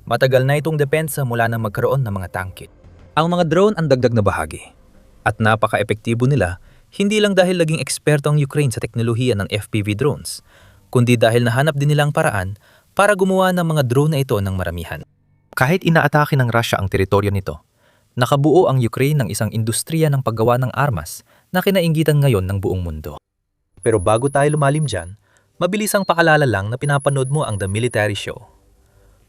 S2: Matagal na itong depensa mula nang magkaroon ng mga tangke. Ang mga drone ang dagdag na bahagi. At napaka-epektibo nila, hindi lang dahil naging eksperto ang Ukraine sa teknolohiya ng FPV drones, kundi dahil nahanap din nilang paraan para gumawa ng mga drone na ito ng maramihan. Kahit inaatake ng Russia ang teritoryo nito, nakabuo ang Ukraine ng isang industriya ng paggawa ng armas na kinainggitan ngayon ng buong mundo. Pero bago tayo lumalim dyan, mabilis ang paalala lang na pinapanood mo ang The Military Show.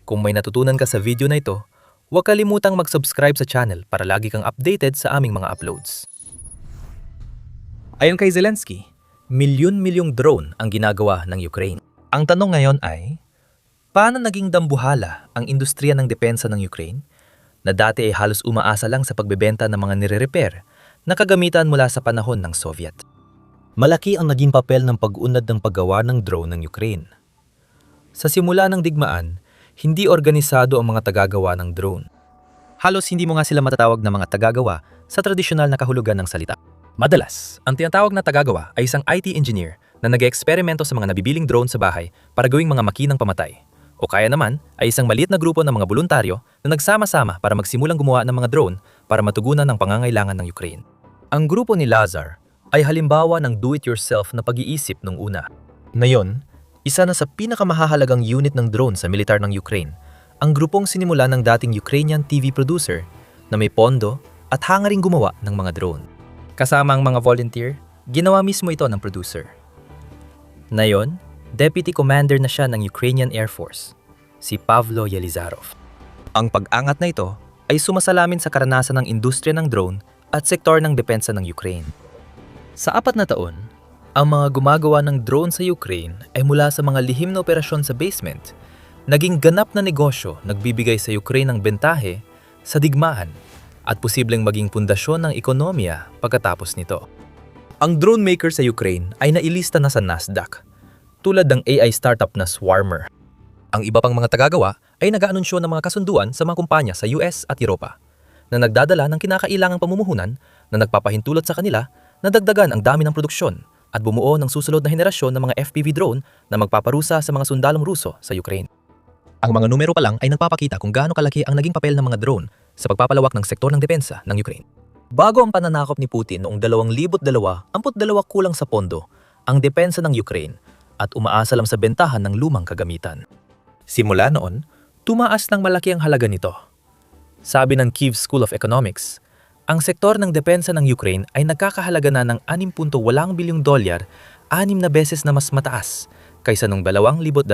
S2: Kung may natutunan ka sa video na ito, huwag kalimutang mag-subscribe sa channel para lagi kang updated sa aming mga uploads. Ayon kay Zelensky, milyon-milyong drone ang ginagawa ng Ukraine. Ang tanong ngayon ay, paano naging dambuhala ang industriya ng depensa ng Ukraine na dati ay halos umaasa lang sa pagbebenta ng mga nire-repair na kagamitan mula sa panahon ng Soviet? Malaki ang naging papel ng pag-unlad ng paggawa ng drone ng Ukraine. Sa simula ng digmaan, hindi organisado ang mga tagagawa ng drone. Halos hindi mo nga sila matatawag na mga tagagawa sa tradisyonal na kahulugan ng salita. Madalas, ang tinatawag na tagagawa ay isang IT engineer na nag-eksperimento sa mga nabibiling drone sa bahay para gawing mga makinang pamatay. O kaya naman ay isang maliit na grupo ng mga voluntaryo na nagsama-sama para magsimulang gumawa ng mga drone para matugunan ang pangangailangan ng Ukraine. Ang grupo ni Lazar ay halimbawa ng do-it-yourself na pag-iisip nung una. Ngayon,
S1: Isa na sa pinakamahahalagang unit ng drone sa militar ng Ukraine, ang grupong sinimula ng dating Ukrainian TV producer na may pondo at hangaring gumawa ng mga drone. Kasama ang mga volunteer, ginawa mismo ito ng producer. Ngayon, deputy commander na siya ng Ukrainian Air Force, si Pavlo Yelizarov. Ang pag-angat na ito ay sumasalamin sa karanasan ng industriya ng drone at sektor ng depensa ng Ukraine. Sa 4 na taon, ang mga gumagawa ng drone sa Ukraine ay mula sa mga lihim na operasyon sa basement, naging ganap na negosyo nagbibigay sa Ukraine ng bentahe sa digmaan at posibleng maging pundasyon ng ekonomiya pagkatapos nito. Ang drone maker sa Ukraine ay nailista na sa Nasdaq, tulad ng AI startup na Swarmer. Ang iba pang mga tagagawa ay nag-aanunsyo ng mga kasunduan sa mga kumpanya sa US at Europa na nagdadala ng kinakailangang pamumuhunan na nagpapahintulot sa kanila na dagdagan ang dami ng produksyon at bumuo ng susunod na henerasyon ng mga FPV drone na magpaparusa sa mga sundalong Ruso sa Ukraine. Ang mga numero pa lang ay nagpapakita kung gaano kalaki ang naging papel ng mga drone sa pagpapalawak ng sektor ng depensa ng Ukraine. Bago ang pananakop ni Putin noong 2022, 42 kulang sa pondo ang depensa ng Ukraine at umaasa lang sa bentahan ng lumang kagamitan. Simula noon, tumaas ng malaki ang halaga nito. Sabi ng Kyiv School of Economics, ang sektor ng depensa ng Ukraine ay nagkakahalaga na ng $6.8 bilyong, 6 na beses na mas mataas kaysa noong 2021.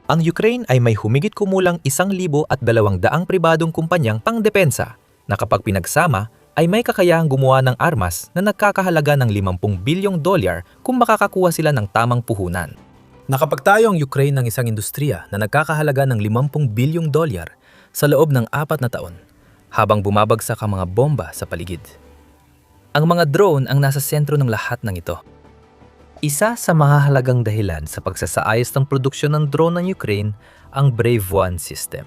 S1: Ang Ukraine ay may humigit kumulang 1,200 pribadong kumpanyang pangdepensa na kapag pinagsama ay may kakayahang gumawa ng armas na nagkakahalaga ng $50 bilyong kung makakakuha sila ng tamang puhunan. Nakapagtayo ang Ukraine ng isang industriya na nagkakahalaga ng $50 bilyong sa loob ng 4 na taon, habang bumabagsak ang mga bomba sa paligid. Ang mga drone ang nasa sentro ng lahat ng ito. Isa sa mahahalagang dahilan sa pagsasaayos ng produksyon ng drone ng Ukraine ang Brave One system.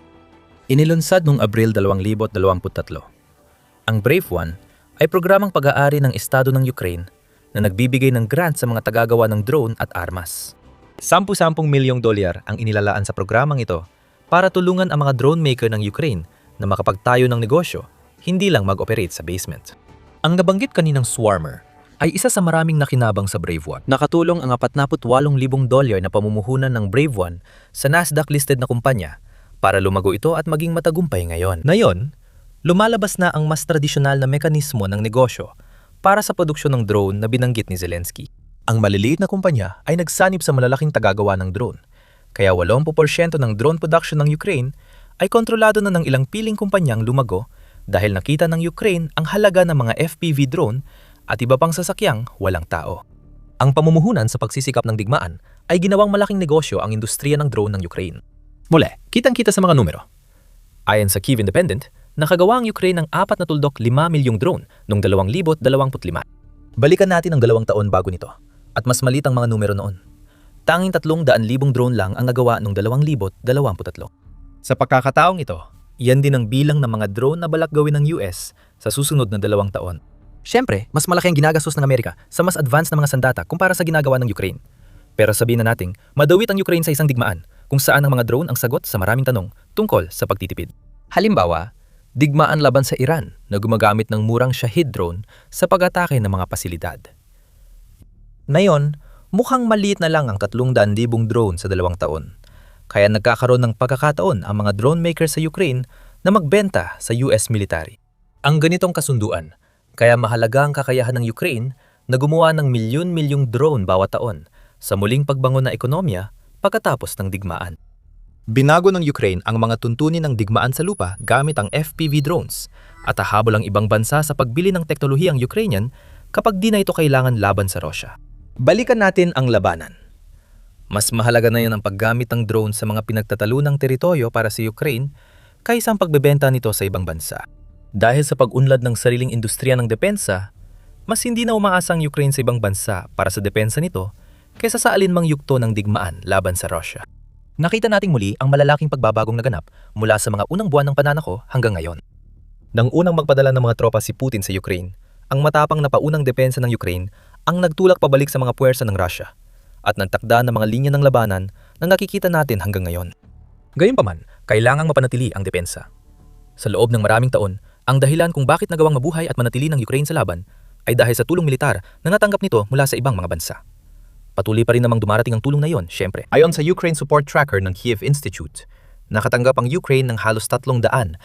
S1: Inilunsad noong Abril 2023. Ang Brave One ay programang pag-aari ng Estado ng Ukraine na nagbibigay ng grant sa mga tagagawa ng drone at armas. $10 milyong ang inilalaan sa programang ito para tulungan ang mga drone maker ng Ukraine na makapagtayo ng negosyo, hindi lang mag-operate sa basement. Ang nabanggit kaninang Swarmer ay isa sa maraming nakinabang sa Brave One. Nakatulong ang $48,000 na pamumuhunan ng Brave One sa Nasdaq-listed na kumpanya para lumago ito at maging matagumpay ngayon. Ngayon, lumalabas na ang mas tradisyonal na mekanismo ng negosyo para sa produksyon ng drone na binanggit ni Zelensky. Ang maliliit na kumpanya ay nagsanib sa malalaking tagagawa ng drone, kaya 80% ng drone production ng Ukraine ay kontrolado na ng ilang piling kumpanyang lumago dahil nakita ng Ukraine ang halaga ng mga FPV drone at iba pang sasakyang walang tao. Ang pamumuhunan sa pagsisikap ng digmaan ay ginawang malaking negosyo ang industriya ng drone ng Ukraine. Muli, kitang-kita sa mga numero. Ayon sa Kyiv Independent, nakagawa ang Ukraine ng 4.5 milyong drone noong 2025. Balikan natin ang 2 taon bago nito at mas maliit ang mga numero noon. Tanging 300,000 drone lang ang nagawa noong 2023. Sa pagkakataong ito, yan din ang bilang ng mga drone na balak gawin ng US sa susunod na 2 taon. Siyempre, mas malaki ang ginagastos ng Amerika sa mas advanced na mga sandata kumpara sa ginagawa ng Ukraine. Pero sabihin na nating, madawit ang Ukraine sa isang digmaan kung saan ang mga drone ang sagot sa maraming tanong tungkol sa pagtitipid. Halimbawa, digmaan laban sa Iran na gumagamit ng murang Shahid drone sa pag-atake ng mga pasilidad. Ngayon, mukhang maliit na lang ang 300,000 drone sa 2 taon. Kaya nagkakaroon ng pagkakataon ang mga drone maker sa Ukraine na magbenta sa US military. Ang ganitong kasunduan, kaya mahalaga ang kakayahan ng Ukraine na gumawa ng milyon-milyong drone bawat taon sa muling pagbangon na ekonomiya pagkatapos ng digmaan. Binago ng Ukraine ang mga tuntunin ng digmaan sa lupa gamit ang FPV drones at hahabol ang ibang bansa sa pagbili ng teknolohiyang Ukrainian kapag di na ito kailangan laban sa Russia. Balikan natin ang labanan. Mas mahalaga na yan ang paggamit ng drone sa mga pinagtatalunang teritoryo para sa Ukraine kaysa ang pagbebenta nito sa ibang bansa. Dahil sa pag-unlad ng sariling industriya ng depensa, mas hindi na umaasa ang Ukraine sa ibang bansa para sa depensa nito kaysa sa alinmang yugto ng digmaan laban sa Russia. Nakita nating muli ang malalaking pagbabagong naganap mula sa mga unang buwan ng pananako hanggang ngayon. Nang unang magpadala ng mga tropa si Putin sa Ukraine, ang matapang na paunang depensa ng Ukraine ang nagtulak pabalik sa mga puwersa ng Russia at nagtakda ng mga linya ng labanan na nakikita natin hanggang ngayon. Gayunpaman, kailangang mapanatili ang depensa. Sa loob ng maraming taon, ang dahilan kung bakit nagawang mabuhay at manatili ng Ukraine sa laban ay dahil sa tulong militar na natanggap nito mula sa ibang mga bansa.
S2: Patuloy pa rin namang dumarating ang tulong na iyon, syempre.
S1: Ayon sa Ukraine Support Tracker ng Kiev Institute, nakatanggap ang Ukraine ng halos 316.7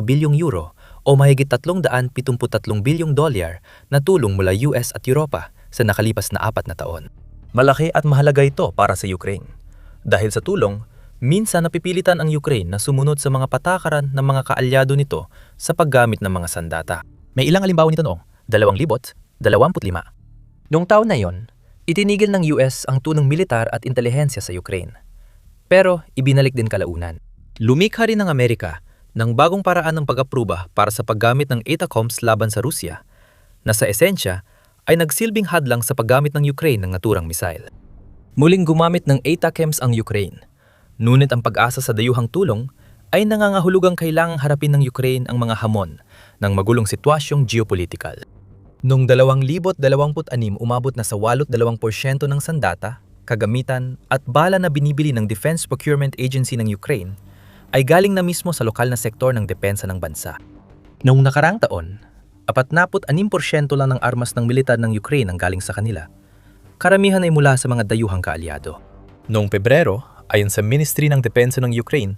S1: bilyong euro o mahigit 373 bilyong dolyar na tulong mula US at Europa sa nakalipas na 4 na taon. Malaki at mahalaga ito para sa Ukraine. Dahil sa tulong, minsan napipilitan ang Ukraine na sumunod sa mga patakaran ng mga kaalyado nito sa paggamit ng mga sandata.
S2: May ilang halimbawa nito noong 2025. Noong taon na yon, itinigil ng US ang tulong militar at intelihensya sa Ukraine. Pero ibinalik din kalaunan. Lumikha rin ng Amerika ng bagong paraan ng pag-apruba para sa paggamit ng ATACMS laban sa Rusya na sa esensya ay nagsilbing hadlang sa paggamit ng Ukraine ng naturang misail. Muling gumamit ng ATACMS ang Ukraine. Ngunit ang pag-asa sa dayuhang tulong ay nangangahulugang kailangang harapin ng Ukraine ang mga hamon ng magulong sitwasyong geopolitikal. Noong 2026 umabot na sa 82% ng sandata, kagamitan at bala na binibili ng Defense Procurement Agency ng Ukraine ay galing na mismo sa lokal na sektor ng depensa ng bansa. Noong nakaraang taon, 46% lang ng armas ng militar ng Ukraine ang galing sa kanila. Karamihan ay mula sa mga dayuhang kaalyado. Noong Pebrero, ayon sa Ministry ng Depensa ng Ukraine,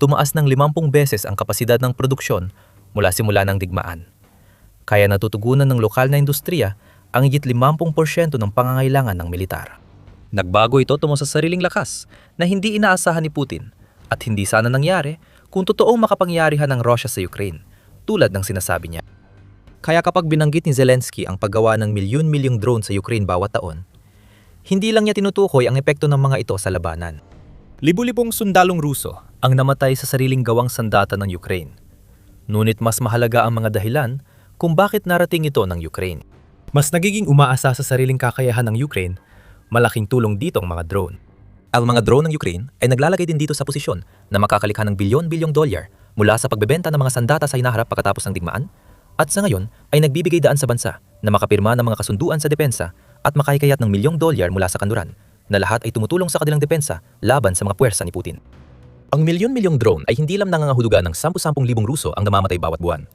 S2: tumaas ng 50 beses ang kapasidad ng produksyon mula simula ng digmaan. Kaya natutugunan ng lokal na industriya ang higit 50% ng pangangailangan ng militar. Nagbago ito tungo sa sariling lakas na hindi inaasahan ni Putin at hindi sana nangyari kung totoong makapangyarihan ng Russia sa Ukraine, tulad ng sinasabi niya. Kaya kapag binanggit ni Zelensky ang paggawa ng milyon-milyong drone sa Ukraine bawat taon, hindi lang niya tinutukoy ang epekto ng mga ito sa labanan. Libu-libong sundalong Ruso ang namatay sa sariling gawang sandata ng Ukraine. Ngunit mas mahalaga ang mga dahilan kung bakit narating ito ng Ukraine. Mas nagiging umaasa sa sariling kakayahan ng Ukraine, malaking tulong dito ang mga drone. Ang mga drone ng Ukraine ay naglalagay din dito sa posisyon na makakalikha ng bilyon-bilyong dolyar mula sa pagbebenta ng mga sandata sa hinaharap pagkatapos ng digmaan at sa ngayon ay nagbibigay daan sa bansa na makapirma ng mga kasunduan sa depensa at makahikayat ng milyong dolyar mula sa kanluran na lahat ay tumutulong sa kanilang depensa laban sa mga puwersa ni Putin. Ang milyon-milyong drone ay hindi lang nangangahulugan ng 10,000 Ruso ang namamatay bawat buwan.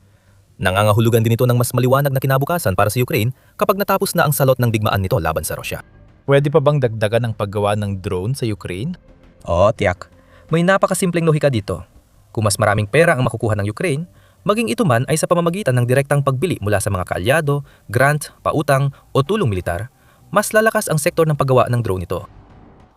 S2: Nangangahulugan din ito ng mas maliwanag na kinabukasan para sa Ukraine kapag natapos na ang salot ng digmaan nito laban sa Rusya. Pwede pa bang dagdagan ang paggawa ng drone sa Ukraine? Oo, tiyak. May napakasimpleng lohika dito. Kung mas maraming pera ang makukuha ng Ukraine, maging ito man ay sa pamamagitan ng direktang pagbili mula sa mga kaalyado, grant, pautang o tulong militar, mas lalakas ang sektor ng paggawa ng drone nito.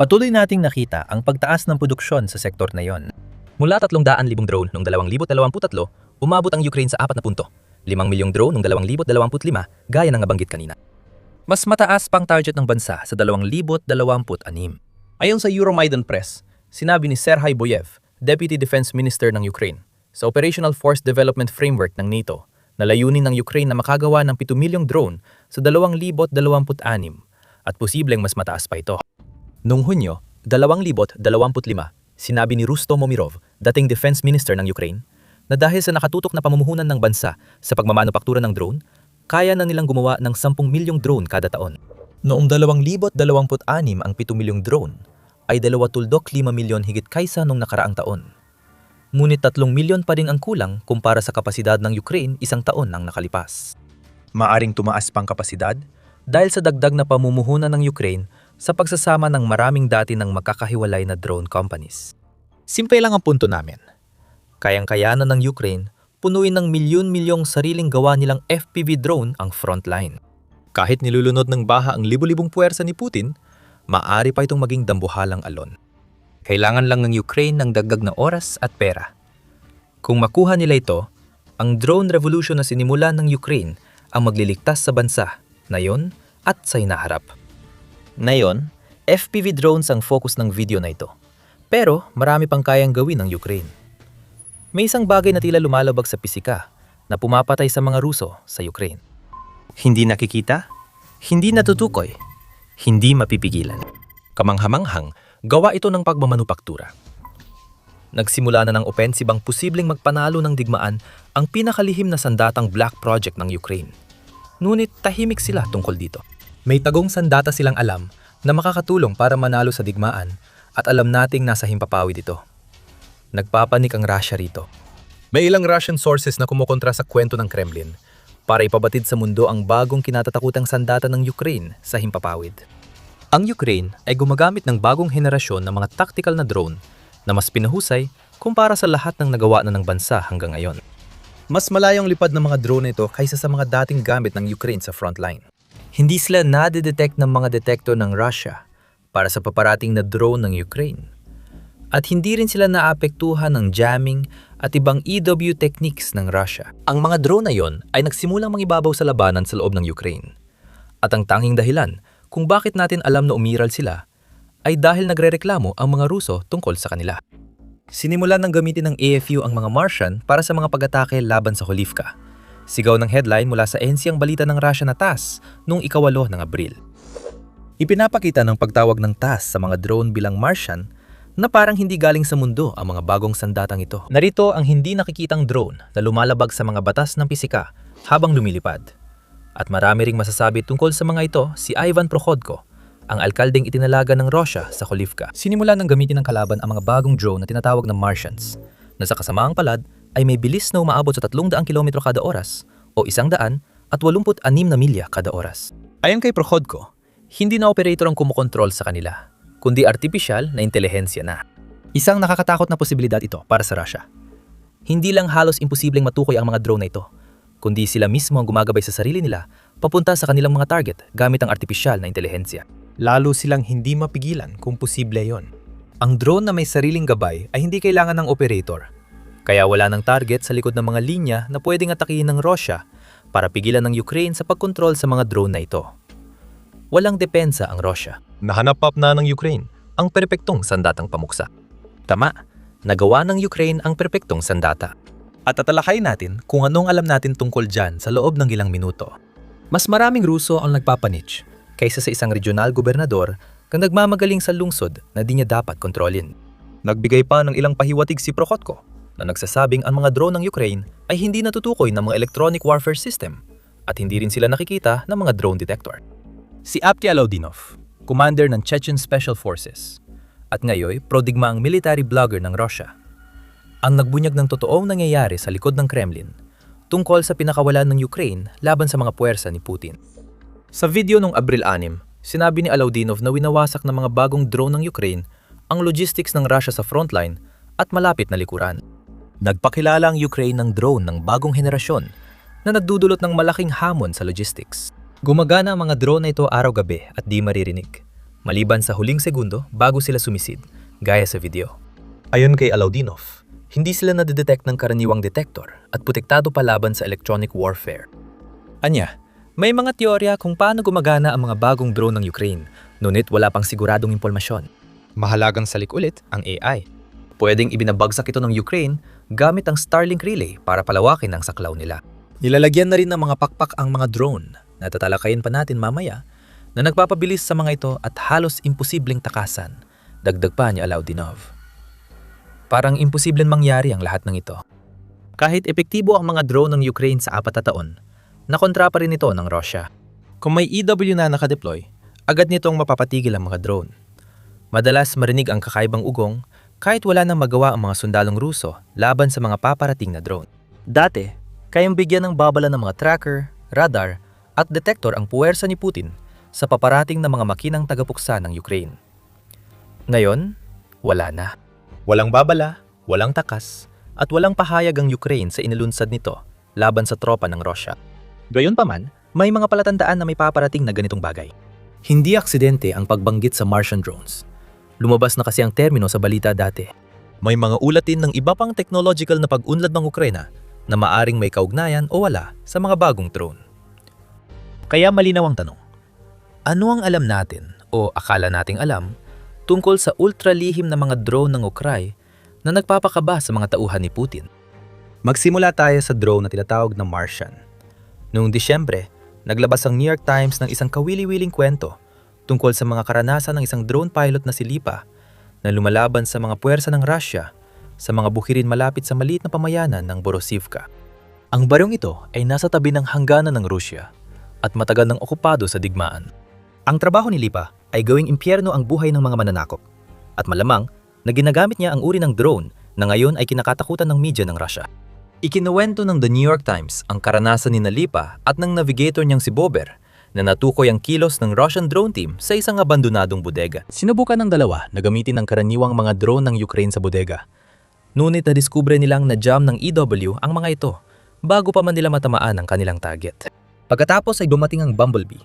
S2: Patuloy nating nakita ang pagtaas ng produksyon sa sektor na yon. Mula 300,000 drone noong 2023, umabot ang Ukraine sa 4 na punto. 5 milyong drone noong 2025 gaya ng nabanggit kanina. Mas mataas pang target ng bansa sa 2026. Ayon sa Euromaidan Press, sinabi ni Serhiy Boyev, Deputy Defense Minister ng Ukraine, sa Operational Force Development Framework ng NATO, na layunin ng Ukraine na makagawa ng 7 milyong drone sa 2026 at posibleng mas mataas pa ito. Noong Hunyo 2025, sinabi ni Rustom Umerov, dating Defense Minister ng Ukraine, na dahil sa nakatutok na pamumuhunan ng bansa sa pagmamanupaktura ng drone, kaya na nilang gumawa ng 10 milyong drone kada taon. Noong 2026 ang 7 milyong drone ay 2.5 milyon higit kaysa noong nakaraang taon. Ngunit 3 milyon pa rin ang kulang kumpara sa kapasidad ng Ukraine isang taon nang nakalipas. Maaring tumaas pang kapasidad dahil sa dagdag na pamumuhunan ng Ukraine sa pagsasama ng maraming dati ng magkakahiwalay na drone companies. Simple lang ang punto namin. Kayang-kayanan ng Ukraine punuin ng milyon-milyong sariling gawa nilang FPV drone ang frontline. Kahit nilulunod ng baha ang libu-libong puwersa ni Putin, maaari pa itong maging dambuhalang alon. Kailangan lang ng Ukraine ng dagdag na oras at pera. Kung makuha nila ito, ang drone revolution na sinimula ng Ukraine ang magliligtas sa bansa, ngayon at sa hinaharap. Ngayon, FPV drones ang focus ng video na ito. Pero marami pang kayang gawin ng Ukraine. May isang bagay na tila lumalabag sa pisika na pumapatay sa mga Ruso sa Ukraine. Hindi nakikita, hindi natutukoy, hindi mapipigilan. Kamanghamanghang, gawa ito ng pagmamanupaktura. Nagsimula na ng opensibang posibleng magpanalo ng digmaan ang pinakalihim na sandatang Black Project ng Ukraine. Ngunit tahimik sila tungkol dito. May tagong sandata silang alam na makakatulong para manalo sa digmaan at alam nating nasa himpapawid ito. Nagpapanik ang Russia rito. May ilang Russian sources na kumukontra sa kwento ng Kremlin para ipabatid sa mundo ang bagong kinatatakutang sandata ng Ukraine sa himpapawid.
S1: Ang Ukraine ay gumagamit ng bagong henerasyon ng mga tactical na drone na mas pinahusay kumpara sa lahat ng nagawa na ng bansa hanggang ngayon.
S2: Mas malayong lipad ng mga drone ito kaysa sa mga dating gamit ng Ukraine sa frontline.
S1: Hindi sila nadedetect ng mga detektor ng Russia para sa paparating na drone ng Ukraine. At hindi rin sila naapektuhan ng jamming at ibang EW techniques ng Russia. Ang mga drone na yon ay nagsimulang mangibabaw sa labanan sa loob ng Ukraine. At ang tanging dahilan kung bakit natin alam na umiral sila ay dahil nagrereklamo ang mga Ruso tungkol sa kanila. Sinimulan ng gamitin ng AFU ang mga Martian para sa mga pag-atake laban sa Holivka. Sigaw ng headline mula sa NC ang balita ng Russia na TASS noong 8 ng Abril. Ipinapakita ng pagtawag ng TASS sa mga drone bilang Martian na parang hindi galing sa mundo ang mga bagong sandatang ito. Narito ang hindi nakikitang drone na lumalabag sa mga batas ng pisika habang lumilipad. At marami ring masasabi tungkol sa mga ito si Ivan Prokhotko, ang alkaldeng itinalaga ng Russia sa Holivka. Sinimulan ng gamitin ng kalaban ang mga bagong drone na tinatawag na Martians, na sa kasamaang palad ay may bilis na umaabot sa 300 km kada oras o 186 na milya kada oras. Ayon kay Prokhotko, hindi na operator ang kumokontrol sa kanila, kundi artificial na intelihensya na. Isang nakakatakot na posibilidad ito para sa Russia. Hindi lang halos imposibleng matukoy ang mga drone na ito, kundi sila mismo ang gumagabay sa sarili nila papunta sa kanilang mga target gamit ang artificial na intelihensya. Lalo silang hindi mapigilan kung posible yon. Ang drone na may sariling gabay ay hindi kailangan ng operator, kaya wala ng target sa likod ng mga linya na pwedeng atakihin ng Russia para pigilan ng Ukraine sa pagkontrol sa mga drone na ito. Walang depensa ang Russia. Nahanap up na ng Ukraine ang perpektong sandatang pamuksa. Tama, nagawa ng Ukraine ang perpektong sandata. At tatalakayin natin kung anong alam natin tungkol dyan sa loob ng ilang minuto. Mas maraming Ruso ang nagpapanich kaysa sa isang regional gobernador na nagmamagaling sa lungsod na di niya dapat kontrolin. Nagbigay pa ng ilang pahiwatig si Prokhotko na nagsasabing ang mga drone ng Ukraine ay hindi natutukoy ng mga electronic warfare system at hindi rin sila nakikita ng mga drone detector. Si Apti Alaudinov, commander ng Chechen Special Forces, at ngayon prodigma ang military blogger ng Russia, ang nagbunyag ng totoong nangyayari sa likod ng Kremlin tungkol sa pinakawalan ng Ukraine laban sa mga puwersa ni Putin. Sa video noong Abril 6, sinabi ni Alaudinov na winawasak ng mga bagong drone ng Ukraine ang logistics ng Russia sa frontline at malapit na likuran. Nagpakilala ang Ukraine ng drone ng bagong henerasyon na nagdudulot ng malaking hamon sa logistics. Gumagana ang mga drone na ito araw-gabi at di maririnig, maliban sa huling segundo bago sila sumisid, gaya sa video. Ayon kay Alaudinov, hindi sila nadedetect ng karaniwang detector at protektado pa laban sa electronic warfare. Anya, may mga teorya kung paano gumagana ang mga bagong drone ng Ukraine, ngunit wala pang siguradong impormasyon. Mahalagang salik ulit ang AI. Pwedeng ibinabagsak ito ng Ukraine gamit ang Starlink relay para palawakin ang saklaw nila. Nilalagyan na rin ng mga pakpak ang mga drone na tatalakayin pa natin mamaya na nagpapabilis sa mga ito at halos imposibleng takasan, dagdag pa ni Alaudinov. Parang imposibleng mangyari ang lahat ng ito. Kahit epektibo ang mga drone ng Ukraine sa 4 na taon, nakontra pa rin ito ng Russia. Kung may EW na nakadeploy, agad nitong mapapatigil ang mga drone. Madalas marinig ang kakaibang ugong kahit wala nang magawa ang mga sundalong Ruso laban sa mga paparating na drone. Dati, kayang bigyan ng babala ng mga tracker, radar, at detector ang puwersa ni Putin sa paparating na mga makinang tagapuksa ng Ukraine. Ngayon, wala na. Walang babala, walang takas, at walang pahayag ang Ukraine sa inilunsad nito laban sa tropa ng Russia. Gayunpaman, may mga palatandaan na may paparating na ganitong bagay. Hindi aksidente ang pagbanggit sa Martian drones. Lumabas na kasi ang termino sa balita dati. May mga ulatin ng iba pang technological na pag-unlad ng Ukraina na maaring may kaugnayan o wala sa mga bagong drone. Kaya malinaw ang tanong, ano ang alam natin o akala nating alam tungkol sa ultralihim na mga drone ng Ukraine na nagpapakaba sa mga tauhan ni Putin? Magsimula tayo sa drone na tinatawag na Martian. Noong Disyembre, naglabas ang New York Times ng isang kawili-wiling kwento tungkol sa mga karanasan ng isang drone pilot na si Lipa na lumalaban sa mga puwersa ng Russia sa mga bukirin malapit sa maliit na pamayanan ng Borosivka. Ang baryong ito ay nasa tabi ng hangganan ng Rusya at matagal nang okupado sa digmaan. Ang trabaho ni Lipa ay gawing impyerno ang buhay ng mga mananakop at malamang na ginagamit niya ang uri ng drone na ngayon ay kinakatakutan ng media ng Russia. Ikinuwento ng The New York Times ang karanasan ni Lipa at ng navigator niyang si Bober na natukoy ang kilos ng Russian drone team sa isang abandonadong bodega. Sinubukan ng dalawa na gamitin ang karaniwang mga drone ng Ukraine sa bodega. Ngunit nadiskubre nilang na-jam ng EW ang mga ito bago pa man nila matamaan ang kanilang target. Pagkatapos ay dumating ang Bumblebee,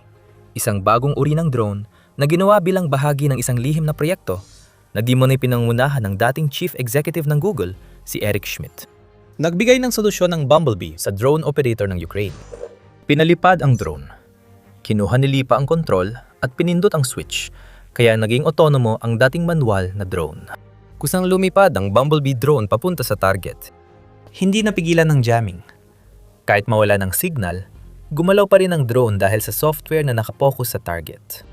S1: isang bagong uri ng drone na ginawa bilang bahagi ng isang lihim na proyekto na di mo na pinangunahan ng dating Chief Executive ng Google, si Eric Schmidt. Nagbigay ng solusyon ng Bumblebee sa drone operator ng Ukraine. Pinalipad ang drone. Kinuha ni Lipa ang kontrol at pinindot ang switch, kaya naging otonomo ang dating manual na drone. Kusang lumipad ang Bumblebee drone papunta sa target. Hindi napigilan ng jamming. Kahit mawala ng signal, gumalaw pa rin ang drone dahil sa software na nakapokus sa target.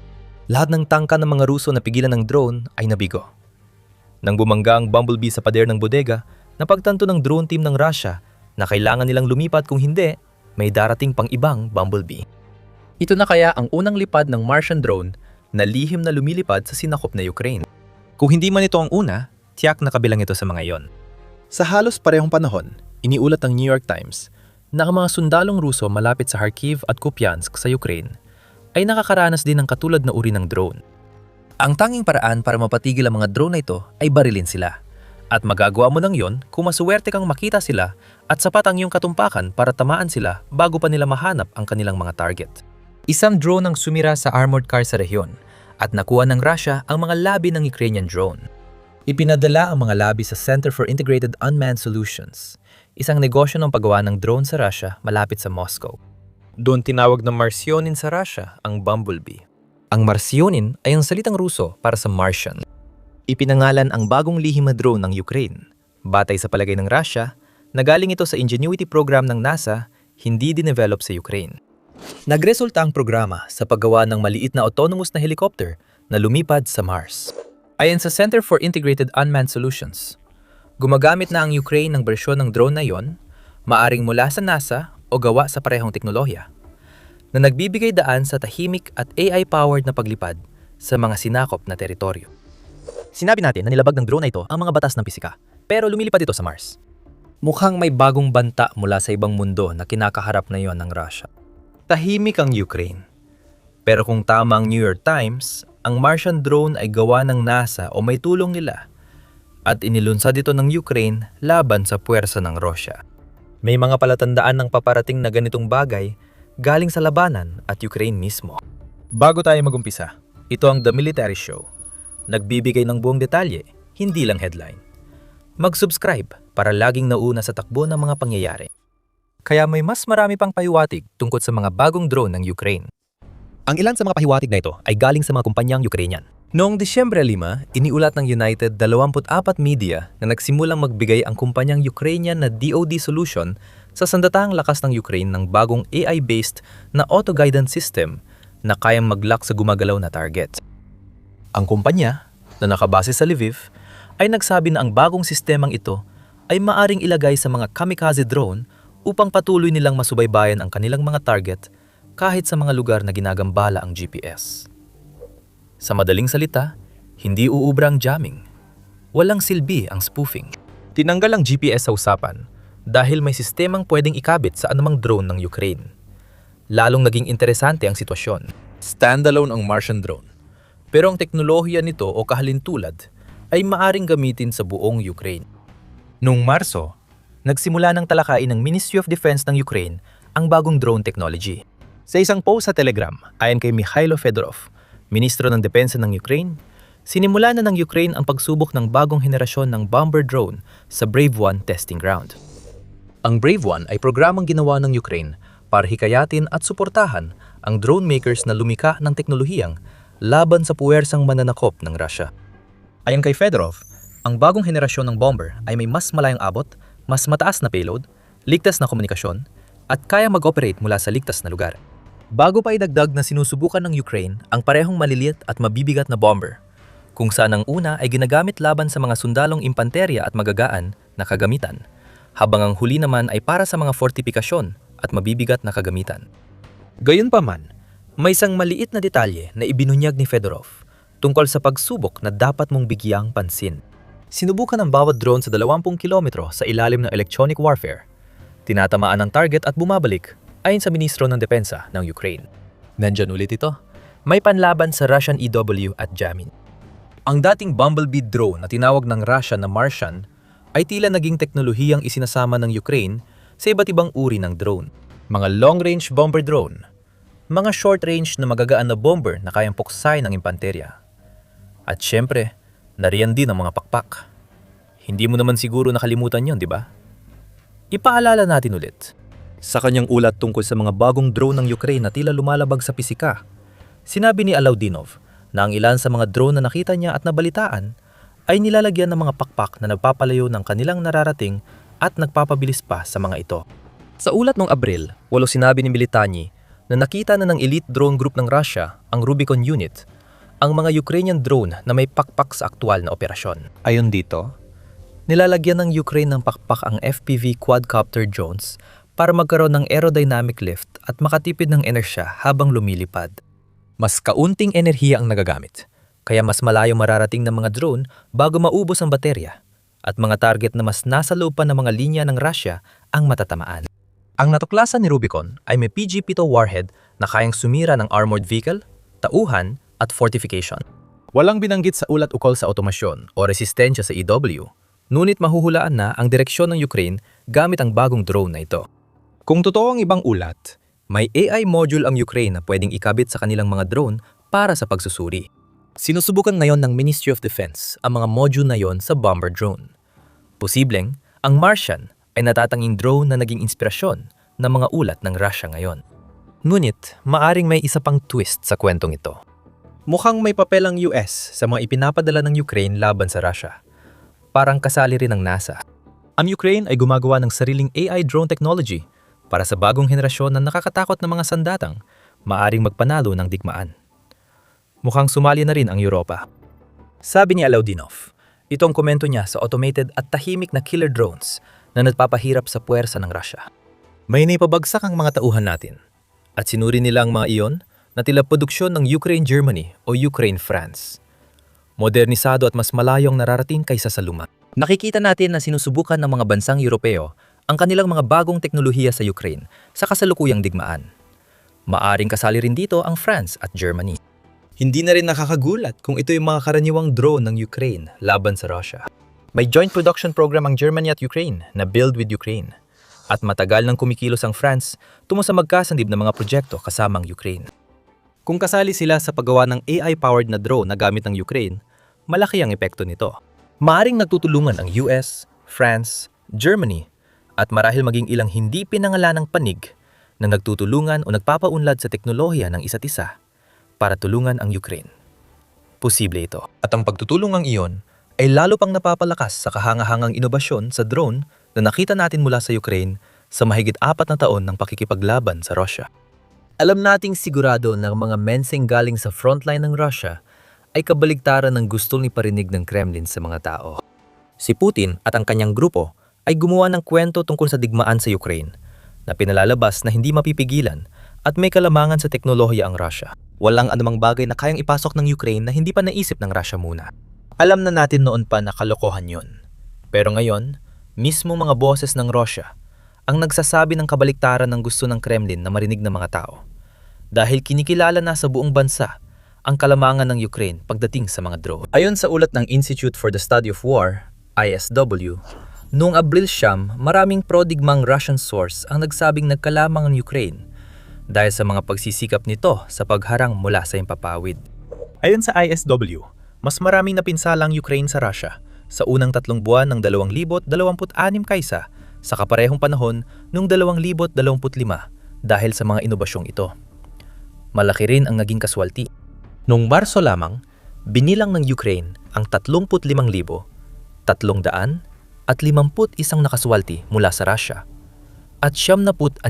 S1: Lahat ng tangka ng mga Ruso na pigilan ng drone ay nabigo. Nang bumangga ang Bumblebee sa pader ng bodega, napagtanto ng drone team ng Russia na kailangan nilang lumipat kung hindi, may darating pang ibang Bumblebee. Ito na kaya ang unang lipad ng Martian drone na lihim na lumilipad sa sinakop na Ukraine. Kung hindi man ito ang una, tiyak na kabilang ito sa mga iyon. Sa halos parehong panahon, iniulat ng New York Times na ang mga sundalong Ruso malapit sa Kharkiv at Kupiansk sa Ukraine ay nakakaranas din ng katulad na uri ng drone. Ang tanging paraan para mapatigil ang mga drone na ito ay barilin sila. At magagawa mo nang yon kung masuwerte kang makita sila at sapat ang iyong katumpakan para tamaan sila bago pa nila mahanap ang kanilang mga target. Isang drone ang sumira sa armored car sa rehiyon at nakuha ng Russia ang mga labi ng Ukrainian drone. Ipinadala ang mga labi sa Center for Integrated Unmanned Solutions, isang negosyo ng paggawa ng drone sa Russia malapit sa Moscow. Doon tinawag na Marsionin sa Russia ang Bumblebee. Ang Marsionin ay ang salitang Ruso para sa Martian. Ipinangalan ang bagong lihim na drone ng Ukraine. Batay sa palagay ng Russia, nagaling ito sa Ingenuity program ng NASA, hindi dinevelop sa Ukraine. Nagresulta ang programa sa paggawa ng maliit na autonomous na helicopter na lumipad sa Mars. Ayon sa Center for Integrated Unmanned Solutions, gumagamit na ang Ukraine ng bersyon ng drone na yon, maaring mula sa NASA o gawa sa parehong teknolohiya, na nagbibigay daan sa tahimik at AI-powered na paglipad sa mga sinakop na teritoryo. Sinabi natin na nilabag ng drone na ito ang mga batas ng pisika, pero lumilipad ito sa Mars. Mukhang may bagong banta mula sa ibang mundo na kinakaharap na yon ng Russia. Tahimik ang Ukraine. Pero kung tama ang New York Times, ang Martian drone ay gawa ng NASA o may tulong nila at inilunsad ito ng Ukraine laban sa puwersa ng Russia. May mga palatandaan ng paparating na ganitong bagay galing sa labanan at Ukraine mismo. Bago tayo magumpisa, ito ang The Military Show. Nagbibigay ng buong detalye, hindi lang headline. Mag-subscribe para laging nauna sa takbo ng mga pangyayari. Kaya may mas marami pang pahiwatig tungkol sa mga bagong drone ng Ukraine. Ang ilan sa mga pahiwatig na ito ay galing sa mga kumpanyang Ukrainian. Noong Disyembre 5, iniulat ng United 24 Media na nagsimulang magbigay ang kumpanyang Ukrainian na DoD solution sa sandatahang lakas ng Ukraine ng bagong AI-based na auto-guidance system na kayang mag-lock sa gumagalaw na target. Ang kumpanya, na nakabase sa Lviv, ay nagsabi na ang bagong sistemang ito ay maaring ilagay sa mga kamikaze drone upang patuloy nilang masubaybayan ang kanilang mga target kahit sa mga lugar na ginagambala ang GPS. Sa madaling salita, hindi uubra ang jamming. Walang silbi ang spoofing. Tinanggal ang GPS sa usapan dahil may sistemang pwedeng ikabit sa anumang drone ng Ukraine. Lalong naging interesante ang sitwasyon. Standalone ang Martian drone. Pero ang teknolohiya nito o kahalintulad ay maaring gamitin sa buong Ukraine. Noong Marso, nagsimula ng talakayin ng Ministry of Defense ng Ukraine ang bagong drone technology. Sa isang post sa Telegram, ayon kay Mikhailo Fedorov, Ministro ng Depensa ng Ukraine, sinimula na ng Ukraine ang pagsubok ng bagong henerasyon ng bomber drone sa Brave One testing ground. Ang Brave One ay programang ginawa ng Ukraine para hikayatin at suportahan ang drone makers na lumika ng teknolohiyang laban sa puwersang mananakop ng Russia. Ayon kay Fedorov, ang bagong henerasyon ng bomber ay may mas malayang abot, mas mataas na payload, ligtas na komunikasyon, at kaya mag-operate mula sa ligtas na lugar. Bago pa idagdag na sinusubukan ng Ukraine ang parehong maliliit at mabibigat na bomber, kung saan ang una ay ginagamit laban sa mga sundalong impanterya at magagaan na kagamitan, habang ang huli naman ay para sa mga fortifikasyon at mabibigat na kagamitan. Gayunpaman, may isang maliit na detalye na ibinunyag ni Fedorov tungkol sa pagsubok na dapat mong bigyang pansin. Sinubukan ang bawat drone sa 20 kilometro sa ilalim ng electronic warfare. Tinatamaan ang target at bumabalik ayon sa Ministro ng Depensa ng Ukraine.
S2: Nandyan ulit ito. May panlaban sa Russian EW at Jamin. Ang dating Bumblebee drone na tinawag ng Russia na Martian ay tila naging teknolohiyang isinasama ng Ukraine sa iba't ibang uri ng drone. Mga long-range bomber drone, mga short-range na magagaan na bomber na kayang puksay ng impanterya. At syempre, nariyan din ang mga pakpak. Hindi mo naman siguro nakalimutan yon, di ba? Ipaalala natin ulit. Sa kanyang ulat tungkol sa mga bagong drone ng Ukraine na tila lumalabag sa pisika, sinabi ni Alaudinov na ang ilan sa mga drone na nakita niya at nabalitaan ay nilalagyan ng mga pakpak na nagpapalayo ng kanilang nararating at nagpapabilis pa sa mga ito. Sa ulat noong Abril, sinabi ni Militani na nakita na ng elite drone group ng Russia, ang Rubicon Unit, ang mga Ukrainian drone na may pakpak sa aktwal na operasyon. Ayon dito, nilalagyan ng Ukraine ng pakpak ang FPV quadcopter drones para magkaroon ng aerodynamic lift at makatipid ng enerhiya habang lumilipad. Mas kaunting enerhiya ang nagagamit, kaya mas malayo mararating ng mga drone bago maubos ang baterya, at mga target na mas nasa loob pa ng mga linya ng Russia ang matatamaan. Ang natuklasan ni Rubicon ay may PG-7 warhead na kayang sumira ng armored vehicle, tauhan at fortification. Walang binanggit sa ulat ukol sa otomasyon o resistensya sa EW, ngunit mahuhulaan na ang direksyon ng Ukraine gamit ang bagong drone na ito. Kung totoo ang ibang ulat, may AI module ang Ukraine na pwedeng ikabit sa kanilang mga drone para sa pagsusuri. Sinusubukan ngayon ng Ministry of Defense ang mga module na yon sa bomber drone. Posibleng, ang Martian ay natatanging drone na naging inspirasyon ng mga ulat ng Russia ngayon. Ngunit, maaring may isa pang twist sa kwentong ito. Mukhang may papel ang US sa mga ipinapadala ng Ukraine laban sa Russia. Parang kasali rin ng NASA. Ang Ukraine ay gumagawa ng sariling AI drone technology para sa bagong henerasyon na nakakatakot na mga sandatang maaring magpanalo ng digmaan. Mukhang sumali na rin ang Europa. Sabi ni Alaudinov, itong komento niya sa automated at tahimik na killer drones na nagpapahirap sa puwersa ng Russia. May naipabagsak ang mga tauhan natin at sinuri nila ang mga iyon na tila produksyon ng Ukraine-Germany o Ukraine-France. Modernisado at mas malayo ang nararating kaysa sa luma. Nakikita natin na sinusubukan ng mga bansang Europeo ang kanilang mga bagong teknolohiya sa Ukraine sa kasalukuyang digmaan. Maaring kasali rin dito ang France at Germany. Hindi na rin nakakagulat kung ito yung mga karaniwang drone ng Ukraine laban sa Russia. May joint production program ang Germany at Ukraine na Build with Ukraine. At matagal nang kumikilos ang France tungo sa magkasandib na mga proyekto kasama ang Ukraine. Kung kasali sila sa paggawa ng AI-powered na drone na gamit ng Ukraine, malaki ang epekto nito. Maaring nagtutulungan ang US, France, Germany, at marahil maging ilang hindi pinangalanang panig na nagtutulungan o nagpapaunlad sa teknolohiya ng isa't isa para tulungan ang Ukraine. Posible ito. At ang pagtutulungang iyon ay lalo pang napapalakas sa kahangahangang inobasyon sa drone na nakita natin mula sa Ukraine sa mahigit 4 na taon ng pakikipaglaban sa Russia. Alam nating sigurado na ang mga menseng galing sa frontline ng Russia ay kabaligtaran ng gustong iparinig ng Kremlin sa mga tao. Si Putin at ang kanyang grupo ay gumawa ng kwento tungkol sa digmaan sa Ukraine na pinalalabas na hindi mapipigilan at may kalamangan sa teknolohiya ang Russia. Walang anumang bagay na kayang ipasok ng Ukraine na hindi pa naisip ng Russia muna. Alam na natin noon pa na kalokohan yun. Pero ngayon, mismo mga boses ng Russia ang nagsasabi ng kabaliktaran ng gusto ng Kremlin na marinig ng mga tao. Dahil kinikilala na sa buong bansa ang kalamangan ng Ukraine pagdating sa mga drone. Ayon sa ulat ng Institute for the Study of War, ISW, noong Abril 9, maraming pro-digmang Russian source ang nagsabing nagkalamang ang Ukraine dahil sa mga pagsisikap nito sa pagharang mula sa impapawid. Ayon sa ISW, mas maraming napinsala ang Ukraine sa Russia sa unang 3 buwan ng 2026 kaysa sa kaparehong panahon noong 2025 dahil sa mga inobasyong ito. Malaki rin ang naging kaswalti. Noong Marso lamang, binilang ng Ukraine ang 35,351 nakaswalti mula sa Russia. At 76%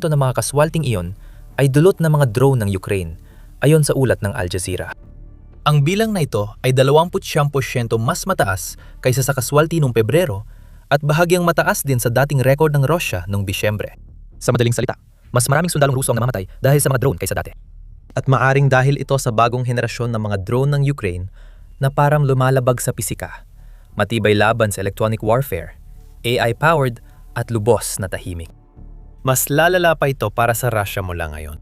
S2: ng mga kaswalting iyon ay dulot ng mga drone ng Ukraine, ayon sa ulat ng Al Jazeera. Ang bilang na ito ay 29% mas mataas kaysa sa kaswalti noong Pebrero at bahagyang mataas din sa dating record ng Russia noong Disyembre. Sa madaling salita, mas maraming sundalong Ruso ang namamatay dahil sa mga drone kaysa dati. At maaring dahil ito sa bagong henerasyon ng mga drone ng Ukraine na parang lumalabag sa pisika, matibay laban sa electronic warfare, AI-powered at lubos na tahimik. Mas lalala pa ito para sa Russia mula ngayon.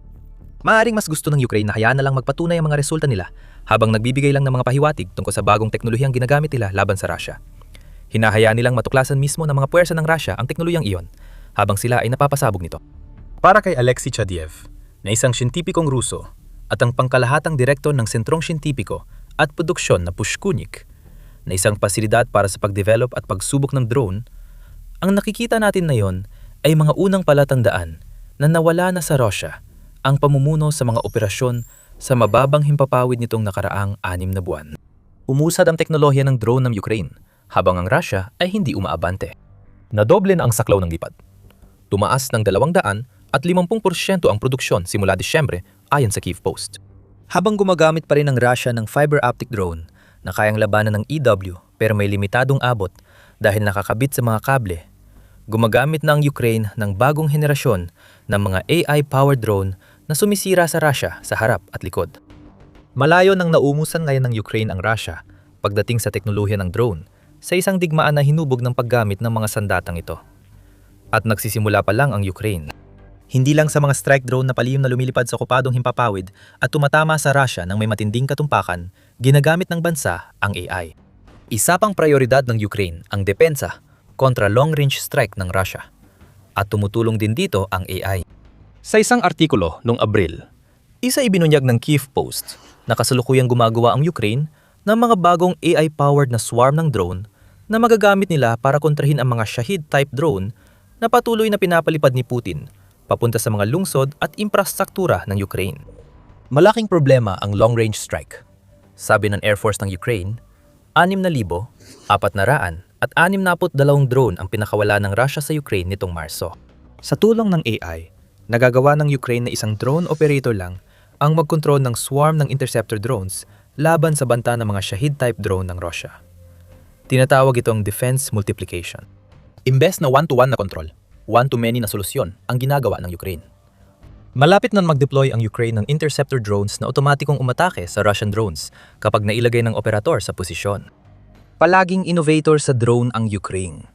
S2: Maaaring mas gusto ng Ukraine na hayaan na lang magpatunay ang mga resulta nila habang nagbibigay lang ng mga pahiwatig tungkol sa bagong teknolohiyang ginagamit nila laban sa Russia. Hinahayaan nilang matuklasan mismo ng mga puwersa ng Russia ang teknolohiyang iyon habang sila ay napapasabog nito. Para kay Alexei Chadiev, na isang siyentipikong Ruso at ang pangkalahatang direktor ng Sentrong Siyentipiko at Produksyon na Pushkunik, na isang pasilidad para sa pagdevelop at pagsubok ng drone, ang nakikita natin na yon ay mga unang palatandaan na nawala na sa Russia ang pamumuno sa mga operasyon sa mababang himpapawid nitong nakaraang 6 na buwan. Umusad ang teknolohiya ng drone ng Ukraine habang ang Russia ay hindi umaabante. Nadoble na ang saklaw ng lipad. Tumaas ng 250% ang produksyon simula Disyembre ayon sa Kyiv Post. Habang gumagamit pa rin ang Russia ng fiber optic drone na kayang labanan ng EW pero may limitadong abot dahil nakakabit sa mga kable, gumagamit na ang Ukraine ng bagong henerasyon ng mga AI-powered drone na sumisira sa Russia sa harap at likod. Malayo nang naumusan ngayon ng Ukraine ang Russia pagdating sa teknolohiya ng drone sa isang digmaan na hinubog ng paggamit ng mga sandatang ito. At nagsisimula pa lang ang Ukraine. Hindi lang sa mga strike drone na palihim na lumilipad sa okupadong himpapawid at tumatama sa Russia ng may matinding katumpakan, ginagamit ng bansa ang AI. Isa pang prioridad ng Ukraine ang depensa kontra long-range strike ng Russia. At tumutulong din dito ang AI. Sa isang artikulo noong Abril, isa ibinunyag ng Kyiv Post na kasalukuyang gumagawa ang Ukraine ng mga bagong AI-powered na swarm ng drone na magagamit nila para kontrahin ang mga Shahid-type drone na patuloy na pinapalipad ni Putin papunta sa mga lungsod at infrastruktura ng Ukraine. Malaking problema ang long-range strike. Sabi ng Air Force ng Ukraine, 6,462 drone ang pinakawala ng Russia sa Ukraine nitong Marso. Sa tulong ng AI, nagagawa ng Ukraine na isang drone operator lang ang magkontrol ng swarm ng interceptor drones laban sa banta ng mga Shahid-type drone ng Russia. Tinatawag itong defense multiplication. Imbes na one-to-one na kontrol, one-to-many na solusyon ang ginagawa ng Ukraine. Malapit na mag-deploy ang Ukraine ng interceptor drones na otomatikong umatake sa Russian drones kapag nailagay ng operator sa posisyon. Palaging innovator sa drone ang Ukraine.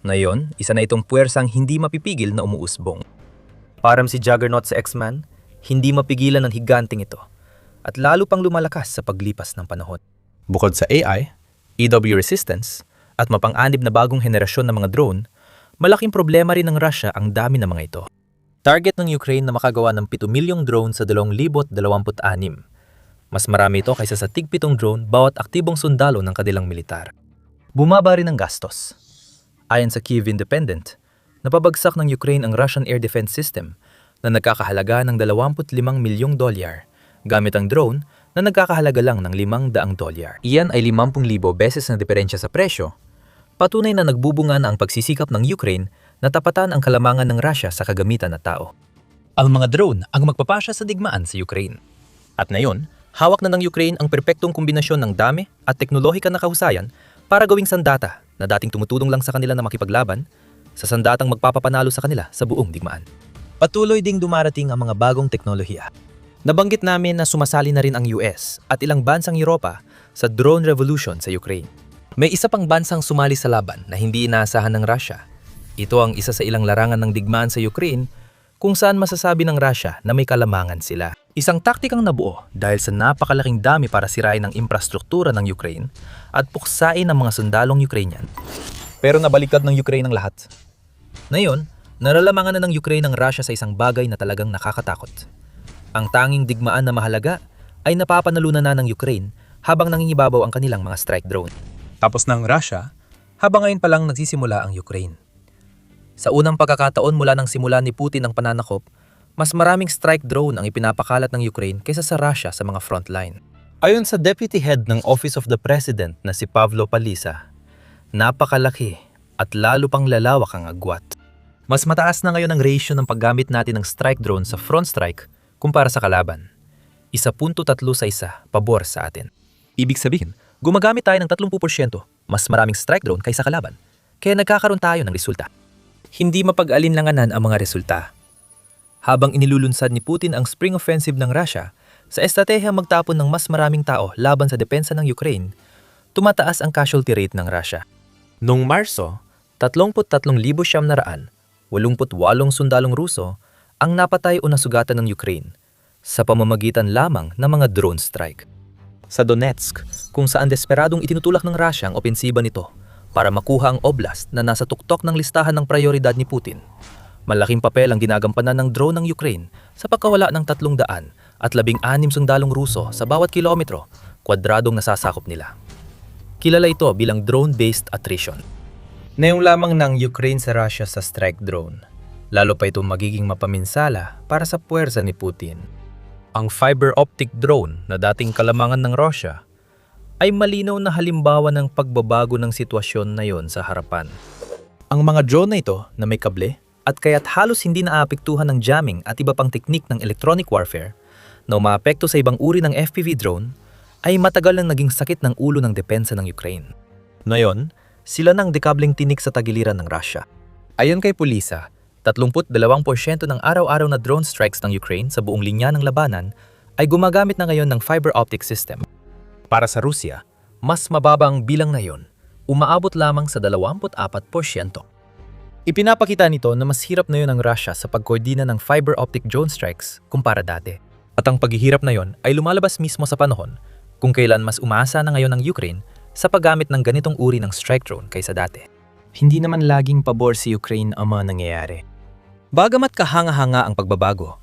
S2: Ngayon, isa na itong puwersang hindi mapipigil na umuusbong. Parang si Juggernaut sa X-Men, hindi mapigilan ng higanting ito at lalo pang lumalakas sa paglipas ng panahon. Bukod sa AI, EW resistance at mapang-anib na bagong henerasyon ng mga drone, malaking problema rin ng Russia ang dami ng mga ito. Target ng Ukraine na makagawa ng 7 milyong drone sa 2026. Mas marami ito kaysa sa tig-7 drone bawat aktibong sundalo ng kanilang militar. Bumaba rin ang gastos. Ayon sa Kyiv Independent, napabagsak ng Ukraine ang Russian Air Defense System na nagkakahalaga ng $25 milyong gamit ang drone na nagkakahalaga lang ng $500. Iyan ay 50,000 beses na diferensya sa presyo. Patunay na nagbubunga na ang pagsisikap ng Ukraine na tapatan ang kalamangan ng Russia sa kagamitan na tao. Ang mga drone ang magpapasya sa digmaan sa Ukraine. At ngayon, hawak na ng Ukraine ang perpektong kombinasyon ng dami at teknolohika na kahusayan para gawing sandata na dating tumutulong lang sa kanila na makipaglaban sa sandatang magpapapanalo sa kanila sa buong digmaan. Patuloy ding dumarating ang mga bagong teknolohiya. Nabanggit namin na sumasali na rin ang US at ilang bansang Europa sa drone revolution sa Ukraine. May isa pang bansang sumali sa laban na hindi inaasahan ng Russia. Ito ang isa sa ilang larangan ng digmaan sa Ukraine kung saan masasabi ng Russia na may kalamangan sila. Isang taktikang nabuo dahil sa napakalaking dami para sirain ang infrastruktura ng Ukraine at puksain ang mga sundalong Ukrainian. Pero nabaliktad ng Ukraine ang lahat. Ngayon, naralamangan na ng Ukraine ang Russia sa isang bagay na talagang nakakatakot. Ang tanging digmaan na mahalaga ay napapanalunan na ng Ukraine habang nangingibabaw ang kanilang mga strike drone. Tapos ng Russia, habang ngayon pa lang nagsisimula ang Ukraine. Sa unang pagkakataon mula nang simula ni Putin ang pananakop, mas maraming strike drone ang ipinapakalat ng Ukraine kaysa sa Russia sa mga frontline. Ayon sa Deputy Head ng Office of the President na si Pavlo Palisa, napakalaki at lalo pang lalawak ang agwat. Mas mataas na ngayon ang ratio ng paggamit natin ng strike drone sa front strike kumpara sa kalaban. 1.3 sa isa, pabor sa atin. Ibig sabihin, gumagamit tayo ng 30% mas maraming strike drone kaysa kalaban, kaya nagkakaroon tayo ng resulta. Hindi mapag-alinlanganan ang mga resulta. Habang inilulunsad ni Putin ang spring offensive ng Russia sa estratehiyang magtapon ng mas maraming tao laban sa depensa ng Ukraine, tumataas ang casualty rate ng Russia. Noong Marso, 33,988 sundalong Ruso ang napatay o nasugatan ng Ukraine, sa pamamagitan lamang ng mga drone strike. Sa Donetsk, kung saan desperadong itinutulak ng Russia ang opensiba nito para makuha ang oblast na nasa tuktok ng listahan ng prioridad ni Putin, malaking papel ang ginagampanan ng drone ng Ukraine sa pagkawala ng 316 sundalong Ruso sa bawat kilometro kwadradong nasasakop nila. Kilala ito bilang drone-based attrition.
S1: Ngayong lamang ng Ukraine sa Russia sa strike drone, lalo pa itong magiging mapaminsala para sa puwersa ni Putin. Ang fiber optic drone na dating kalamangan ng Russia ay malinaw na halimbawa ng pagbabago ng sitwasyon na yon sa harapan. Ang mga drone na ito na may kable at kaya't halos hindi naapektuhan ng jamming at iba pang teknik ng electronic warfare na umaapekto sa ibang uri ng FPV drone ay matagal nang naging sakit ng ulo ng depensa ng Ukraine. Ngayon, sila nang dekabling tinik sa tagiliran ng Russia. Ayon kay Pulisa, 32% ng araw-araw na drone strikes ng Ukraine sa buong linya ng labanan ay gumagamit na ngayon ng fiber optic system. Para sa Rusya, mas mababa ang bilang na yon, umaabot lamang sa 24%. Ipinapakita nito na mas hirap na yon ang Russia sa pagkoordina ng fiber optic drone strikes kumpara dati. At ang paghihirap na yon ay lumalabas mismo sa panahon kung kailan mas umaasa na ngayon ang Ukraine sa paggamit ng ganitong uri ng strike drone kaysa dati. Hindi naman laging pabor si Ukraine ang mga nangyayari. Bagamat kahanga-hanga ang pagbabago,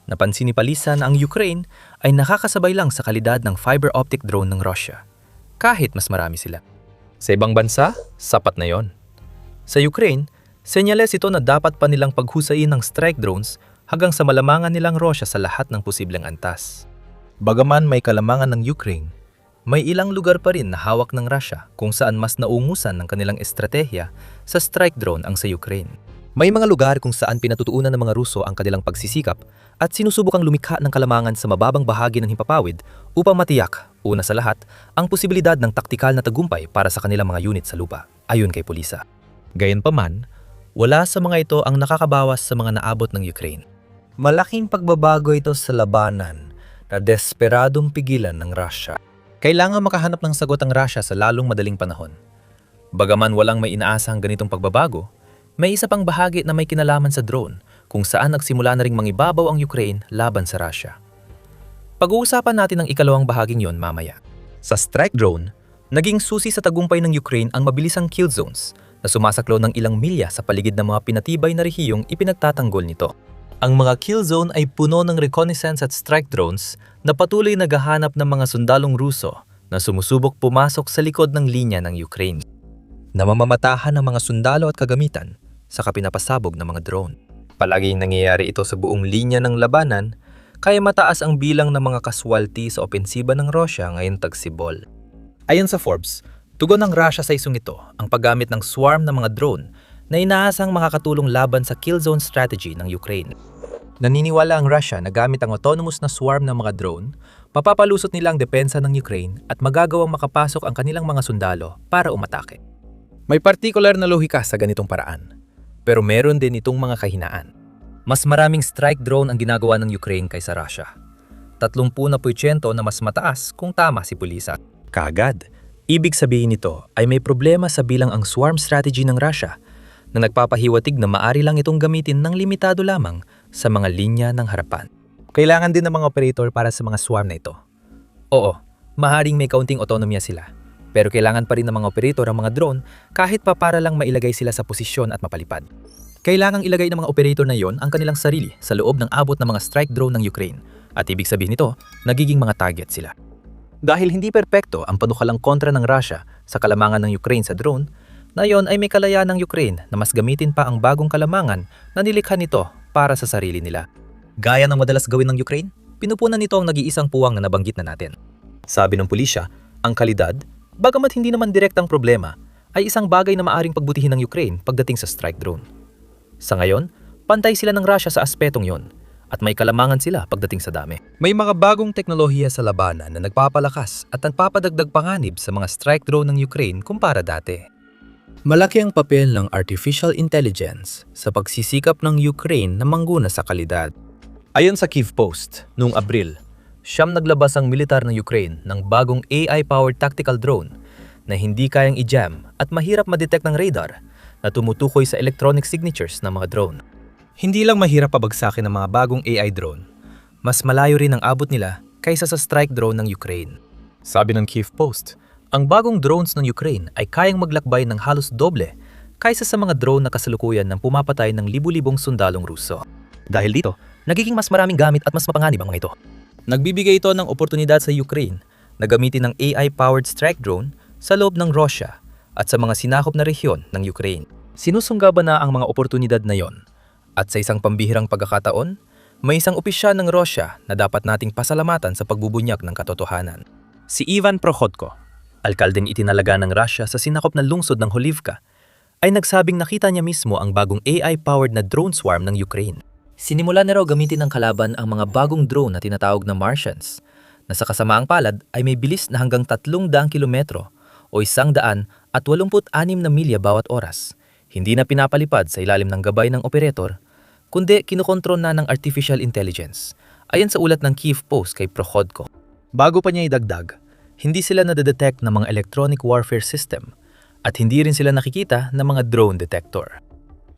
S1: napansin ni Palisa na ang Ukraine ay nakakasabay lang sa kalidad ng fiber optic drone ng Russia, kahit mas marami sila. Sa ibang bansa, sapat na yon. Sa Ukraine, senyales ito na dapat pa nilang paghusayin ng strike drones hanggang sa malamangan nilang Russia sa lahat ng posibleng antas. Bagaman may kalamangan ng Ukraine, may ilang lugar pa rin na hawak ng Russia kung saan mas naungusan ng kanilang estratehiya sa strike drone ang sa Ukraine. May mga lugar kung saan pinatutuunan ng mga Ruso ang kanilang pagsisikap at sinusubukang lumikha ng kalamangan sa mababang bahagi ng himpapawid upang matiyak, una sa lahat, ang posibilidad ng taktikal na tagumpay para sa kanilang mga unit sa lupa, ayon kay Pulisa. Gayunpaman, wala sa mga ito ang nakakabawas sa mga naabot ng Ukraine. Malaking pagbabago ito sa labanan na desperadong pigilan ng Russia. Kailangan makahanap ng sagot ang Russia sa lalong madaling panahon. Bagaman walang may inaasahang ganitong pagbabago, may isa pang bahagi na may kinalaman sa drone kung saan nagsimula na ring mangibabaw ang Ukraine laban sa Russia. Pag-uusapan natin ang ikalawang bahaging yon mamaya. Sa strike drone, naging susi sa tagumpay ng Ukraine ang mabilisang kill zones na sumasaklaw ng ilang milya sa paligid ng mga pinatibay na rehiyong ipinagtatanggol nito. Ang mga kill zone ay puno ng reconnaissance at strike drones na patuloy naghahanap ng mga sundalong Ruso na sumusubok pumasok sa likod ng linya ng Ukraine. Namamamatahan ng mga sundalo at kagamitan sa kapinapasabog ng mga drone. Palaging nangyayari ito sa buong linya ng labanan, kaya mataas ang bilang ng mga casualty sa opensiba ng Russia ngayon tagsibol. Ayon sa Forbes, tugon ng Russia sa isung ito ang paggamit ng swarm ng mga drone na inaasang makakatulong laban sa kill zone strategy ng Ukraine. Naniniwala ang Russia na gamit ang autonomous na swarm ng mga drone, papapalusot nila ang depensa ng Ukraine at magagawang makapasok ang kanilang mga sundalo para umatake. May partikular na lohika sa ganitong paraan. Pero meron din itong mga kahinaan. Mas maraming strike drone ang ginagawa ng Ukraine kaysa Russia. 30% na mas mataas kung tama si Pulisa. Kaagad, ibig sabihin nito ay may problema sa bilang ang swarm strategy ng Russia na nagpapahiwatig na maari lang itong gamitin ng limitado lamang sa mga linya ng harapan. Kailangan din ng mga operator para sa mga swarm na ito. Oo, maaaring may kaunting autonomya sila. Pero kailangan pa rin ng mga operator ang mga drone kahit pa para lang mailagay sila sa posisyon at mapalipad. Kailangang ilagay ng mga operator na yon ang kanilang sarili sa loob ng abot ng mga strike drone ng Ukraine at ibig sabihin nito, nagiging mga target sila. Dahil hindi perpekto ang panukalang kontra ng Russia sa kalamangan ng Ukraine sa drone, na yon ay may kalayaan ng Ukraine na mas gamitin pa ang bagong kalamangan na nilikha nito para sa sarili nila. Gaya ng madalas gawin ng Ukraine, pinupunan nito ang nag-iisang puwang na nabanggit na natin. Sabi ng pulisya, ang kalidad, bagamat hindi naman direktang problema, ay isang bagay na maaring pagbutihin ng Ukraine pagdating sa strike drone. Sa ngayon, pantay sila ng Russia sa aspetong yon at may kalamangan sila pagdating sa dami. May mga bagong teknolohiya sa labanan na nagpapalakas at nagpapadagdag panganib sa mga strike drone ng Ukraine kumpara dati. Malaki ang papel ng artificial intelligence sa pagsisikap ng Ukraine na mangguna sa kalidad. Ayon sa Kyiv Post, noong Abril, naglabas ang militar ng Ukraine ng bagong AI-powered tactical drone na hindi kayang i-jam at mahirap ma-detect ng radar na tumutukoy sa electronic signatures ng mga drone. Hindi lang mahirap pabagsakin ng mga bagong AI drone,
S2: mas malayo rin ang abot nila kaysa sa strike drone ng Ukraine. Sabi ng Kyiv Post, ang bagong drones ng Ukraine ay kayang maglakbay ng halos doble kaysa sa mga drone na kasalukuyan ng pumapatay ng libu-libong sundalong Ruso. Dahil dito, nagiging mas maraming gamit at mas mapanganib ang mga ito. Nagbibigay ito ng oportunidad sa Ukraine na gamitin ng AI-powered strike drone sa loob ng Russia at sa mga sinakop na rehiyon ng Ukraine. Sinusunggaban na ang mga oportunidad na yon. At sa isang pambihirang pagkakataon, may isang opisyal ng Russia na dapat nating pasalamatan sa pagbubunyag ng katotohanan. Si Ivan Prokhotko, alkaldeng itinalaga ng Russia sa sinakop na lungsod ng Holivka, ay nagsabing nakita niya mismo ang bagong AI-powered na drone swarm ng Ukraine. Sinimula na raw gamitin ng kalaban ang mga bagong drone na tinatawag na Martians, na sa kasamaang palad ay may bilis na hanggang 300 kilometro o 186 na milya bawat oras. Hindi na pinapalipad sa ilalim ng gabay ng operator, kundi kinukontrol na ng artificial intelligence, ayon sa ulat ng Kyiv Post kay Prokhotko. Bago pa niya idagdag, hindi sila nadedetect ng mga electronic warfare system at hindi rin sila nakikita ng mga drone detector.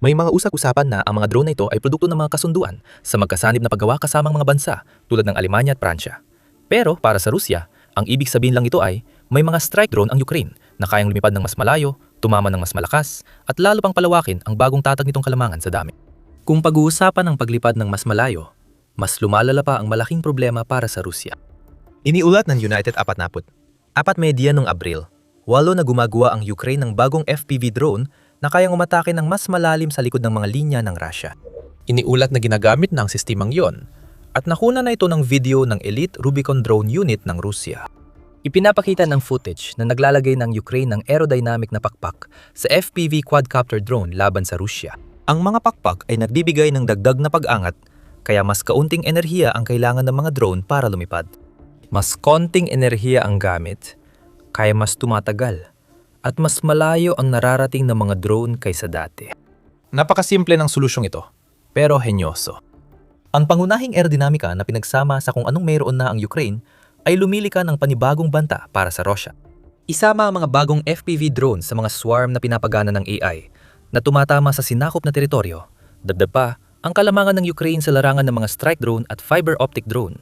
S2: May mga usap-usapan na ang mga drone na ito ay produkto ng mga kasunduan sa magkasanib na paggawa kasamang mga bansa tulad ng Alemanya at Pransya. Pero para sa Rusya, ang ibig sabihin lang ito ay may mga strike drone ang Ukraine na kayang lumipad ng mas malayo, tumama ng mas malakas, at lalo pang palawakin ang bagong tatag nitong kalamangan sa dami. Kung pag-uusapan ang paglipad ng mas malayo, mas lumalala pa ang malaking problema para sa Rusya. Iniulat ng United 44 media noong Abril, 8 na gumagawa ang Ukraine ng bagong FPV drone na kayang umatake ng mas malalim sa likod ng mga linya ng Russia. Iniulat na ginagamit ng sistemang yon at nakuna na ito ng video ng Elite Rubicon Drone Unit ng Rusya. Ipinapakita ng footage na naglalagay ng Ukraine ng aerodynamic na pakpak sa FPV quadcopter drone laban sa Rusya. Ang mga pakpak ay nagbibigay ng dagdag na pag-angat, kaya mas kaunting enerhiya ang kailangan ng mga drone para lumipad. Mas konting enerhiya ang gamit, kaya mas tumatagal, at mas malayo ang nararating ng mga drone kaysa dati. Napakasimple ng solusyong ito, pero henyoso. Ang pangunahing aerodinamika na pinagsama sa kung anong mayroon na ang Ukraine ay lumilika ng panibagong banta para sa Russia. Isama ang mga bagong FPV drone sa mga swarm na pinapagana ng AI na tumatama sa sinakop na teritoryo. Dagdag pa ang kalamangan ng Ukraine sa larangan ng mga strike drone at fiber optic drone.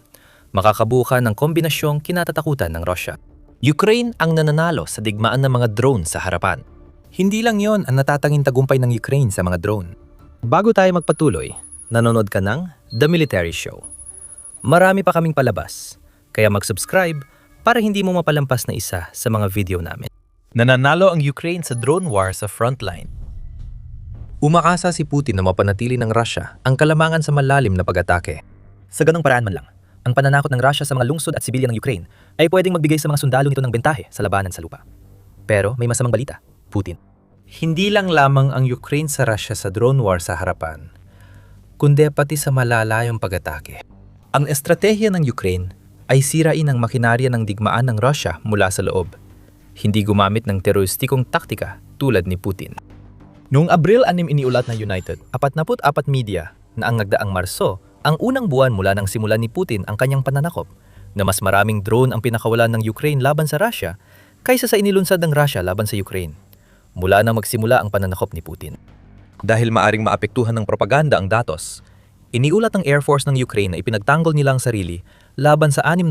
S2: Makakabuka ng kombinasyong kinatatakutan ng Russia. Ukraine ang nananalo sa digmaan ng mga drone sa harapan. Hindi lang yon ang natatanging tagumpay ng Ukraine sa mga drone. Bago tayo magpatuloy, nanonood ka ng The Military Show. Marami pa kaming palabas, kaya mag-subscribe para hindi mo mapalampas na isa sa mga video namin. Nananalo ang Ukraine sa drone war sa frontline. Umakasa si Putin na mapanatili ng Russia ang kalamangan sa malalim na pag-atake. Sa ganong paraan man lang, ang pananakot ng Russia sa mga lungsod at sibilyan ng Ukraine ay pwedeng magbigay sa mga sundalo nito ng bentahe sa labanan sa lupa. Pero may masamang balita, Putin. Hindi lang lamang ang Ukraine sa Russia sa drone war sa harapan, kundi pati sa malalayong pag-atake. Ang estratehiya ng Ukraine ay sirain ang makinarya ng digmaan ng Russia mula sa loob, hindi gumamit ng teroristikong taktika tulad ni Putin. Noong Abril 6 iniulat ng United 44 media na ang nagdaang Marso ang unang buwan mula nang simulan ni Putin ang kanyang pananakop na mas maraming drone ang pinakawalan ng Ukraine laban sa Russia kaysa sa inilunsad ng Russia laban sa Ukraine mula nang magsimula ang pananakop ni Putin. Dahil maaring maapektuhan ng propaganda ang datos, iniulat ng Air Force ng Ukraine na ipinagtanggol nila ang sarili laban sa 6,000,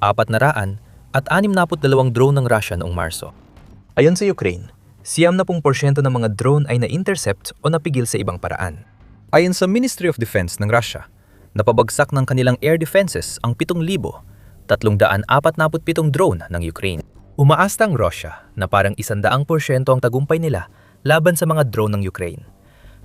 S2: 400 at 62 drone ng Russia noong Marso. Ayon sa Ukraine, 90% ng mga drone ay na-intercept o napigil sa ibang paraan. Ayon sa Ministry of Defense ng Russia, napabagsak ng kanilang air defenses ang 7,347 drone ng Ukraine. Umaasta ang Russia na parang 100% ang tagumpay nila laban sa mga drone ng Ukraine.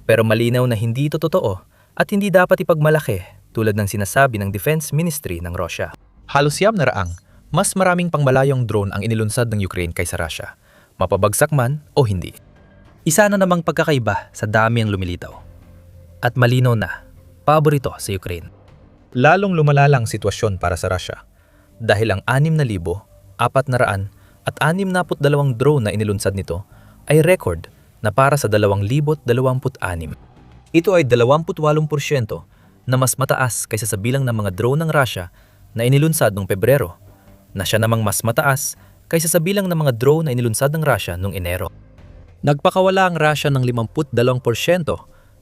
S2: Pero malinaw na hindi ito totoo at hindi dapat ipagmalaki tulad ng sinasabi ng Defense Ministry ng Russia. Halos 700 mas maraming pangmalayong drone ang inilunsad ng Ukraine kaysa Russia, mapabagsak man o hindi. Isa na namang pagkakaiba sa dami ang lumilitaw. At malinaw na, paborito sa Ukraine. Lalong lumalala ang sitwasyon para sa Russia dahil ang 6,462 drone na inilunsad nito ay record na para sa 2026. Ito ay 28% na mas mataas kaysa sa bilang ng mga drone ng Russia na inilunsad noong Pebrero, na siya namang mas mataas kaysa sa bilang ng mga drone na inilunsad ng Russia noong Enero. Nagpakawala ang Russia ng 52%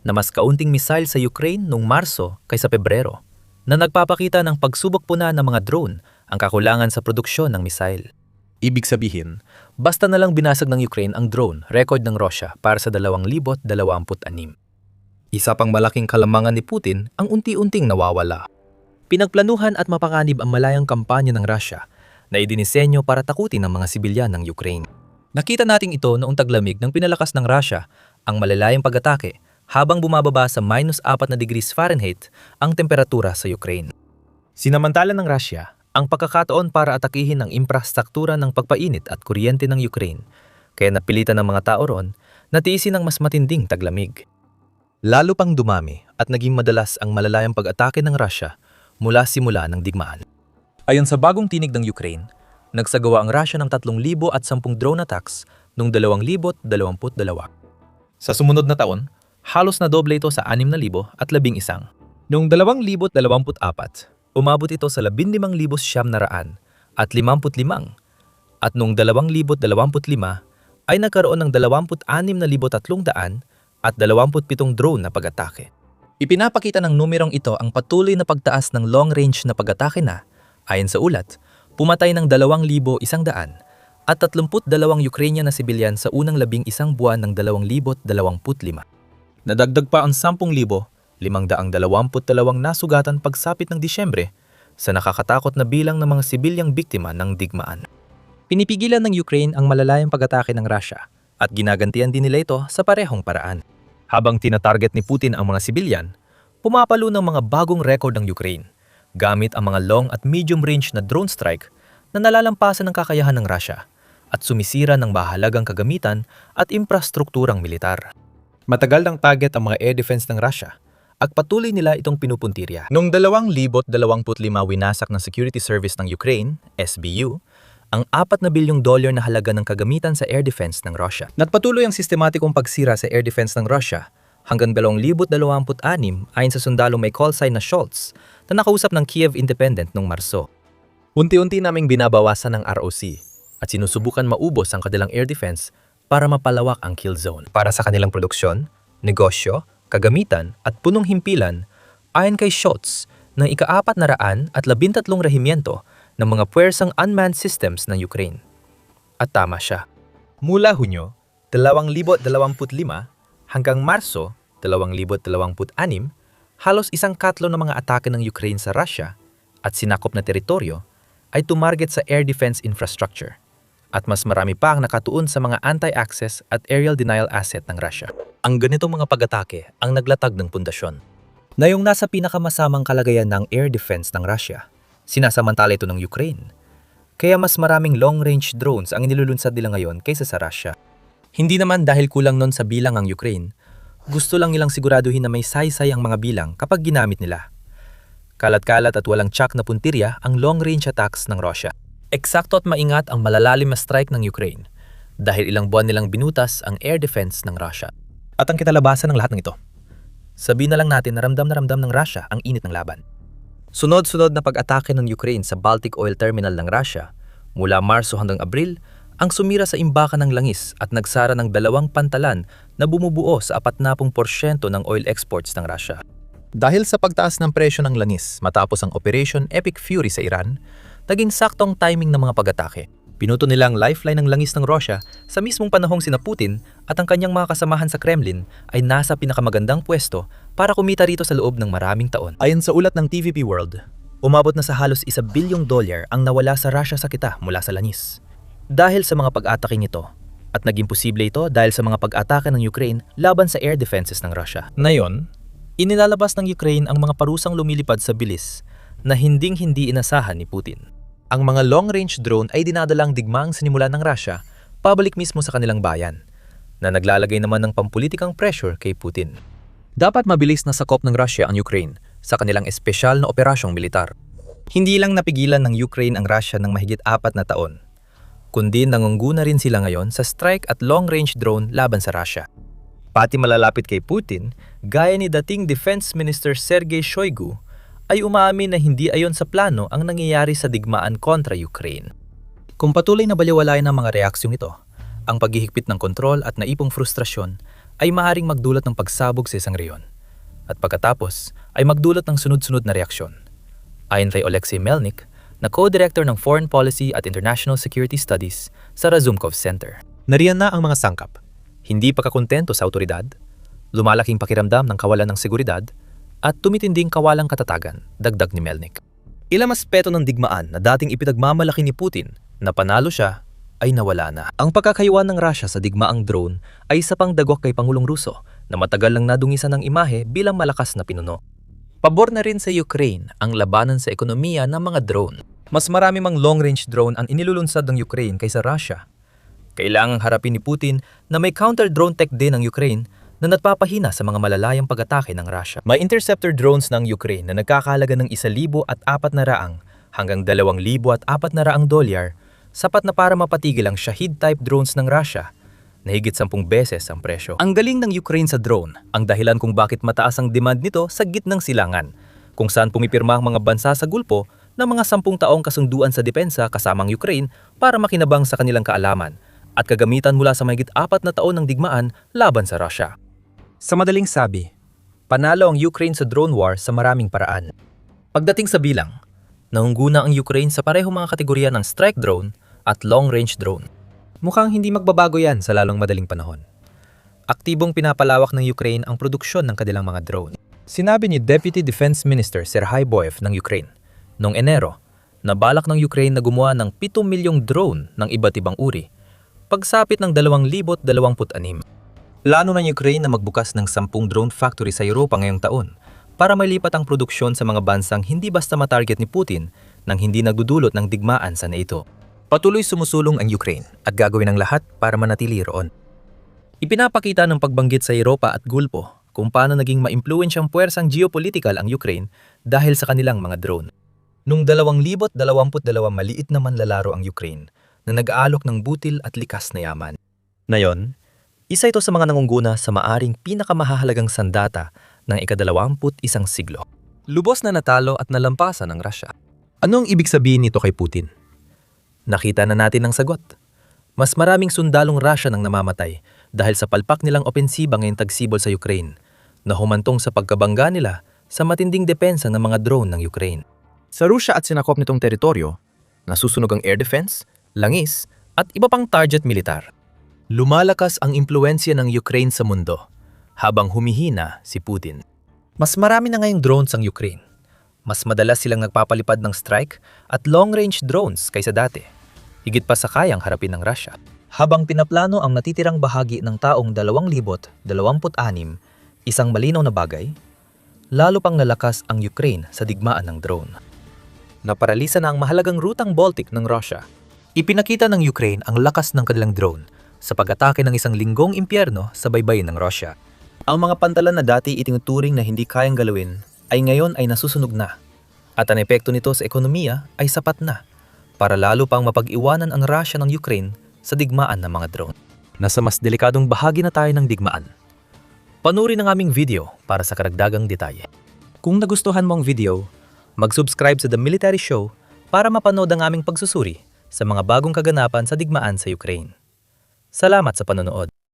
S2: na mas kaunting missile sa Ukraine noong Marso kaysa Pebrero, na nagpapakita ng pagsubok po na ng mga drone ang kakulangan sa produksyon ng misail. Ibig sabihin, basta na lang binasag ng Ukraine ang drone, record ng Russia para sa 2026. Isa pang malaking kalamangan ni Putin ang unti-unting nawawala. Pinagplanuhan at mapanganib ang malayang kampanya ng Russia na idinisenyo para takutin ang mga sibilyan ng Ukraine. Nakita natin ito noong taglamig nang pinalakas ng Russia ang malalayang pag-atake habang bumababa sa -4 na degrees Fahrenheit ang temperatura sa Ukraine. Sinamantala ng Russia ang pagkakataon para atakihin ang infrastruktura ng pagpainit at kuryente ng Ukraine, kaya napilitan ng mga tao ron na tiisin ang mas matinding taglamig. Lalo pang dumami at naging madalas ang malalayang pag-atake ng Russia mula simula ng digmaan. Ayon sa bagong tinig ng Ukraine, nagsagawa ang Russia ng 3,010 drone attacks noong 2022. Sa sumunod na taon, halos na doble ito sa 6,011. Noong 2024, umabot ito sa 15,900 at 55. At noong 2025 ay nagkaroon ng 26,300 at 27 drone na pag-atake. Ipinapakita ng numerong ito ang patuloy na pagtaas ng long-range na pag-atake na, ayon sa ulat, pumatay ng 2,100 at 32 Ukrainian na sibilyan sa unang 11 buwan ng 2025. Nadagdag pa ang 10,522 nasugatan pagsapit ng Disyembre sa nakakatakot na bilang ng mga sibilyang biktima ng digmaan. Pinipigilan ng Ukraine ang malalayang pag-atake ng Russia at ginagantian din nila ito sa parehong paraan. Habang tinatarget ni Putin ang mga sibilyan, pumapalo ng mga bagong record ng Ukraine gamit ang mga long at medium range na drone strike na nalalampasan ng kakayahan ng Russia at sumisira ng mahalagang kagamitan at infrastrukturang militar. Matagal ng target ang mga air defense ng Russia at patuloy nila itong pinupuntirya. Noong 2025 winasak ng Security Service ng Ukraine, SBU, ang $4 bilyong na halaga ng kagamitan sa air defense ng Russia. Nagpatuloy ang sistematikong pagsira sa air defense ng Russia hanggang 2026 ayon sa sundalong may call sign na Scholz na nakausap ng Kiev Independent noong Marso. Unti-unti naming binabawasan ng ROC at sinusubukan maubos ang kanilang air defense para mapalawak ang kill zone. Para sa kanilang produksyon, negosyo, kagamitan at punong himpilan, ayon kay Scholz ng ika-413 rehimyento ng mga puwersang unmanned systems ng Ukraine. At tama siya. Mula Hunyo 2025 hanggang Marso 2026, halos 1/4 ng mga atake ng Ukraine sa Russia at sinakop na teritoryo ay tumarget sa air defense infrastructure. At mas marami pa ang nakatuon sa mga anti-access at aerial denial asset ng Russia. Ang ganitong mga pag-atake ang naglatag ng pundasyon na yung nasa pinakamasamang kalagayan ng air defense ng Russia, sinasamantala ito ng Ukraine. Kaya mas maraming long-range drones ang inilulunsad nila ngayon kaysa sa Russia. Hindi naman dahil kulang nun sa bilang ang Ukraine, gusto lang nilang siguraduhin na may saysay ang mga bilang kapag ginamit nila. Kalat-kalat at walang tsak na puntirya ang long-range attacks ng Russia. Eksakto at maingat ang malalalim na strike ng Ukraine dahil ilang buwan nilang binutas ang air defense ng Russia. At ang kitalabasan ng lahat ng ito, sabihin na lang natin na ramdam ng Russia ang init ng laban. Sunod-sunod na pag-atake ng Ukraine sa Baltic Oil Terminal ng Russia mula Marso hanggang Abril ang sumira sa imbakan ng langis at nagsara ng 2 pantalan na bumubuo sa 40% ng oil exports ng Russia. Dahil sa pagtaas ng presyo ng langis matapos ang Operation Epic Fury sa Iran, naging saktong timing ng mga pag-atake. Pinuto nila ang lifeline ng langis ng Russia sa mismong panahong sina Putin at ang kanyang mga kasamahan sa Kremlin ay nasa pinakamagandang pwesto para kumita rito sa loob ng maraming taon. Ayon sa ulat ng TVP World, umabot na sa halos $1 bilyong ang nawala sa Russia sa kita mula sa langis. Dahil sa mga pag-atake nito, at naging posible ito dahil sa mga pag-atake ng Ukraine laban sa air defenses ng Russia. Ngayon, inilalabas ng Ukraine ang mga parusang lumilipad sa bilis na hinding-hindi inasahan ni Putin. Ang mga long-range drone ay dinadalang digmaang sinimulan ng Russia pabalik mismo sa kanilang bayan, na naglalagay naman ng pampulitikang pressure kay Putin. Dapat mabilis na sakop ng Russia ang Ukraine sa kanilang espesyal na operasyong militar. Hindi lang napigilan ng Ukraine ang Russia ng mahigit 4 na taon, kundi nangungguna rin sila ngayon sa strike at long-range drone laban sa Russia. Pati malalapit kay Putin, gaya ni dating Defense Minister Sergei Shoigu, ay umaamin na hindi ayon sa plano ang nangyayari sa digmaan kontra Ukraine. Kung patuloy na baliwalayan ang mga reaksyong ito, ang paghihigpit ng kontrol at naipong frustrasyon ay maaaring magdulot ng pagsabog sa isang reyon. At pagkatapos ay magdulot ng sunod-sunod na reaksyon. Ayon kay Oleksiy Melnik, na co-director ng Foreign Policy at International Security Studies sa Razumkov Center.
S1: Nariyan na ang mga sangkap. Hindi pagkakontento sa awtoridad, lumalaking pakiramdam ng kawalan ng seguridad, at tumitinding kawalang katatagan, dagdag ni Melnik. Ilang aspeto ng digmaan na dating ipinagmamalaki ni Putin na panalo siya ay nawala na. Ang pagkakaiwan ng Russia sa digmaang drone ay isa pang dagok kay Pangulong Russo na matagal lang nadungisan ng imahe bilang malakas na pinuno. Pabor na rin sa Ukraine ang labanan sa ekonomiya ng mga drone. Mas marami mang long-range drone ang inilulunsad ng Ukraine kaysa Russia. Kailangang harapin ni Putin na may counter-drone tech din ng Ukraine na nagpapahina sa mga malalayang pag-atake ng Russia. May interceptor drones ng Ukraine na nagkakahalaga ng 1,400 hanggang $2,400 dolyar, sapat na para mapatigil ang Shahid-type drones ng Russia na higit 10 beses ang presyo. Ang galing ng Ukraine sa drone, ang dahilan kung bakit mataas ang demand nito sa gitnang silangan, kung saan pumipirma ang mga bansa sa Gulpo ng mga 10 taong kasunduan sa depensa kasamang Ukraine para makinabang sa kanilang kaalaman at kagamitan mula sa mahigit 4 na taon ng digmaan laban sa Russia. Sa madaling sabi, panalo ang Ukraine sa drone war sa maraming paraan. Pagdating sa bilang, nangungguna ang Ukraine sa parehong mga kategorya ng strike drone at long-range drone. Mukhang hindi magbabago yan sa lalong madaling panahon. Aktibong pinapalawak ng Ukraine ang produksyon ng kanilang mga drone. Sinabi ni Deputy Defense Minister Serhiy Boev ng Ukraine noong Enero na balak ng Ukraine na gumawa ng 7 milyong drone ng iba't ibang uri, pagsapit ng 2026. Plano ng Ukraine na magbukas ng 10 drone factory sa Europa ngayong taon para mailipat ang produksyon sa mga bansang hindi basta matarget ni Putin nang hindi nagdudulot ng digmaan sa NATO. Patuloy sumusulong ang Ukraine at gagawin ang lahat para manatili roon. Ipinapakita ng pagbanggit sa Europa at Gulpo kung paano naging maimpluwensyang puwersang geopolitical ang Ukraine dahil sa kanilang mga drone. Noong 2022 maliit na manlalaro ang Ukraine na nag-aalok ng butil at likas na yaman. Ngayon, isa ito sa mga nangungguna sa maaring pinakamahalagang sandata ng ika-21 siglo. Lubos na natalo at nalampasan ng Russia. Anong ibig sabihin nito kay Putin? Nakita na natin ang sagot. Mas maraming sundalong Russia nang namamatay dahil sa palpak nilang opensiba ngayong tagsibol sa Ukraine na humantong sa pagkabangga nila sa matinding depensa ng mga drone ng Ukraine. Sa Russia at sinakop nitong teritoryo, nasusunog ang air defense, langis, at iba pang target militar. Lumalakas ang impluensya ng Ukraine sa mundo habang humihina si Putin. Mas marami na ngayong drones ang Ukraine. Mas madalas silang nagpapalipad ng strike at long-range drones kaysa dati, higit pa sa kayang harapin ng Russia. Habang pinaplano ang natitirang bahagi ng taong 2026, isang malinaw na bagay, lalo pang nalakas ang Ukraine sa digmaan ng drone. Naparalisa na ang mahalagang rutang Baltic ng Russia. Ipinakita ng Ukraine ang lakas ng kanilang drone sa pag-atake ng isang linggong impyerno sa baybayin ng Russia. Ang mga pantalan na dati itinuturing na hindi kayang galawin ay ngayon ay nasusunog na, at ang epekto nito sa ekonomiya ay sapat na para lalo pang mapag-iwanan ang Russia ng Ukraine sa digmaan ng mga drone. Nasa mas delikadong bahagi na tayo ng digmaan. Panurin ang aming video para sa karagdagang detalye. Kung nagustuhan mo ang video, mag-subscribe sa The Military Show para mapanood ang aming pagsusuri sa mga bagong kaganapan sa digmaan sa Ukraine. Salamat sa panonood.